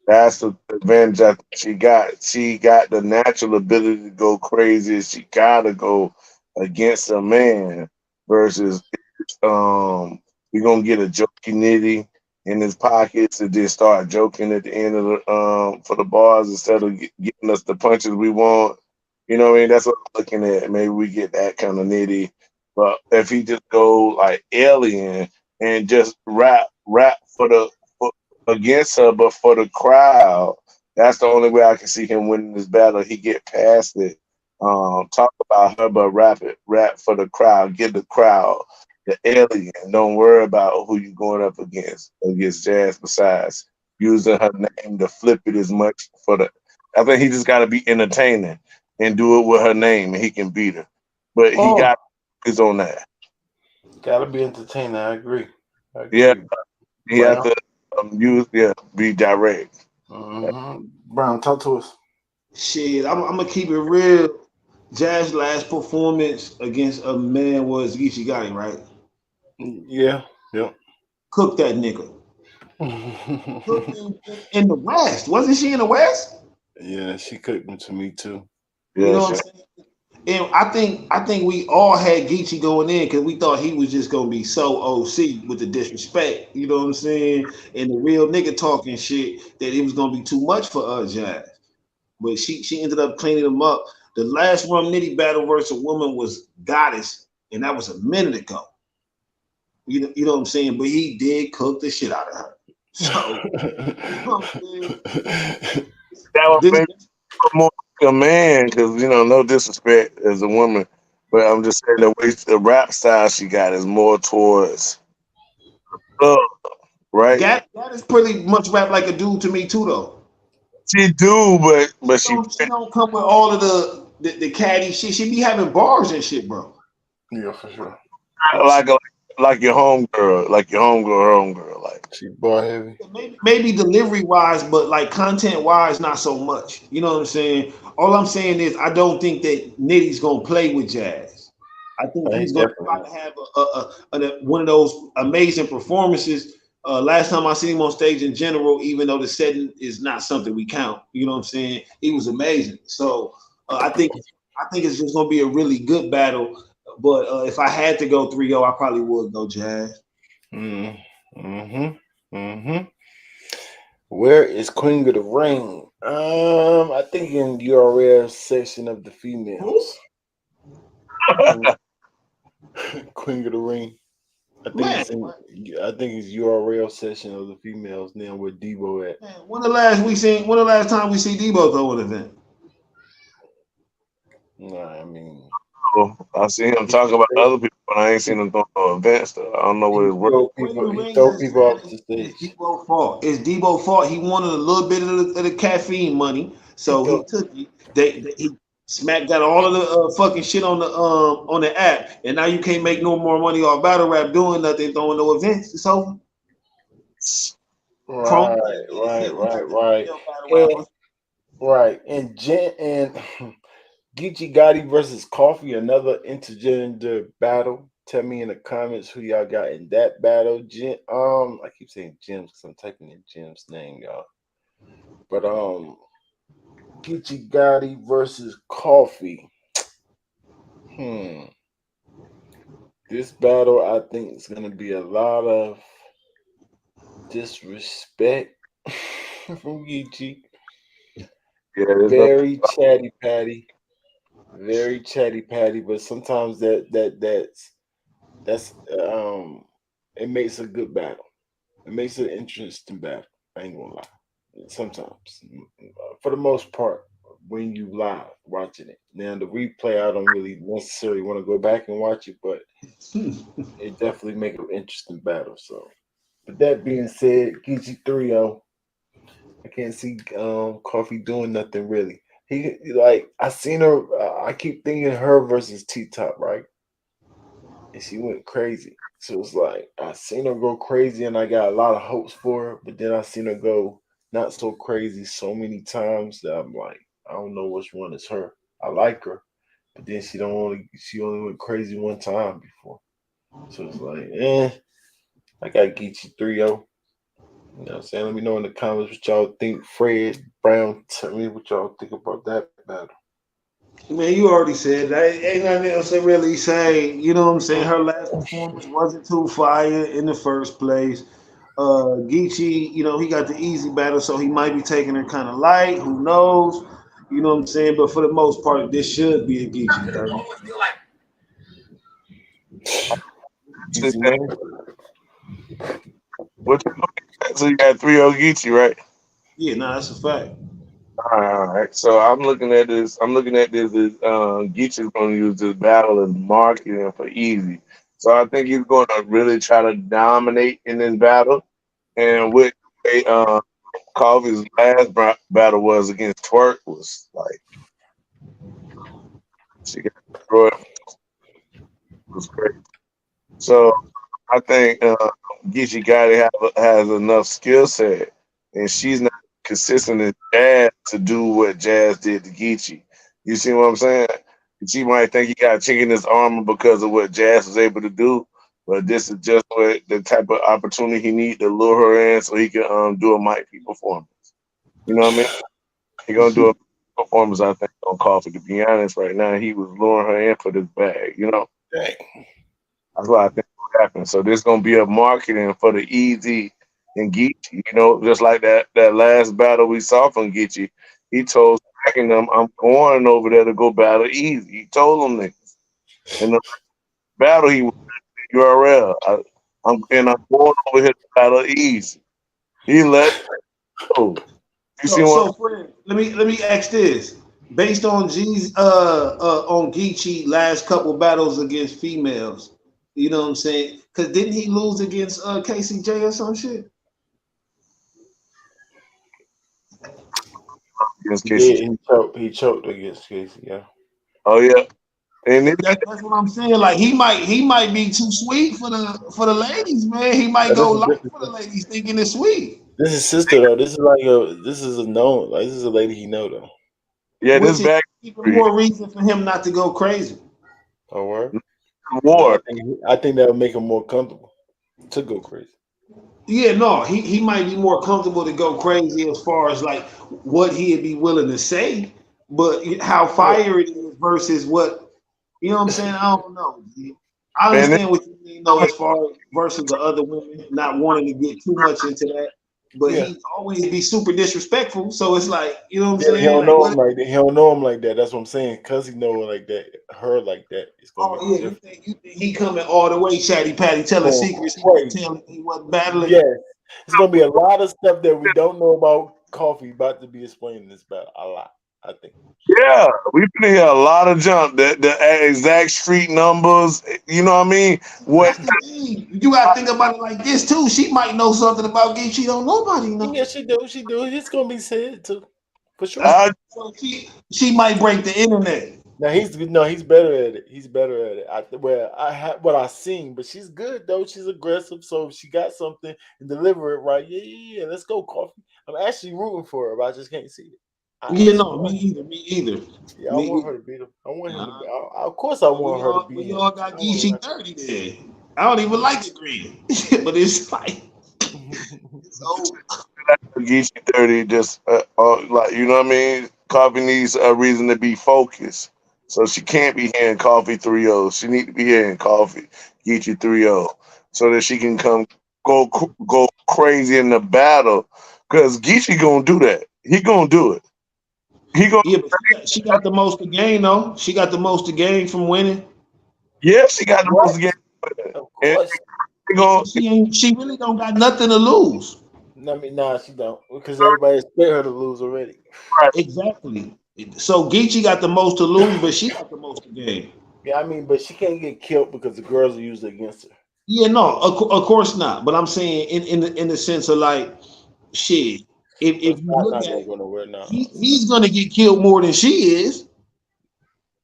C: that's the advantage I think she got. She got the natural ability to go crazy. She gotta go against a man versus we're gonna get a jokey nitty in his pockets and then start joking at the end of the for the bars instead of getting us the punches we want. You know what I mean? That's what I'm looking at. Maybe we get that kind of nitty. But if he just go like alien and just rap for, against her, but for the crowd, that's the only way I can see him winning this battle. He get past it. Talk about her, but rap for the crowd, give the crowd the alien. Don't worry about who you going up against Jazz. Besides using her name to flip it as much for the, I think he just got to be entertaining and do it with her name, and he can beat her. But he
A: Oh,
C: got is on that.
A: gotta be entertaining. I agree. I
C: Yeah,
A: agree.
C: he has
A: Brown.
C: to be direct.
A: Brown, talk to us.
D: Shit, I'm gonna keep it real. Jazz last performance against a man was Geechee Gotti, right?
A: Yeah, yeah.
D: Cook that nigga. Cook him in the West. Wasn't she in the West?
A: Yeah, she cooked them to me too.
D: You
C: Yeah,
D: know what I'm
C: sure.
D: saying? And I think we all had Geechee going in because we thought he was just gonna be so OC with the disrespect. You know what I'm saying? And the real nigga talking shit that it was gonna be too much for Jazz. But she ended up cleaning him up. The last Rum Nitty battle versus a woman was Goddess, and that was a minute ago. You know what I'm saying? But he did cook the shit out of her. So you know what I'm saying?
C: That would
D: This
C: make her more like a man because no disrespect as a woman, but I'm just saying the rap style she got is more towards love, right?
D: Goddess pretty much rap like a dude to me too, though.
C: She do, but she
D: She don't come with all of the catty shit. She be having bars and shit, bro.
A: Yeah, for sure.
C: like a, like your homegirl, homegirl, like.
A: She bar heavy.
D: Maybe delivery wise, but like content wise, not so much. You know what I'm saying? All I'm saying is I don't think that Nitty's gonna play with Jazz. I think
A: I
D: he's
A: ain't
D: gonna
A: definitely
D: try
A: not.
D: to have one of those amazing performances. Last time I seen him on stage in general, even though the setting is not something we count, you know what I'm saying? He was amazing. So I think it's just gonna be a really good battle. But if I had to go 3-0, I probably would go Jazz.
A: Mm, mm-hmm. Mm-hmm. Where is Queen of the Ring? I think in the URL section of the
D: Who?
A: females. Queen, Queen of the Ring. I think
D: Man,
A: it's in. I think it's URL section of the females now where Debo at.
D: man, when the last time we see Debo throw an event?
A: Nah, I mean
C: I see him
A: he,
C: talk about
A: he,
C: other people, but I ain't seen him go to events. Though. I don't know what
A: he
C: his work.
A: throw
D: Queen of
A: people.
D: the
A: He
D: Ring
A: throw
D: has
A: people off
D: said
A: the
D: it's
A: stage.
D: Debo fault. It's Debo fault. He wanted a little bit of the caffeine money,
A: He
D: so he
A: throw.
D: took it. He Smack got all of the fucking shit on the app, and now you can't make no more money off battle rap doing nothing, throwing no events. It's over. Chrome
A: Right,
D: TV
A: right,
D: said we
A: right,
D: got the
A: right,
D: female battle
A: and
D: rappers.
A: right, and Geechee Gotti versus Coffee, another intergender battle. Tell me in the comments who y'all got in that battle. I keep saying Jim's because I'm typing in Jim's name, y'all. But Geechee Gotti versus Coffee. Hmm. This battle, I think, is gonna be a lot of disrespect from Geechee.
C: Yeah, there's no.
A: Very chatty patty. very chatty patty, but sometimes that's it makes a good battle. It makes an interesting battle. I ain't gonna lie. Sometimes, for the most part, when you live watching it. Now the replay, I don't really necessarily want to go back and watch it, but it definitely make an interesting battle. So, but that being said, Geechee 3-0. I can't see Coffee doing nothing really. He like I seen her. I keep thinking her versus T Top, right? And she went crazy. So it's like I seen her go crazy, and I got a lot of hopes for her. But then I seen her go not so crazy so many times that I'm like, I don't know which one is her. I like her, but then she only went crazy one time before. So it's like, I got Geechee 3-0. You know what I'm saying? Let me know in the comments what y'all think. Fred Brown, tell me what y'all think about that battle.
D: Man, you already said that. Ain't nothing else to really say. You know what I'm saying? Her last performance wasn't too fire in the first place. Geechee, he got the easy battle, so he might be taking her kind of light. Who knows? You know what I'm saying? But for the most part, this should be a Geechee 30.
A: Easy money.
G: What you looking at? So you got 3-0 Geechee, right?
D: Yeah, nah, that's a fact.
G: All right. So I'm looking at this. I'm looking at this as Geechee's going to use this battle as marketing for Easy. So I think he's going to really try to dominate in this battle. And with Coffee's last battle was against Twerk was like she got destroyed. It was crazy. So I think Geechee Gotti has enough skill set, and she's not consistent as Jazz to do what Jazz did to Geechee. You see what I'm saying? She might think he got a chink in his armor because of what Jazz was able to do, but this is just what the type of opportunity he need to lure her in so he can do a Mike P performance. You know what I mean? He gonna do a performance, I think, on Coffee. To be honest, right now he was luring her in for this bag.
A: Dang.
G: That's what I think will happen. So this gonna be a marketing for the Easy and Geechee. Just like that last battle we saw from Geechee. He told Stacking them, I'm going over there to go battle Easy. He told them niggas. In the battle he was at URL. I'm going over here to battle Easy. He let go. You see
D: So,
G: what
D: so Fred, let me ask this. Based on G's on Geechee last couple battles against females, you know what I'm saying? Because didn't he lose against KCJ or some shit?
G: against
A: He did.
G: Casey?
A: He choked against Casey. Yeah.
G: Oh yeah. And it,
D: That's what I'm saying. Like he might be too sweet for the ladies, man. He might
A: Now,
D: go light for the ladies, thinking it's sweet,
A: this is sister though. This is a known. Like this is a lady he know though.
G: yeah, this
D: which is
G: back
D: even more reason for him not to go crazy.
A: Oh word. No, I
G: war.
A: think I think that would make him more comfortable to go crazy.
D: Yeah, no, he might be more comfortable to go crazy as far as like what he'd be willing to say, but how
A: Yeah.
D: fire it is versus what you know what I'm saying. I don't know. G. I
G: Man,
D: understand what you mean though, as far as versus the other women not wanting to get too much into that, but
A: Yeah.
D: he always be super disrespectful. So it's like you know what I'm
A: Yeah, he
D: saying.
A: don't
D: Like
A: know him
D: what?
A: like that. He don't know him like that. That's what I'm saying. Cause he know her like that, her like that, it's gonna
D: Oh
A: make a
D: yeah,
A: difference.
D: you think he coming all the way chatty patty telling
A: Going
D: secrets he wasn't
A: crazy.
D: telling, he wasn't battling.
A: Yes. It's gonna be a lot of stuff that we don't know about coffee about to be explained in this battle. A lot, I think.
G: yeah, we've been hear a lot of junk. The exact street numbers. You know what I mean? What
D: That's the thing. You gotta think about it like this too. She might know something about Geechee don't nobody know.
A: Yeah, she do. She do. It's gonna be said too, for sure.
D: That's
G: I
D: so she might break the internet.
A: Now he's better at it. He's better at it. I have what I seen, but she's good though. She's aggressive, so if she got something and deliver it right. Yeah, yeah, yeah. Let's go, coffee. I'm actually rooting for her, but I just can't see it. I
D: You
A: actually
D: know, me
A: want.
D: either. Me either.
A: Yeah, I
D: Me
A: want
D: either.
A: her to beat him. I want him to
D: Uh,
A: be. Of course, I
D: so
A: want her to beat
D: we
A: him.
D: all got
A: I want
D: Geechee 30 there. I don't even like the green, but it's like
A: her.
D: it's over.
G: Geechee 30 just like you know what I mean. Coffee needs a reason to be focused, so she can't be hearing Coffee 3-0. She need to be hearing Coffee Geechee 3-0 so that she can go crazy in the battle. Cause Geechee gonna do that. He gonna do it. He go.
D: Yeah, but she got the most to gain though. She got the most to gain from winning.
G: Yeah, she got the
A: What?
G: most game.
A: Of
G: And
A: course.
G: he go.
D: She really don't got nothing to lose.
A: I mean, nah, she don't because everybody expect her to lose already.
G: Right.
D: Exactly. So Geechee got the most to lose, but she got the most to gain.
A: Yeah, I mean, but she can't get killed because the girls are usually against her.
D: Yeah, no, of course not. But I'm saying in the sense of like shit.
A: But
D: If you
A: I'm
D: look
A: not
D: at
A: gonna
D: it,
A: go nowhere now.
D: he's gonna get killed more than she is.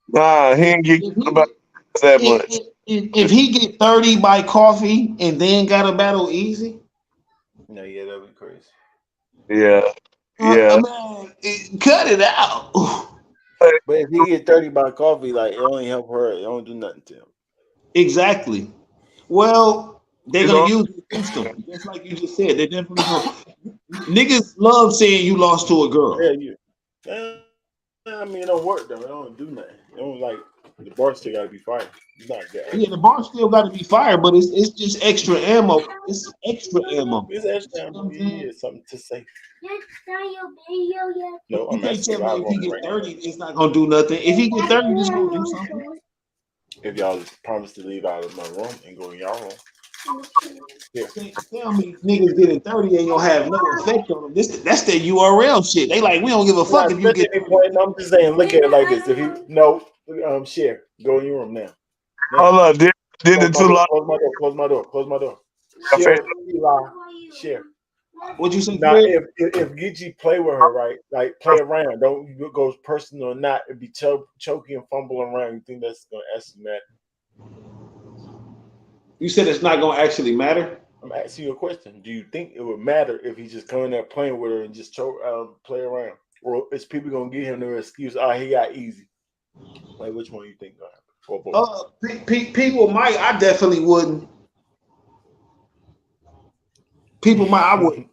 G: Nah, he ain't get
D: If
G: killed about
D: he
G: that much.
D: if he get 30 by coffee and then got a battle easy,
A: No, yeah, that'd be crazy.
G: Yeah, yeah.
D: man, cut it out.
A: But if he get 30 by coffee, like it only help her. It don't do nothing to him.
D: Exactly. Well, they're
G: You
D: gonna
G: know,
D: use it against them, just like you just said. They're definitely gonna. Niggas love saying you lost to a
A: Yeah,
D: girl.
A: you. I mean, it don't work though. It don't do nothing. It don't like the bar still gotta be fired. It's not that.
D: Yeah, the bar still got to be fired, but it's just extra ammo. It's extra ammo.
A: It's
D: You
A: extra.
D: know what I'm saying?
A: Yeah, something to say. No,
D: You
A: I'm
D: can't
A: actually
D: tell me
A: live
D: if he
A: on it
D: get
A: right now.
D: 30, it's not gonna do nothing. If he get 30, it's gonna do something.
A: If y'all just promise to leave out of my room and go in y'all room. Yeah.
D: You can't tell me niggas getting 30 ain't gonna have no effect on them. That's their URL shit. They like, we don't give a
A: I'm not
D: fuck if you
A: spending
D: get
A: any
D: 30.
A: point. I'm just saying, look at it like this. If you no, share. Go in your room now. Now.
G: hold up. Did
A: Close
G: the
A: my
G: two
A: door.
G: lot
A: Close my door. Close my door. Close my door. Share.
G: affect?
A: Eli. Share.
D: What you say,
A: Now,
D: Fred?
A: if Geechee play with her, right? Like play around. Don't go personal or not. It'd be choking and fumbling around. You think that's gonna actually matter?
D: You said it's not gonna actually matter.
A: I'm asking you a question. Do you think it would matter if he just coming there playing with her and just play around, or is people gonna give him their excuse? He got easy. Like which one you think gonna happen? Or both?
D: People might. I definitely wouldn't. People might. I wouldn't.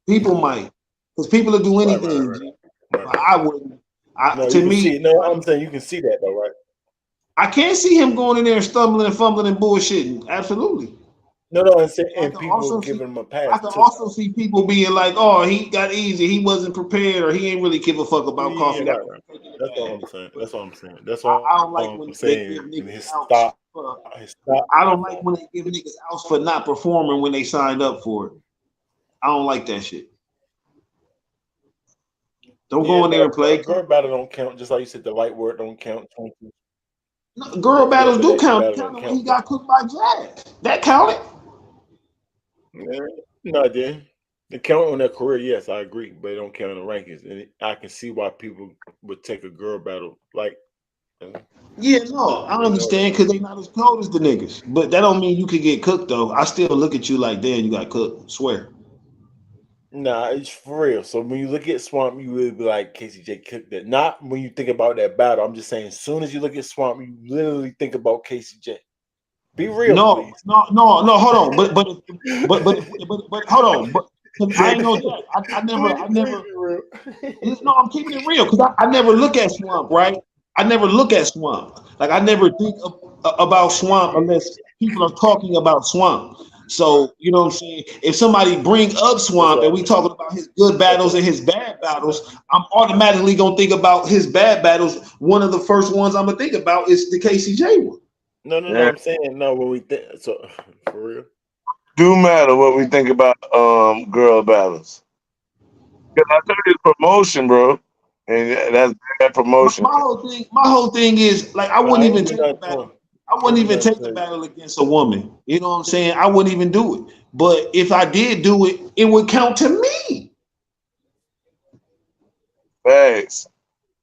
D: People might, because people will do anything. G.
A: Right.
D: But I wouldn't.
A: No,
D: To
A: you can see
D: me,
A: it. No, I'm saying you can see that though, right?
D: I can't see him going in there and stumbling and fumbling and bullshitting. Absolutely.
A: No, and,
D: I
A: and
D: can
A: people
D: also
A: giving
D: see.
A: him a
D: I
A: pass
D: can
A: too.
D: also see people being like, "Oh, he got easy. He wasn't prepared, or he ain't really give a fuck about
A: Yeah,
D: coffee."
A: right,
D: That's
A: right.
D: taking it
A: That's all
D: bad.
A: I'm saying.
D: But
A: That's all I'm saying. That's
D: I
A: all
D: don't like
A: I'm
D: when they give
A: saying.
D: niggas
A: His
D: outs.
A: stop, his stop
D: I don't like
A: perform.
D: when they give niggas outs for not performing when they signed up for it. I don't like that shit. Don't
A: Yeah,
D: go in there and
A: but
D: play.
A: a girl battle don't count. Just like you said, the light word don't count.
D: No, girl
A: Yeah,
D: battles
A: but
D: do
A: that
D: count. It
A: battle don't
D: counted when he
A: count though.
D: got cooked by Jazz. That counted.
A: Yeah, no, I didn't. They count on their career, yes, I agree, but it don't count on the rankings. And I can see why people would take a girl battle like
D: Yeah, no, I
A: ignore that.
D: understand because they not as cold as the niggas. But that don't mean you could get cooked though. I still look at you like, damn, you got cooked. Swear.
A: Nah, it's for real. So when you look at Swamp, you really be like Casey J cooked that. Not when you think about that battle. I'm just saying, as soon as you look at Swamp, you literally think about Casey J. Be real,
D: No,
A: please.
D: no. Hold on, but hold on. But 'cause I ain't know that. I
A: Please
D: never.
A: be real.
D: No, I'm keeping it real because I never look at Swamp, right? I never look at Swamp. Like I never think about Swamp unless people are talking about Swamp. So you know what I'm saying. If somebody bring up
A: That's
D: Swamp
A: what
D: and
A: I'm
D: we
A: saying.
D: talking about his good
A: That's
D: battles
A: what.
D: and his bad battles, I'm automatically gonna think about his bad battles. One of the first ones I'm gonna think about is the KCJ one.
A: No.
G: Yeah,
A: I'm saying no. When we think so, for real.
G: do matter what we think about girl battles. Cause I told you it's promotion, bro, and that's bad promotion.
D: My whole thing is like I
A: But
D: wouldn't
A: I ain't
D: even
A: do
D: take the
A: nothing to
D: battle.
A: him.
D: I
A: I ain't
D: wouldn't
A: do
D: even
A: nothing
D: take
A: to
D: the
A: him.
D: battle against a woman. You know what I'm saying? I wouldn't even do it. But if I did do it, it would count to me.
G: Thanks.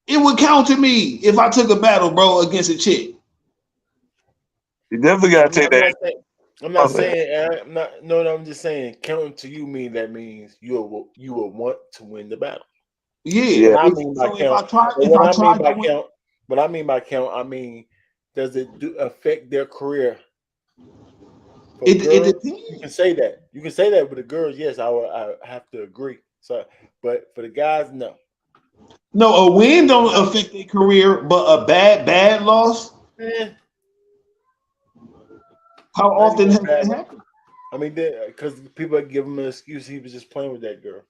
D: It would count to me if I took a battle, bro, against a chick.
G: You definitely gotta take
A: I'm
G: that.
A: not saying. I'm not saying. I'm not. No. I'm just saying. Counting to you mean that means you will want to win the battle.
D: Yeah.
G: Yeah,
A: What I mean by
D: So
A: count. But
D: if
A: what
D: I
A: I mean
D: tried to
A: by
D: win,
A: count. What I mean by count. I mean, does it affect their career? For
D: it
A: girls, you can
D: depends.
A: say that. You can say that with the girls. Yes, I have to agree. So, but for the guys, no.
D: No, a win
A: That's
D: don't
A: not.
D: affect their career, but a bad loss.
A: Eh,
D: How
A: not
D: often
A: even a
D: has
A: bad
D: that
A: look.
D: happened?
A: I mean, because people give him an excuse. He was just playing with that girl.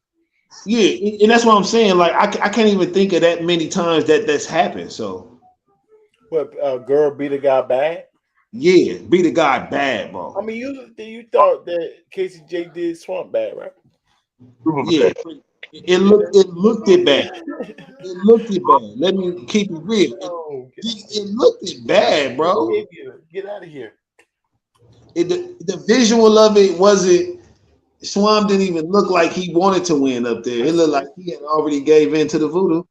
D: Yeah, and that's what I'm saying. Like I can't even think of that many times that's happened. So
A: What girl beat a guy bad?
D: yeah, be the guy bad,
A: I
D: bro.
A: mean, you thought that Casey J did Swamp bad, right?
G: Super
D: Yeah,
G: bad.
D: it looked it bad. It looked it bad. Let me keep it real.
A: Oh,
D: It looked it bad, bro.
A: get out of here.
D: The visual of it wasn't. Swam didn't even look like he wanted to win up there. It looked like he had already gave in to the voodoo.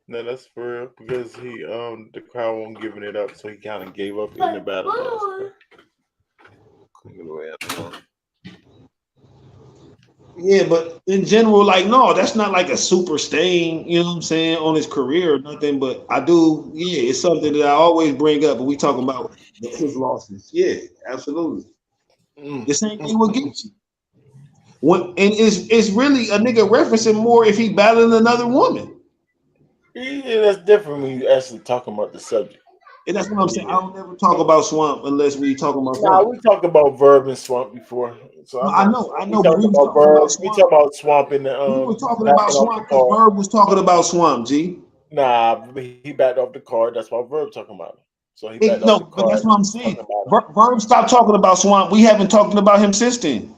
A: No, that's for real because he the crowd won't giving it up, so he kind of gave up in the battle.
D: Yeah, but in general, like, no, that's not like a super stain, you know what I'm saying, on his career or nothing. But I do, yeah, it's something that I always bring up when we talking about his losses. Yeah, absolutely. The same thing with Geechee. And it's really a nigga referencing more if he battling another woman.
A: Yeah, that's different when you actually talking about the subject.
D: And that's what I'm saying. I don't never talk about Swamp unless we talking about
A: Nah,
D: Swamp.
A: we talked about Verb and Swamp before, so
D: No,
A: I'm not.
D: I
A: We
D: know, but
A: talked
D: we was
A: about
D: talking
A: Verb.
D: about
A: We
D: Swamp.
A: talked about Swamp in the
D: We were talking about
A: backing off the
D: Swamp because
A: card.
D: Verb was talking about Swamp, G.
A: Nah, he backed off the card. That's why Verb talking about him. So he backed off
D: No,
A: the
D: but that's
A: card.
D: what I'm saying. Verb stopped talking about Swamp. We haven't talked about him since then.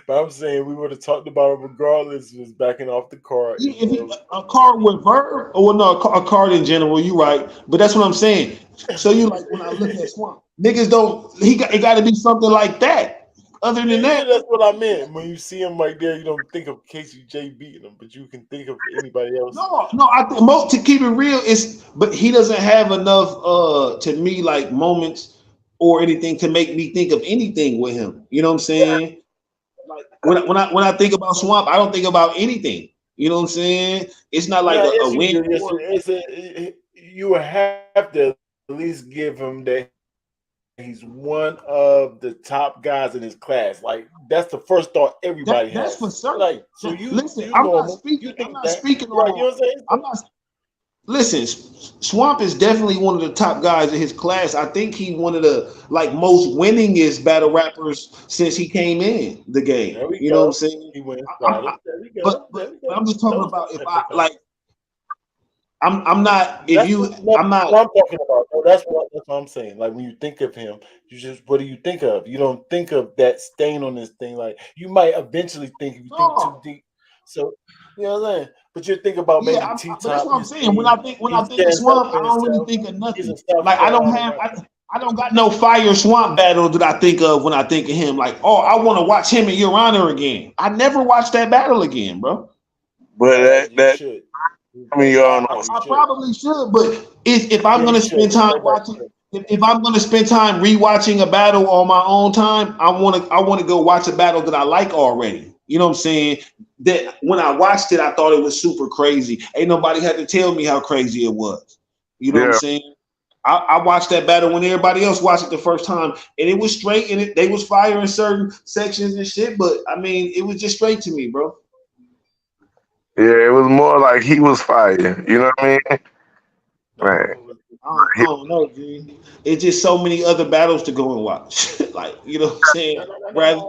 A: But I'm saying we would have talked about him regardless. Was backing off the card.
D: Yeah, if a card with Verb, or no, a card in general, you right. But that's what I'm saying. So you like when I look at Swamp, niggas don't. It got to be something like that. Other than
A: Yeah,
D: that,
A: that's what I meant. When you see him right there, you don't think of Casey J beating him, but you can think of anybody else.
D: no. I think most to keep it real is, but he doesn't have enough. To me, like moments or anything to make me think of anything with him. You know what I'm saying? Like when I think about Swamp, I don't think about anything. You know what I'm saying? It's not like
A: No,
D: a
A: yes, you
D: win.
A: do. Yes, you would have to at least give him that he's one of the top guys in his class. Like that's the first thought everybody
D: That's for
A: has.
D: certain.
A: Like so,
D: Listen,
A: you
D: I'm not
A: normal.
D: speaking.
A: You think
D: I'm
A: of
D: not
A: that,
D: speaking
A: right? You know
D: on.
A: what I'm saying?
D: I'm not. Listen, Swamp is definitely one of the top guys in his class. I think he one of the like most winningest battle rappers since he came in the game.
A: There we
D: You know what I'm
A: go.
D: saying?
A: He wins
D: I,
A: battle. There we
D: but
A: go. There we
D: but
A: go.
D: I'm just talking
A: Those
D: about if
A: type
D: I
A: of
D: like.
A: things.
D: I'm not. If
A: That's
D: you,
A: no,
D: I'm not.
A: what I'm talking about. No, that's what I'm saying. Like when you think of him, you just what do you think of? You don't think of that stain on this thing. Like you might eventually think if you think too
D: No.
A: deep. So you know what I'm saying. But you think about
D: Yeah,
A: maybe T
D: but that's
A: Top,
D: what I'm
A: his
D: saying.
A: thing.
D: When
A: He
D: I think of
A: stands up
D: Swamp,
A: for
D: I don't really
A: himself.
D: think of
A: He's a
D: nothing.
A: South
D: Like
A: Carolina rapper.
D: I don't got no fire Swamp battle that I think of when I think of him. Like, oh, I want to watch him and Your Honor again. I never watched that battle again, bro.
G: But
A: You should.
G: I mean, y'all know.
A: You
D: I
A: should.
D: probably should, but if I'm
A: Yeah, you
D: gonna
A: should.
D: spend time
A: Everybody
D: watching,
A: should.
D: if I'm gonna spend time rewatching a battle on my own time, I wanna go watch a battle that I like already. You know what I'm saying? That when I watched it, I thought it was super crazy. Ain't nobody had to tell me how crazy it was. You know what I'm
G: Yeah,
D: saying? I watched that battle when everybody else watched it the first time, and it was straight, and they was fire in certain sections and shit. But I mean, it was just straight to me, bro.
G: yeah. It was more like he was fire. You know what I mean?
A: No,
G: Man,
D: I don't know, G. It's just so many other battles to go and watch. Like, you know what I'm saying? Rather,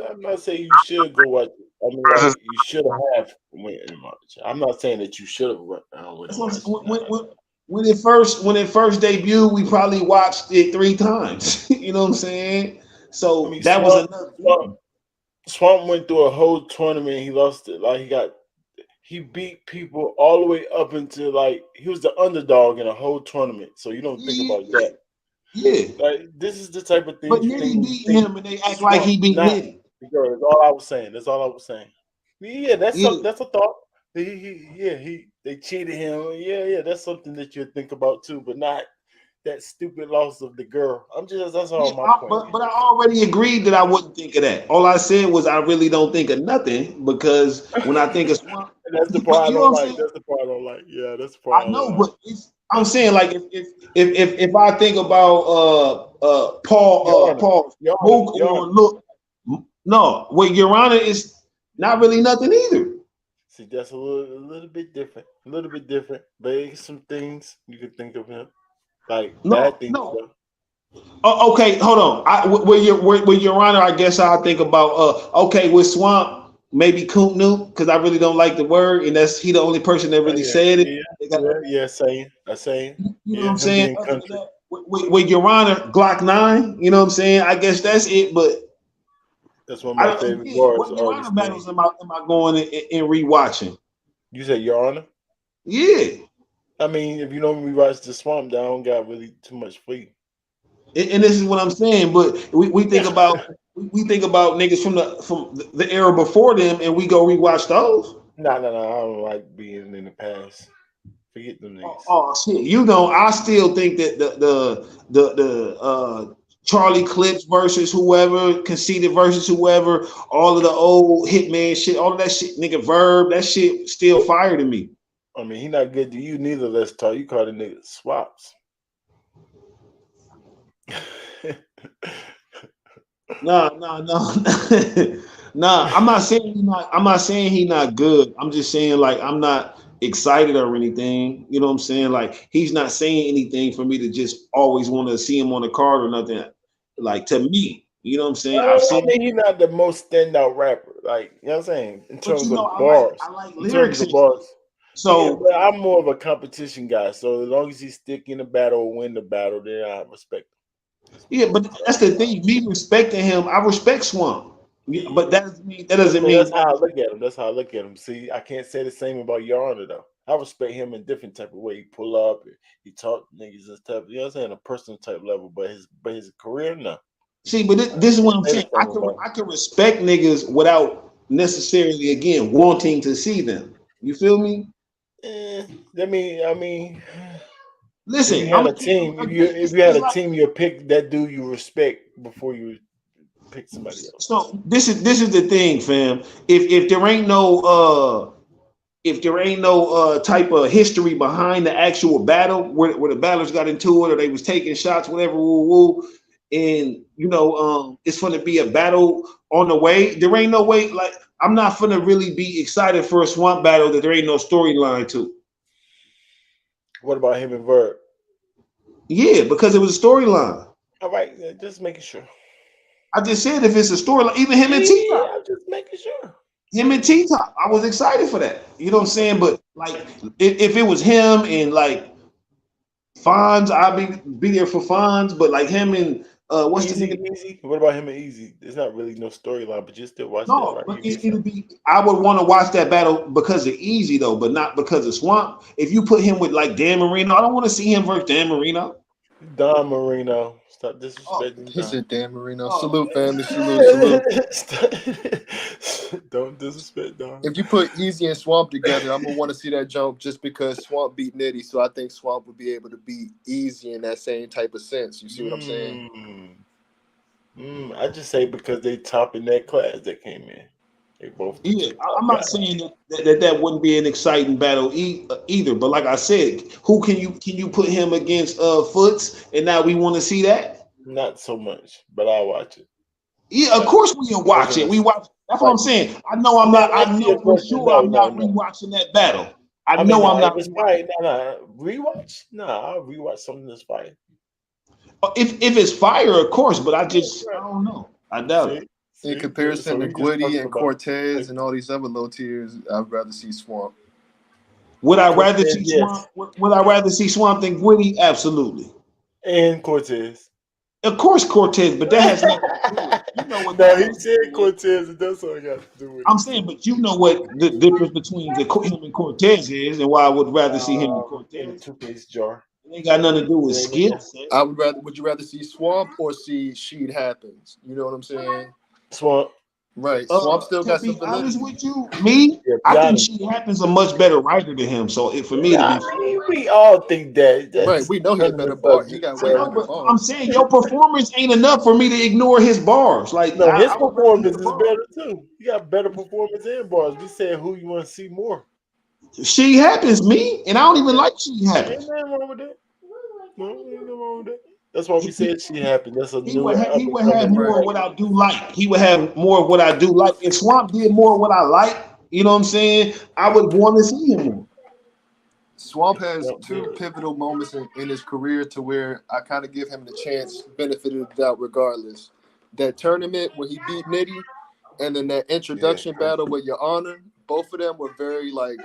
A: I'm not saying you should go watch it. I mean, like
G: versus
A: you should have went and watched. I'm not saying that you should have went
D: that's
A: and
D: what I'm
A: watched.
D: saying. When it first debuted, we probably watched it 3 times. You know what I'm saying?
A: I
D: So
A: mean,
D: that was another thing.
A: Swamp went through a whole tournament. He lost it. Like he beat people all the way up into like he was the underdog in a whole tournament. So you don't think
D: Yeah,
A: about that.
D: yeah.
A: Like this is the type of
D: But
A: things you think
D: Nitty
A: when you
D: beat
A: think
D: him, and they act like
A: Swamp,
D: he beat
A: not
D: Nitty.
A: the girl. That's all I was saying. That's all I was saying. Yeah,
D: Yeah,
A: that's a thought. They cheated him. Yeah, that's something that you think about too, but not that stupid loss of the girl. That's
D: yeah.
A: all my point.
D: But I already agreed that I wouldn't think of that. All I said was I really don't think of nothing because when I think of Swamp,
A: And that's the
D: but
A: part I
D: you know
A: don't
D: what I'm
A: like.
D: saying?
A: That's the part I don't like. Yeah, that's the part
D: I
A: I don't
D: know,
A: like.
D: but I'm saying like if I think about
A: Your Honor,
D: Paul
A: Your Honor,
D: Mook
A: Your
D: or
A: Honor.
D: look no what Your Honor is not really nothing either.
A: See, that's a little bit different. A little bit different. But it's some things you could think of him. Like bad things
D: No.
A: though.
D: Okay, hold on. With Your Honor, I guess I'll think about okay with Swamp. maybe Kuntnu, because I really don't like the word, and that's he the only person that
A: Oh
D: really
A: yeah,
D: said it.
A: yeah,
D: They got,
A: yeah. Saying,
D: you know what
A: yeah,
D: I'm
A: him
D: saying?
A: being
D: Other than
A: country.
D: that, with Your Honor, Glock 9, you know what I'm saying? I guess that's it, but
A: That's one of
D: I
A: my
D: don't
A: favorite
D: again,
A: bars
D: what Your Honor
A: artists name.
D: battles am I going and rewatching?
A: You say Your Honor?
D: Yeah.
A: I mean, if you don't rewatch the Swamp Down, got really too much for you.
D: And this is what I'm saying, but we think about we think about niggas from the era before them, and we go rewatch those.
A: No. I don't like being in the past. Forget them
D: Oh,
A: niggas.
D: oh, shit! You know, I still think that the Charlie Clips versus whoever, Conceited versus whoever, all of the old Hitman shit, all of that shit, nigga, Verb, that shit still fire to me.
A: I mean, he not good to you neither. Let's talk. You call the nigga swaps.
D: Nah, nah, nah, nah. I'm not saying he not. I'm not saying he not good. I'm just saying like I'm not excited or anything. You know what I'm saying? Like he's not saying anything for me to just always want to see him on the card or nothing. Like to me, you know what I'm saying? I've
A: I
D: seen,
A: mean, he's not the most standout rapper. Like, you know what I'm saying? In
D: but
A: terms
D: you
A: of
D: know,
A: the bars.
D: I like
A: In terms
D: lyrics
A: of
D: and
A: the bars. Yeah,
D: so
A: but I'm more of a competition guy. So as long as he stick in the battle or win the battle, then I respect him.
D: yeah. But that's the thing. Me respecting him, I respect Swamp. Yeah, but
A: Yeah.
D: that doesn't mean that doesn't
A: That's
D: mean
A: how I look at him. That's how I look at him. See, I can't say the same about Your Honor though. I respect him in different type of way. He pull up, he talk to niggas and stuff. You know what I'm saying? A personal type level, but his career, no.
D: see. But this is what I'm
A: Say the
D: saying.
A: same about
D: I can respect niggas without necessarily again wanting to see them. You feel me?
A: I mean, if
D: Listen,
A: you
D: I'm
A: had
D: gonna
A: a
D: keep
A: team, if you had
D: it's
A: a
D: like
A: team, you pick that dude you respect before you pick somebody else.
D: so. This is the thing, fam. If there ain't no if there ain't no type of history behind the actual battle where the battlers got into it or they was taking shots, whatever, woo woo, and you know, it's gonna be a battle on the way. There ain't no way. Like I'm not gonna really be excited for a swamp battle that there ain't no storyline to.
A: What about him and Verb?
D: Yeah, because it was a storyline.
A: All right, just making sure.
D: I just said if it's a storyline, even him and T
A: Yeah,
D: Top.
A: I'm just making sure.
D: Him and T Top. I was excited for that. You know what I'm saying? But like if it was him and like Fonz, I'd be there for Fonz, but like him and what's the nigga?
A: Easy. What about him and Easy? There's not really no storyline, but you still watch that,
D: No,
A: right?
D: but
A: You be
D: it'll be. I would want to watch that battle because of Easy though, but not because of Swamp. If you put him with like Dan Marino, I don't want to see him versus Dan Marino.
A: Don Marino. Stop
D: Oh,
A: disrespecting
H: He
A: Don.
H: said, "Damn, Marino,
D: oh,
H: salute, family, salute, salute."
A: Don't disrespect Don.
H: If you put Easy and Swamp together, I'm gonna want to see that jump just because Swamp beat Nitty, so I think Swamp would be able to beat Easy in that same type of sense. You see what I'm saying?
A: I just say because they top in that class that came in. They both the
D: yeah.
A: two top
D: I'm not
A: guys.
D: saying that wouldn't be an exciting battle either. But like I said, who can you put him against Foots? And now we want to see that.
A: Not so much, but I'll watch it.
D: Yeah, of
A: Like,
D: course we can
A: as
D: watch
A: in
D: it.
A: a,
D: We watch. That's what
A: like
D: I'm saying. I know I'm
A: not
D: not. I
A: answer your
D: know for
A: question.
D: sure
A: No,
D: I'm
A: no,
D: not
A: no.
D: rewatching that battle. I
A: I mean,
D: know I'm
A: no. If
D: not
A: it's
D: rewatching.
A: fire, rewatch. I'll rewatch something that's fire.
D: If it's fire, of course, but
A: Yeah,
D: I
A: right.
D: don't know. I doubt it.
H: In
A: So
H: comparison to
A: we just
H: Gwitty
A: talking
H: and
A: about
H: Cortez
A: like,
H: and all these other low tiers, I'd rather see Swamp.
D: Would I rather
A: Cortez,
D: see
A: yes,
D: Swamp? Would I rather see Swamp than Gwitty? Absolutely.
A: and Cortez.
D: Of course, Cortez, but that has nothing to do with it. You know what
A: No,
D: that
A: he
D: has to
A: said
D: do with.
A: Cortez, and that's all I got to do with
D: I'm
A: it.
D: saying, but you know what the difference between him and Cortez is, and why I would rather see him and
A: In a
D: Cortez.
A: toothpaste jar.
D: It ain't got nothing to do
A: It
D: with
A: ain't in
D: skill
A: there.
D: set.
H: I would rather. Would you rather see Swamp or see Sheet Happens? You know what I'm saying?
A: Swamp.
H: Right. Swamp still
D: To
H: got
D: be
H: some
D: honest
H: validity.
D: with you, me,
A: Yeah,
D: I
A: be
D: think
A: honest.
D: she happens a much better writer than him. So for me to
A: Nah,
D: be,
A: I mean, we all think that.
H: Right.
A: That's
H: We know he a
A: kind of
H: better
A: a
H: bar. He
A: subject.
H: got
D: I
H: way
D: know,
H: better
D: but I'm
H: bars.
D: saying your performance ain't enough for me to ignore his bars. Like
A: No, his
D: I would rather hear
A: performance
D: the
A: is
D: bars.
A: better too. He got better performance and bars. We said who you want to see more.
D: She happens me, and I don't even
A: Okay,
D: like she
A: ain't
D: happens.
A: nothing wrong with that. No, ain't nothing wrong with that. That's why we said she happened. That's a new up
D: He
A: and
D: would have
A: coming
D: more
H: Right.
D: of what I do like. He would have more of what I do like. If Swamp did more of what I like, you know what I'm saying? I would want to see him more.
H: Swamp
A: It's
H: has
A: not
H: two
A: good.
H: pivotal moments in his career to where I kind of give him the chance, benefit of the doubt, regardless. That tournament when he beat Nitty, and then that introduction battle with Your Honor, both of them were very like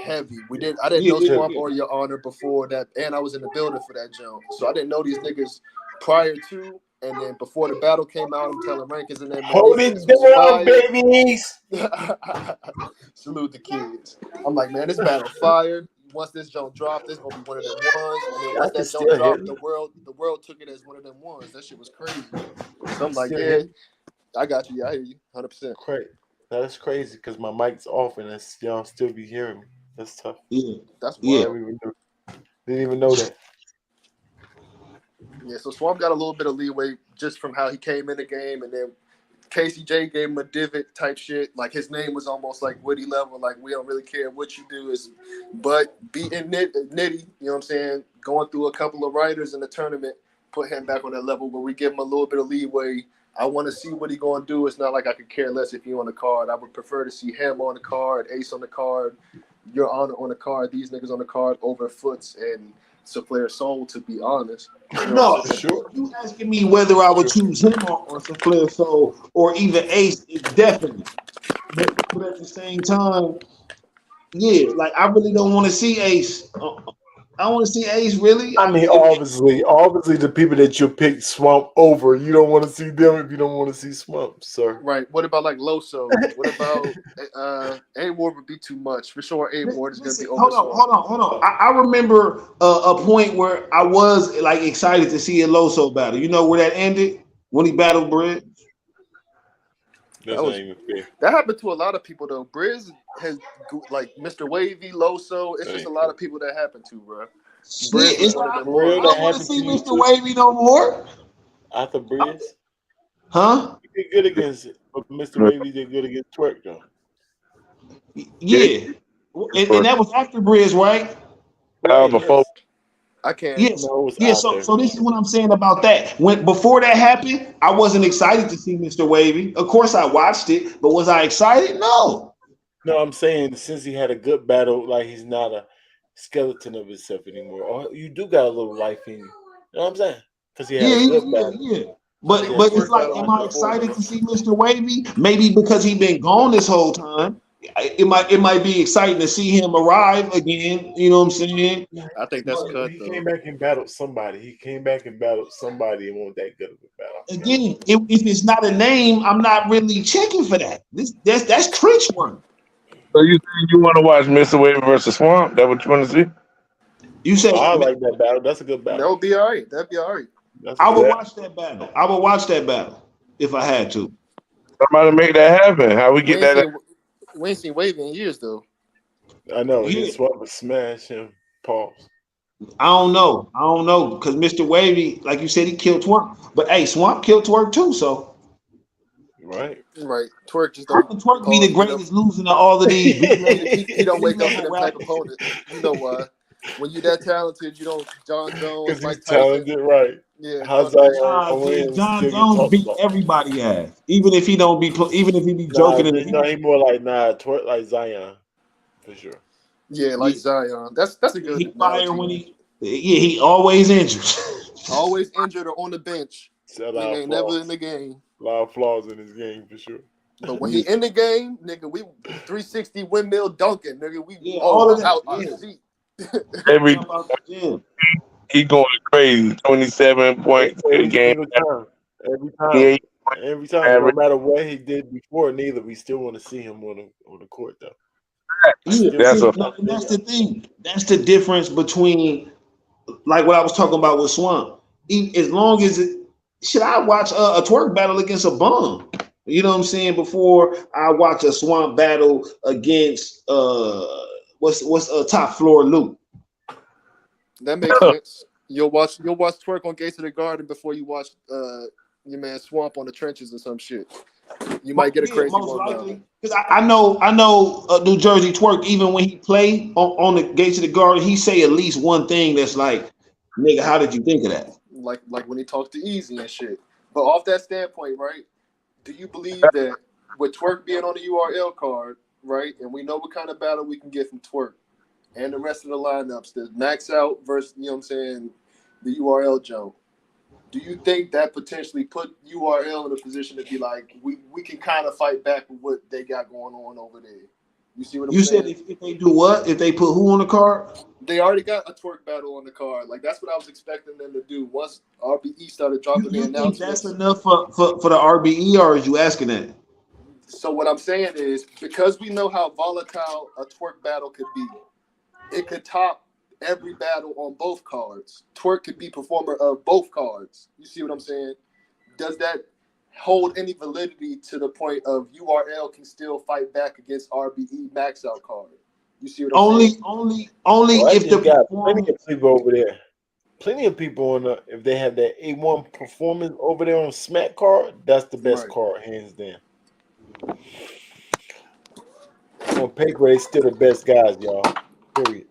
H: heavy. I didn't know Swamp or Your Honor before that, and I was in the building for that jump, so I didn't know these niggas prior to. And then before the battle came out, I'm telling Rankins and them, man,
A: Hold
H: these
A: it
H: niggas was
A: down,
H: fire.
A: babies.
H: Salute the kids. I'm like, man, this battle fire. Once this jump dropped, this gonna be one of them ones. And then
A: I
H: once
A: can
H: that jump
A: still hear
H: dropped,
A: me.
H: the world took it as one of them ones. That shit was crazy. So I'm like,
A: Still
H: yeah,
A: hear me?
H: I got you. Yeah, I hear you, 100%.
A: That's crazy because my mic's off and y'all still be hearing me. That's tough.
D: Yeah.
H: That's
D: Yeah.
H: wild.
A: Didn't even know that.
H: Yeah, so Swamp got a little bit of leeway just from how he came in the game, and then Casey J gave him a divot type shit. Like his name was almost like Woody level. Like we don't really care what you do, but beating Nitty, you know what I'm saying? Going through a couple of riders in the tournament, put him back on that level where we give him a little bit of leeway. I want to see what he gonna do. It's not like I could care less if he on the card. I would prefer to see him on the card, Ace on the card, Your Honor on the card, these niggas on the card over Foots and Souffleur Soul, to be honest. You know
D: No,
H: what I'm saying?
D: you asking me whether I would choose him or Souffleur Soul or even Ace, definitely. But at the same time, yeah, like I really don't want to see Ace. I want to see Ace really.
A: I mean, obviously, the people that you pick Swamp over, you don't want to see them if you don't want to see Swamp, sir.
H: Right. What about like Loso? What about A-Ward would be too much. For sure, A-Ward is going to be over Swamp.
D: Hold on. I remember a point where I was like excited to see a Loso battle. You know where that ended? When he battled Briz?
A: That's not even fair.
H: That happened to a lot of people though. Briz has like Mr. Wavy, Loso. It's just a lot of people that happened to, bro.
D: Briz was one of them. I
A: don't
D: want to see Mr. Wavy no more.
A: After Briz?
D: Huh?
A: He did good against it, but Mr. Wavy did good against Twerk though.
D: Yeah. And that was after Briz, right?
G: Before.
H: I can't.
D: Yes. Yeah. So this is what I'm saying about that. When before that happened, I wasn't excited to see Mr. Wavy. Of course, I watched it, but was I excited? No.
A: No, I'm saying since he had a good battle, like he's not a skeleton of himself anymore. Or you do got a little life in you. You know what I'm saying? Because he had a good battle.
D: Yeah. But it's like, am I excited to see Mr. Wavy? Maybe because he been gone this whole time. It might be exciting to see him arrive again. You know what I'm saying?
H: I think that's cut.
A: He came back and battled somebody. and won that good of a battle.
D: Again, if it's not a name, I'm not really checking for that. That's Trenchwork.
G: So you saying you want to watch Mr. Wavy versus Swamp? That what you want to see?
D: You said
A: I like that battle. That's a good battle.
H: That would be all right. That'd be all right.
D: I would watch that battle. I would watch that battle if I had to.
G: Somebody make that happen. How we get that?
H: We ain't seen Wavy in years though.
A: I know. He Swamp would smash him. Pause.
D: I don't know because Mr. Wavy, like you said, he killed Twerk. But hey, Swamp killed Twerk too. So
A: right.
H: Twerk just don't.
D: Twerk be the greatest losing of all of these.
H: he don't wake up to them type opponent. You know why? When you that talented, you don't. John Jones, Mike Tyson.
A: Talented, right?
H: Yeah.
D: John Jones beat everybody ass, even if he don't be, even if he be joking.
A: He more like Twerk like Zion, for sure.
H: Yeah, like Zion. That's a good.
D: He fire when he always injured.
H: Always injured or on the bench. He ain't never in the game.
A: A lot of flaws in his game for sure.
H: But when he in the game, nigga, we 360 windmill dunking, nigga. We
D: all of that.
H: Out our seat.
G: Every he going crazy. 27 points in the game.
A: Every time. No matter what he did before, we still want to see him on the court though.
D: That's the thing. That's the difference between like what I was talking about with Swamp. As long as should I watch a Twerk battle against a bum? You know what I'm saying? Before I watch a Swamp battle against what's top floor Luke.
H: That makes sense. You'll watch Twerk on Gates of the Garden before you watch your man Swamp on the trenches or some shit. You might get a crazy
D: most
H: one.
D: Likely. Because I know New Jersey Twerk, even when he play on the Gates of the Garden, he say at least one thing that's like, nigga, how did you think of that?
H: Like when he talks to Easy and shit. But off that standpoint, right? Do you believe that with Twerk being on the URL card, right? And we know what kind of battle we can get from Twerk and the rest of the lineups, the max out versus, you know what I'm saying, the URL Joe. Do you think that potentially put URL in a position to be like, we can kind of fight back with what they got going on over there? You see what I'm
D: You said
H: saying?
D: if they do what? If they put who on the card?
H: They already got a twerk battle on the card. Like that's what I was expecting them to do. Once RBE started
D: You,
H: dropping the
D: you think that's
H: announcements.
D: enough for the RBE, or is you asking that?
H: So what I'm saying is because we know how volatile a twerk battle could be, it could top every battle on both cards. Twerk could be performer of both cards. You see what I'm saying? Does that hold any validity to the point of URL can still fight back against RBE max out card? You see what I'm saying?
D: Only
A: Well, I
D: if the
A: just got plenty of
D: performance.
A: people over there. Plenty of people on the if they have that A1 performance over there on Smack card, that's the best
H: Right.
A: card, hands down. On paper, they still the best guys, y'all. Period.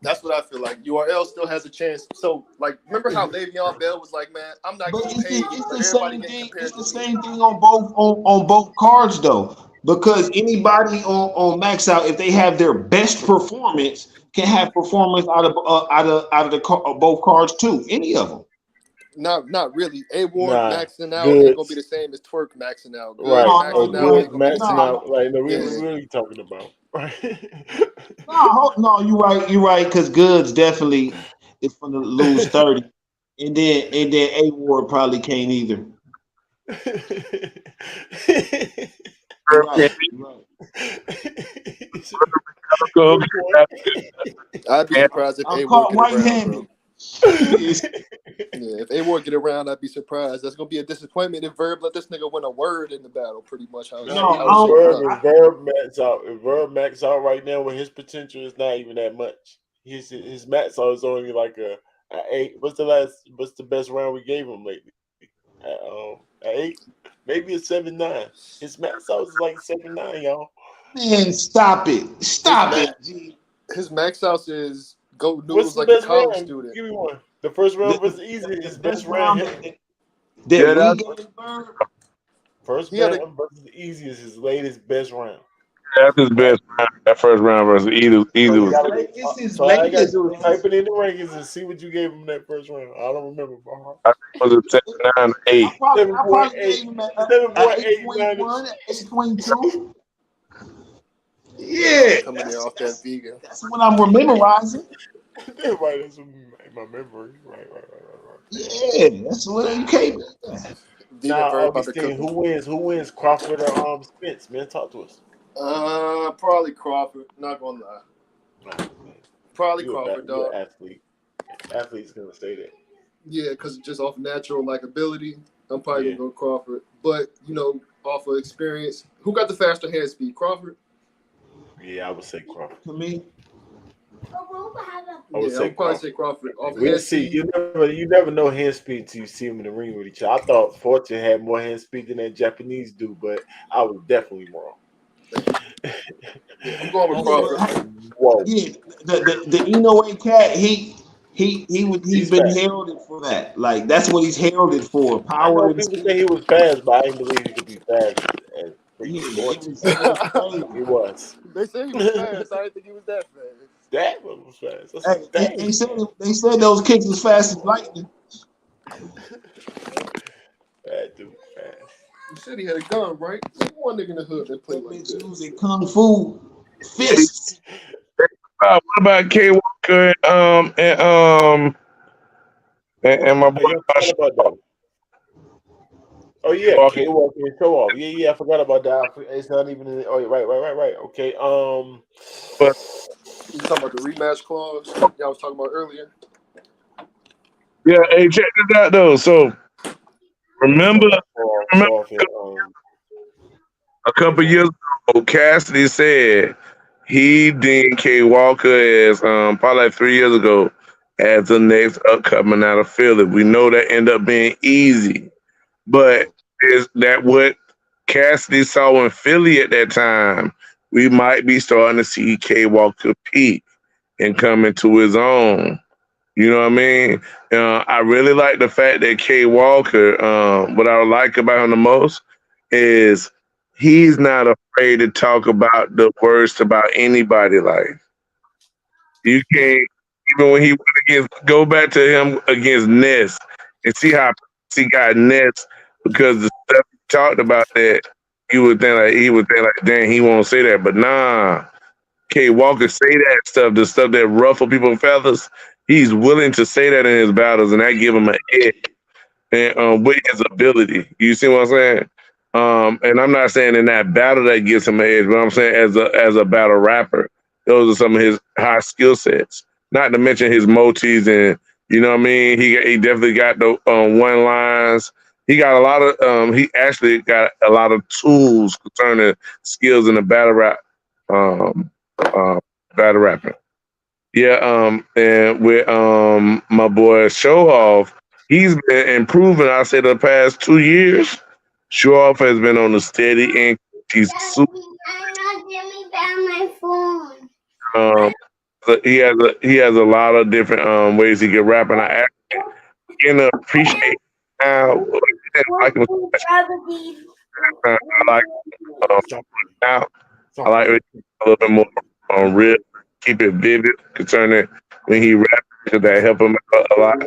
H: That's what I feel like. URL still has a chance. So, like, remember how Le'Veon Bell was like, "Man, I'm not
D: But
H: getting
D: it's
H: paid,
D: it's
H: but
D: the
H: everybody
D: same
H: getting
D: thing. It's
H: compared to
D: the
H: me."
D: same thing on both cards though, because anybody on max out, if they have their best performance, can have performance out of both cards too. Any of them.
H: Not really. A Ward
A: Nah,
H: maxing out ain't gonna be
A: goods.
H: the same as Twerk maxing out. Goods
A: Right.
D: No,
H: maxing
A: And
D: you're
H: out
D: right.
A: goods
H: ain't gonna be the
A: maxing
H: same.
A: out. Like, no, we
H: Yeah.
A: really talking about. Right.
D: No, you're right. You're right. Because Goods definitely is going to lose 30, and then A Ward probably can't either. You're right. You're right.
A: Good point.
H: I'd be surprised if
D: I'm
H: A Ward
D: caught
H: get around, bro.
D: white-handed. It's-
H: Yeah, if A Ward get around, I'd be surprised. That's gonna be a disappointment if Verb let this nigga win a word in the battle. Pretty much how
A: Not
D: no,
H: how
A: even
H: it's shaping
A: Verb.
H: up.
A: If Verb max out, right now with his potential, is not even that much. His max out is only like a 8. What's the best round we gave him lately? A 8, maybe a 7-9. His max out is like 7-9, y'all.
D: Man, stop it.
H: His
D: Stop
H: max
D: it. G.
H: his max out is go
A: What's
H: noodles
A: the
H: like a
A: best
H: college
A: round?
H: student.
A: Give me one. The first round was easy.
D: The
A: His best
D: best
A: round
D: round
A: hit.
D: that
E: Yeah,
D: we
E: that's
D: gave Bird,
A: First
H: He had a
A: round versus easy is his latest best round.
G: his best round. That first round versus
A: So
G: either
A: we
G: was
A: gotta.
D: it's his
A: So all I gotta
D: latest
A: do is type
D: best.
A: it in the rankings and see what you gave him that first round. I don't remember, bro.
G: I think it was a 7-9, 8.
A: Seven
D: I
A: point
D: probably
A: eight,
D: gave him
A: seven
D: a
A: point eight
D: 8.1,
A: Niners.
D: 8.2. Yeah,
H: coming there off that vegan.
D: that's what I'm memorizing.
A: Right, that's in my memory. Right.
D: Yeah, that's what you can't do that.
H: Vegan
A: Now,
H: Verb about to
A: Augustine,
H: cook him.
A: who wins? Who wins? Crawford or Spence? Man, talk to us.
H: Probably Crawford. Not gonna lie.
A: Nah,
H: Probably
A: you
H: Crawford,
A: you
H: dog.
A: an athlete. Athlete's gonna say that.
H: Yeah, because just off natural like ability, I'm probably
A: Yeah,
H: gonna go Crawford. But off of experience, who got the faster hand speed? Crawford.
A: yeah, I would say Crawford.
D: To me,
A: I would
H: Yeah, I
A: say
H: would probably
A: Crawford.
H: say Crawford. Off
A: We'll
H: hand
A: see.
H: speed,
A: You never know hand speed till you see him in the ring with each other. I thought Fortune had more hand speed than that Japanese dude, but I was definitely wrong.
H: yeah, I'm going with
D: yeah,
H: Crawford.
D: but
A: Whoa,
D: yeah, the Inoue cat, he's
A: he's
D: been
A: fast.
D: heralded for that. Like that's what he's heralded for,
A: I
D: power
A: know
D: and
A: people
D: speed.
A: say he was fast, but I didn't believe he could be fast as
D: Yeah,
A: freaking
D: it
A: Fortune.
D: was it was crazy.
A: He was.
H: They say he was fast. I didn't think he was that fast.
A: That one was fast. I
D: Hey,
A: said, dang, man.
D: they said those kicks was fast as lightning.
A: That dude fast.
H: You said he had a gun, right? There's one nigga in the hood that played
D: That
H: like
D: bitch
H: that.
D: using kung fu fists.
G: What about K Walker and my
A: Oh,
G: boy
A: yeah, I forgot about that. Oh yeah,
G: Walker?
A: K Walk and show off. Yeah, I forgot about that. It's not even in the, oh, right. Okay.
G: But
H: You talking about the rematch clause y'all was talking about earlier?
G: yeah, hey, check this out though. So
A: You
G: remember,
A: talking about
G: remember
A: show off and
G: a
A: which
G: couple
A: one?
G: years ago, Cassidy said he deemed K Walker as probably like 3 years ago as the next upcoming out of Philly. We know that ended up being easy, but is that what Cassidy saw in Philly at that time? We might be starting to see K Walker peak and come into his own. You know what I mean? I really like the fact that K Walker, what I like about him the most is he's not afraid to talk about the worst about anybody. Like, you can't, even when he went against, go back to him against Ness and see how he got next because the stuff he talked about that he would think like, dang, he won't say that, but nah. K. Walker say that stuff, the stuff that ruffle people's feathers. He's willing to say that in his battles, and that give him an edge and with his ability. You see what I'm saying? And I'm not saying in that battle that gives him an edge, but I'm saying as a battle rapper, those are some of his high skill sets. Not to mention his motifs and you know what I mean. He definitely got the one lines. He got a lot of he actually got a lot of tools concerning skills in the um, uh, battle rapping. Yeah, and with my boy Show Off, he's been improving. I say the past 2 years, Show Off has been on a steady increase. He's super. Um, he has a lot of different ways he can rap, and I actually can appreciate now. I like him. I like now. I like it a little bit more real, keep it vivid concerning when he raps because that help him out a lot.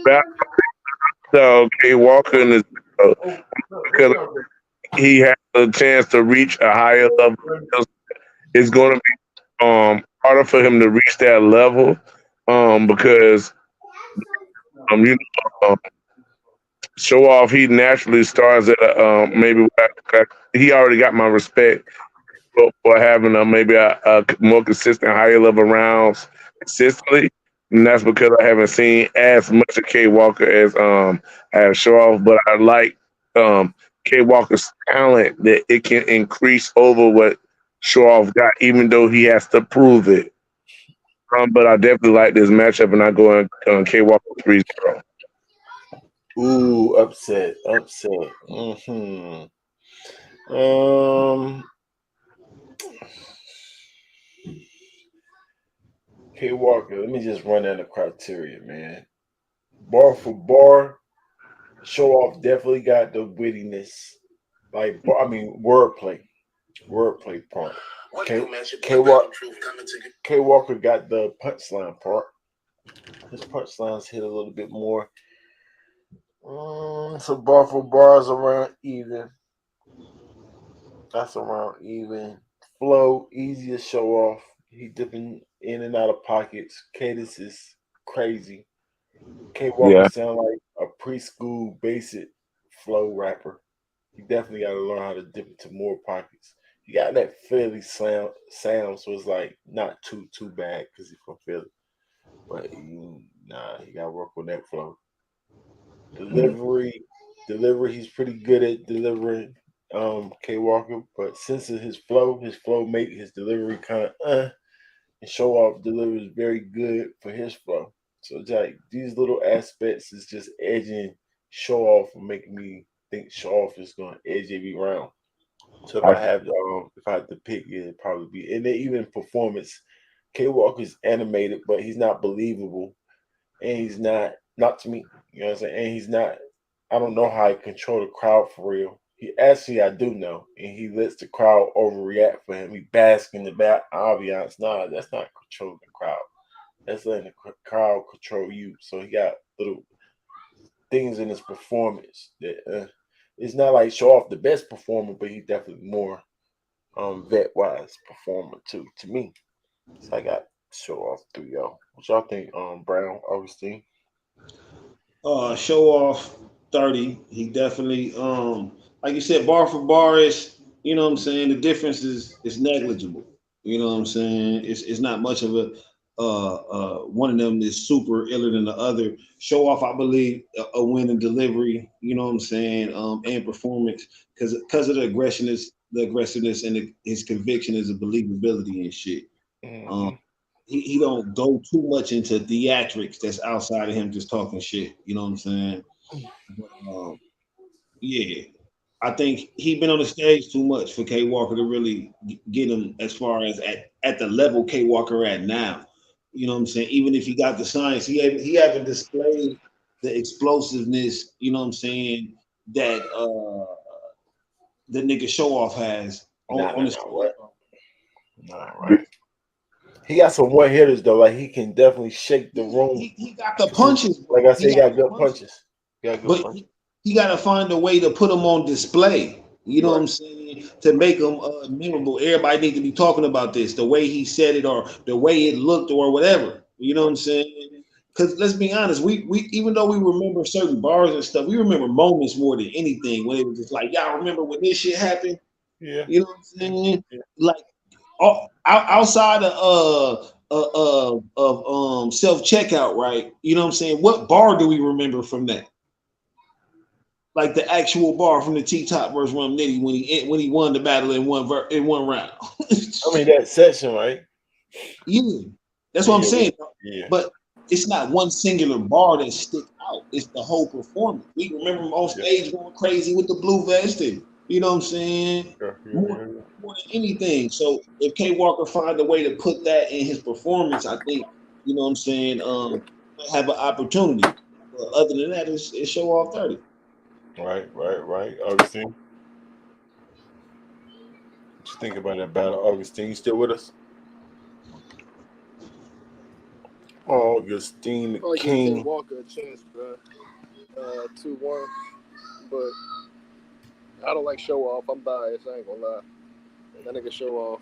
G: Rap, so K Walker in his because he has a chance to reach a higher level. It's going to be harder for him to reach that level because you know Show Off he naturally starts at maybe he already got my respect for having maybe a more consistent higher level rounds consistently. And that's because I haven't seen as much of K Walker as Show Off, but I like K Walker's talent that it can increase over what Show Off got, even though he has to prove it. But I definitely like this matchup, and I go on K Walker 3-0.
A: Ooh, upset, upset. K Walker, let me just run down the criteria, man. Bar for bar, Show Off definitely got the wittiness, like wordplay part. K Walker got the punchline part. His punchlines hit a little bit more. So bar for bar is around even. That's around even. Flow, easy to show off. He dipping in and out of pockets. Cadence is crazy. K Walker
G: Yeah,
A: sound like a preschool basic flow rapper. You definitely got to learn how to dip into more pockets. You got that Philly sound, so it's like not too bad because he's from Philly. But you gotta work on that flow. Delivery, he's pretty good at delivering. K Walker, but since of his flow make his delivery kind of and Show Off delivers very good for his flow. So it's like these little aspects is just edging Show Off and making me think Show Off is going to edge every round. So if I had to pick, it'd probably be and then even performance. K Walker's animated, but he's not believable, and he's not to me. You know what I'm saying? And he's not. I don't know how he control the crowd for real. He actually I do know, and he lets the crowd overreact for him. He basks in the back ambiance. Nah, that's not controlling the crowd. That's letting the crowd control you. So he got little things in his performance that it's not like Show Off the best performer, but he's definitely more vet wise performer too. To me, so I got Show Off 3-0. What y'all think, Brown Augustine?
D: Show Off 30. He definitely like you said, bar for bar is, you know what I'm saying, the difference is negligible. You know what I'm saying? It's not much of a one of them is super iller than the other. Show Off, I believe, a win in delivery, you know what I'm saying, and performance because of the aggressiveness and his conviction is a believability and shit. Um,
A: Mm-hmm.
D: he don't go too much into theatrics that's outside of him just talking shit. You know what I'm saying? But, yeah, I think he been on the stage too much for K Walker to really get him as far as at the level K Walker at now. You know what I'm saying? Even if he got the science, he haven't displayed the explosiveness. You know what I'm saying? That the nigga Show Off has
A: Nah,
D: on
A: nah,
D: the
A: nah.
D: stage.
A: What? Nah, right. He got some one hitters though. Like he can definitely shake the
D: Yeah,
A: room.
D: he got the punches,
A: Like
D: bro.
A: I said,
D: He
A: he
D: got
A: got
D: the
A: good
D: punches.
A: punches. He got good
D: But
A: punches.
D: he got to find a way to put them on display. You know what
A: Right.
D: I'm saying? To make them memorable. Everybody need to be talking about this, the way he said it, or the way it looked, or whatever. You know what I'm saying? Because let's be honest, we even though we remember certain bars and stuff, we remember moments more than anything. When it was just like, y'all remember when this shit happened?
A: Yeah.
D: You know what I'm saying?
A: Yeah.
D: Like outside of self checkout, right? You know what I'm saying? What bar do we remember from that? Like the actual bar from the T Top versus Rum Nitty when he won the battle in one round.
A: I mean that section, right?
D: Yeah, that's
A: Yeah,
D: what I'm
A: yeah,
D: saying.
A: yeah.
D: But it's not one singular bar that stick out. It's the whole performance. We remember him on stage going crazy with the blue vest, and you know what I'm saying.
A: Yeah,
D: More,
A: yeah.
D: more than anything. So if K Walker find a way to put that in his performance, I think you know what I'm saying. Might have an opportunity. But other than that, it's show off 30.
A: Right. Augustine, what you think about that battle? Augustine, you still with us? Augustine the
H: Probably give K
A: King.
H: Walker a chance, bro. 2-1, but I don't like show off. I'm biased. I ain't gonna lie. That nigga show off.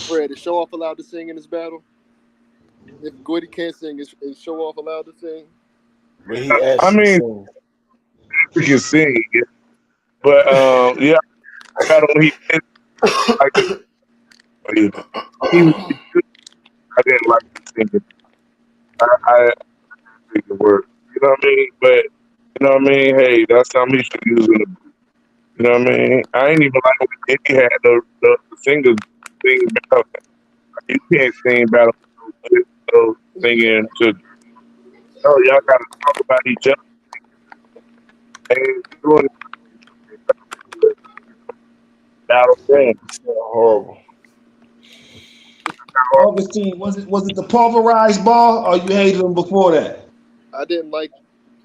H: Fred, is show off allowed to sing in this battle? If Goody can't sing, is show off allowed to sing?
A: But he
G: I
A: actually
G: mean,
A: sings.
G: we can sing, yeah. But yeah, got on he did like the he was good. I didn't like the singing. I think the word. You know what I mean? But you know what I mean? Hey, that's something he should use in the. You know what I mean? I ain't even like when he had the singers sing battle. You can't sing battle so singing to. Oh, y'all gotta talk about each other. And doing battle thing.
A: He sound horrible.
D: Augustine, was it the pulverized bar or you hated him before that?
H: I didn't like.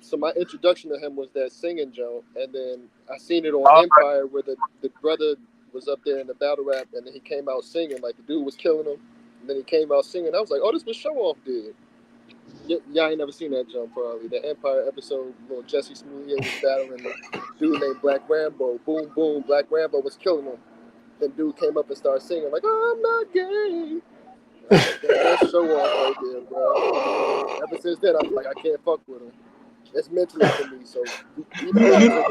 H: So my introduction to him was that singing joke, and then I seen it on
G: All
H: Empire where the brother was up there in the battle rap, and then he came out singing like the dude was killing him, and then he came out singing. I was like, oh, this was show off, dude. Y'all ain't never seen that jump probably. The Empire episode, little Jesse Smollett was battling the dude named Black Rambo. Boom, boom, Black Rambo was killing him. Then dude came up and started singing like, oh, I'm not gay. I was like, damn, that's show off right there, bro. Ever since then, I'm like, I can't fuck with him. It's mentally for me. So even
D: You,
H: though
D: you,
H: he's a,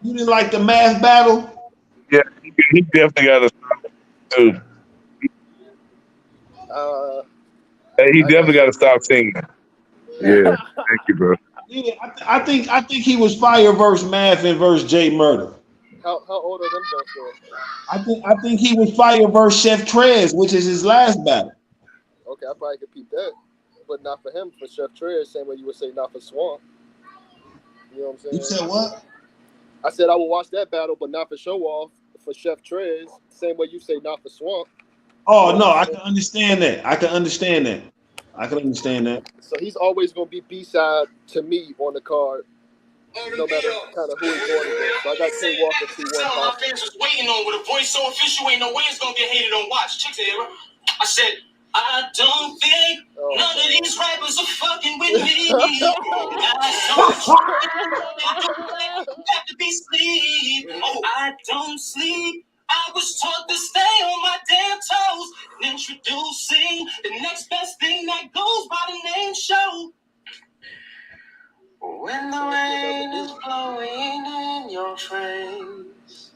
D: you didn't like the math battle?
G: yeah, he definitely got to stop too. Hey, he
H: I gotta
G: definitely got
H: say
G: to stop
H: no.
G: singing. Yeah, thank you, bro.
D: Yeah, I think he was fire versus math and versus Jay Murder.
H: How old are them jumps there?
D: I think he was fire versus Chef Trez, which is his last battle.
H: Okay, I probably could peep that, but not for him. For Chef Trey, same way you would say not for Swamp. You know what I'm
D: You
H: saying?
D: said what?
H: I said I will watch that battle, but not for show off. For Chef Trez, same way you say not for Swamp. You
D: Oh
H: know
D: no,
H: what I'm
D: I
H: saying?
D: can understand that. I can understand that.
H: So he's always gonna be B-side to me on the card, no matter kind of who he's going against. So I got K Walker 2-1
F: My
H: confident.
F: fans was waiting on with a voice so official, ain't no way it's gonna get hated on. Watch, chicks here. I said, I don't think none of these rappers are fucking with me. I don't have to be sleep. Oh, I don't sleep. I was taught to stay on my damn toes. Introducing the next best thing that goes by the name show. When the rain is blowing in your face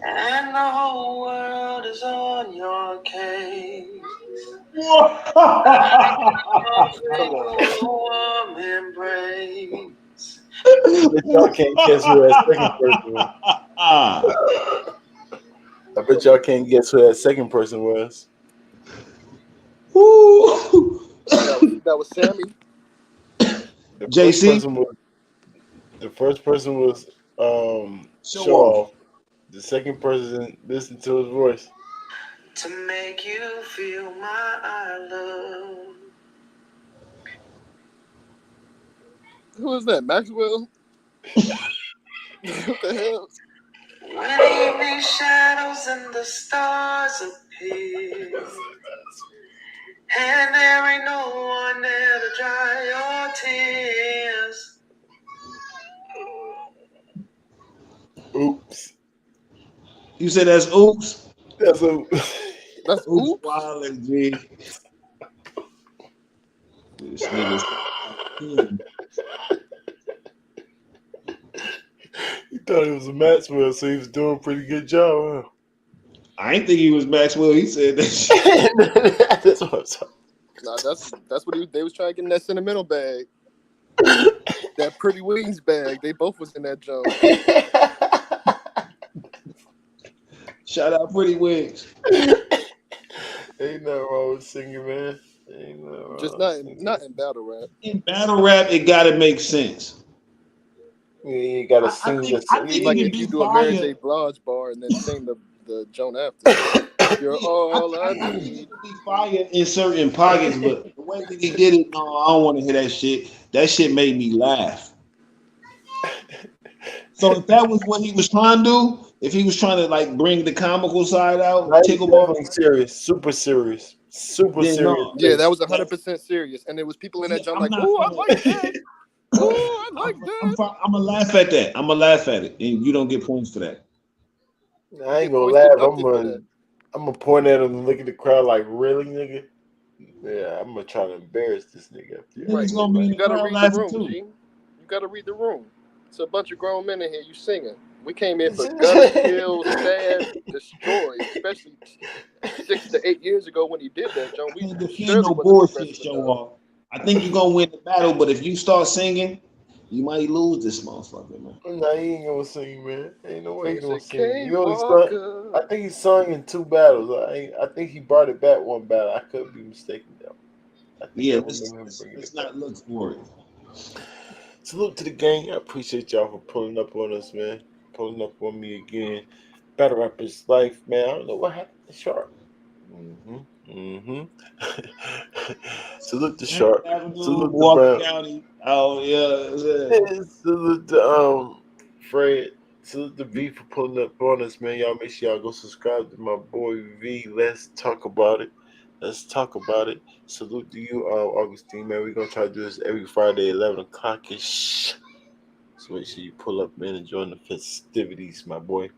F: and the whole world is on your case,
H: Come on.
F: a warm embrace.
A: Bet y'all can't guess who that second person was. I bet y'all can't guess who that second person was.
D: Woo.
H: That was Sammy.
A: The first
D: JC,
A: person was the first person was
D: show
A: Show
D: off.
A: Off. The second person listen to his voice. To make you feel my love.
H: Who is that? Maxwell? What the hell?
F: When evening shadows and the stars appear. And there ain't no one there to dry your tears.
A: Oops.
D: You said that's oops.
A: That's a
B: That's
D: Oops,
B: oops.
D: wildin', G. This nigga's.
A: he thought he was a Maxwell, so he was doing a pretty good job,
D: I ain't think he was Maxwell. He said that shit.
A: huh? That's what I'm talking.
H: Nah, that's what they was trying to get in that sentimental bag. That Pretty Wings bag. They both was in that jump.
D: Shout out Pretty Wings.
A: Ain't nothing wrong with singing, man. Ain't nothing wrong
H: Just
A: with
H: not
A: singing.
H: in battle rap.
D: In battle rap, it gotta make sense.
A: You gotta
D: I
A: sing
D: think
A: the
D: I think
H: Like
D: it
H: if
D: can
H: you
D: be
H: do a Mary
D: fire.
H: J. Blige bar and then sing the Joan after. You're
D: Yeah,
H: all I
D: I think
H: need.
D: it can be fire in certain pockets, but the way that he did it, no, I don't want to hear that shit. That shit made me laugh. So if that was what he was trying to do, if he was trying to like bring the comical side out,
A: Like,
D: tickle ball,
A: definitely serious, super
D: then
A: serious
D: no.
H: Yeah, that was
A: bass.
H: 100% serious. And there was people in that
D: Yeah,
H: jump
D: I'm
H: like,
D: not.
H: "Ooh, I like that. Ooh, I like that."
D: I'm gonna laugh at that. I'm gonna laugh at it, and you don't get points for that.
H: You
A: I ain't
H: get
A: gonna
H: points
A: laugh.
H: deducted for that.
A: I'm gonna point at him and look at the crowd like, really, nigga? Yeah, I'm gonna try to embarrass this nigga up there.
H: Right.
D: Niggas
H: You,
D: gonna be in
H: you
D: the
H: gotta
D: crowd
H: read the
D: laughing
H: room,
D: too.
H: G. You gotta read the room. It's a bunch of grown men in here. You singing. We came in for gutter, kill, stab, destroy. Especially 6 to 8 years ago when he did that, John. We
D: Can't defend
H: surely
D: no
H: wasn't
D: bullshit
H: aggressive
D: show
H: enough.
D: off. I think you're gonna win the battle, but if you start singing, you might lose this motherfucker, man.
A: Nah, he ain't gonna sing, man. Ain't no way he
H: Nigga
A: gonna
H: said,
A: sing.
H: "K
A: You know, he sung.
H: Walker."
A: I think he sung in 2 battles. I think he brought it back one battle. I could be mistaken though. I think I
D: Yeah,
A: remember him bringing
D: let's
A: it back.
D: not look for it.
A: Salute to the gang. I appreciate y'all for pulling up on us, man. Pulling up on me again. Battle Rappers Life, man. I don't know what happened to Sharp. Salute to
D: Hampton
A: Sharp.
D: Avenue,
A: Salute to
D: Milwaukee
A: Brown.
D: County. Oh yeah,
A: Salute to Fred. Salute to V for pulling up on us, man. Y'all make sure y'all go subscribe to my boy V. Let's talk about it. Let's talk about it. Salute to you, Augustine, man. We're gonna try to do this every Friday, 11 o'clock ish. So make sure you pull up, man, and join the festivities, my boy.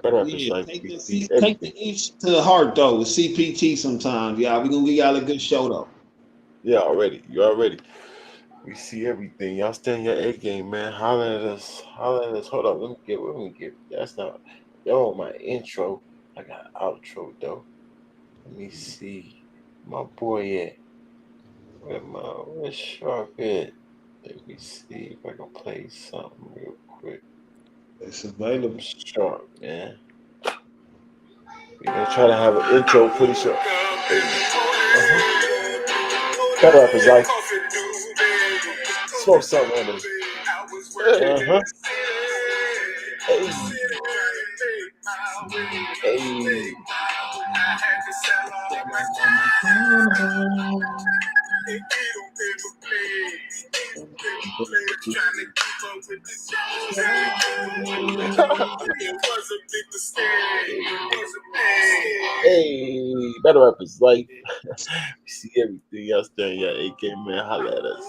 A: Better Rappers
D: yeah.
A: Life,
D: Take
A: we
D: the
A: see
D: take
A: everything.
D: the ish to the heart though with CPT sometimes, y'all. We gonna give y'all a good show though.
A: Yeah, already. You already. We see everything. Y'all stay in your A game, man. Holler at us. Holler at us. Hold up. Let me get. That's not. Yo, my intro. I got outro, though. Let me see. My boy at. Where's Sharp at? Let me see if I can play something real quick.
D: It's available.
A: Sharp, man. We gonna try to have an intro pretty sure. Better Rappers Life. Smoke something on this.
H: Hey.
A: Hey. Hey. Hey, Better Rappers Life. We see everything else there. Yeah, AK man, holla at us.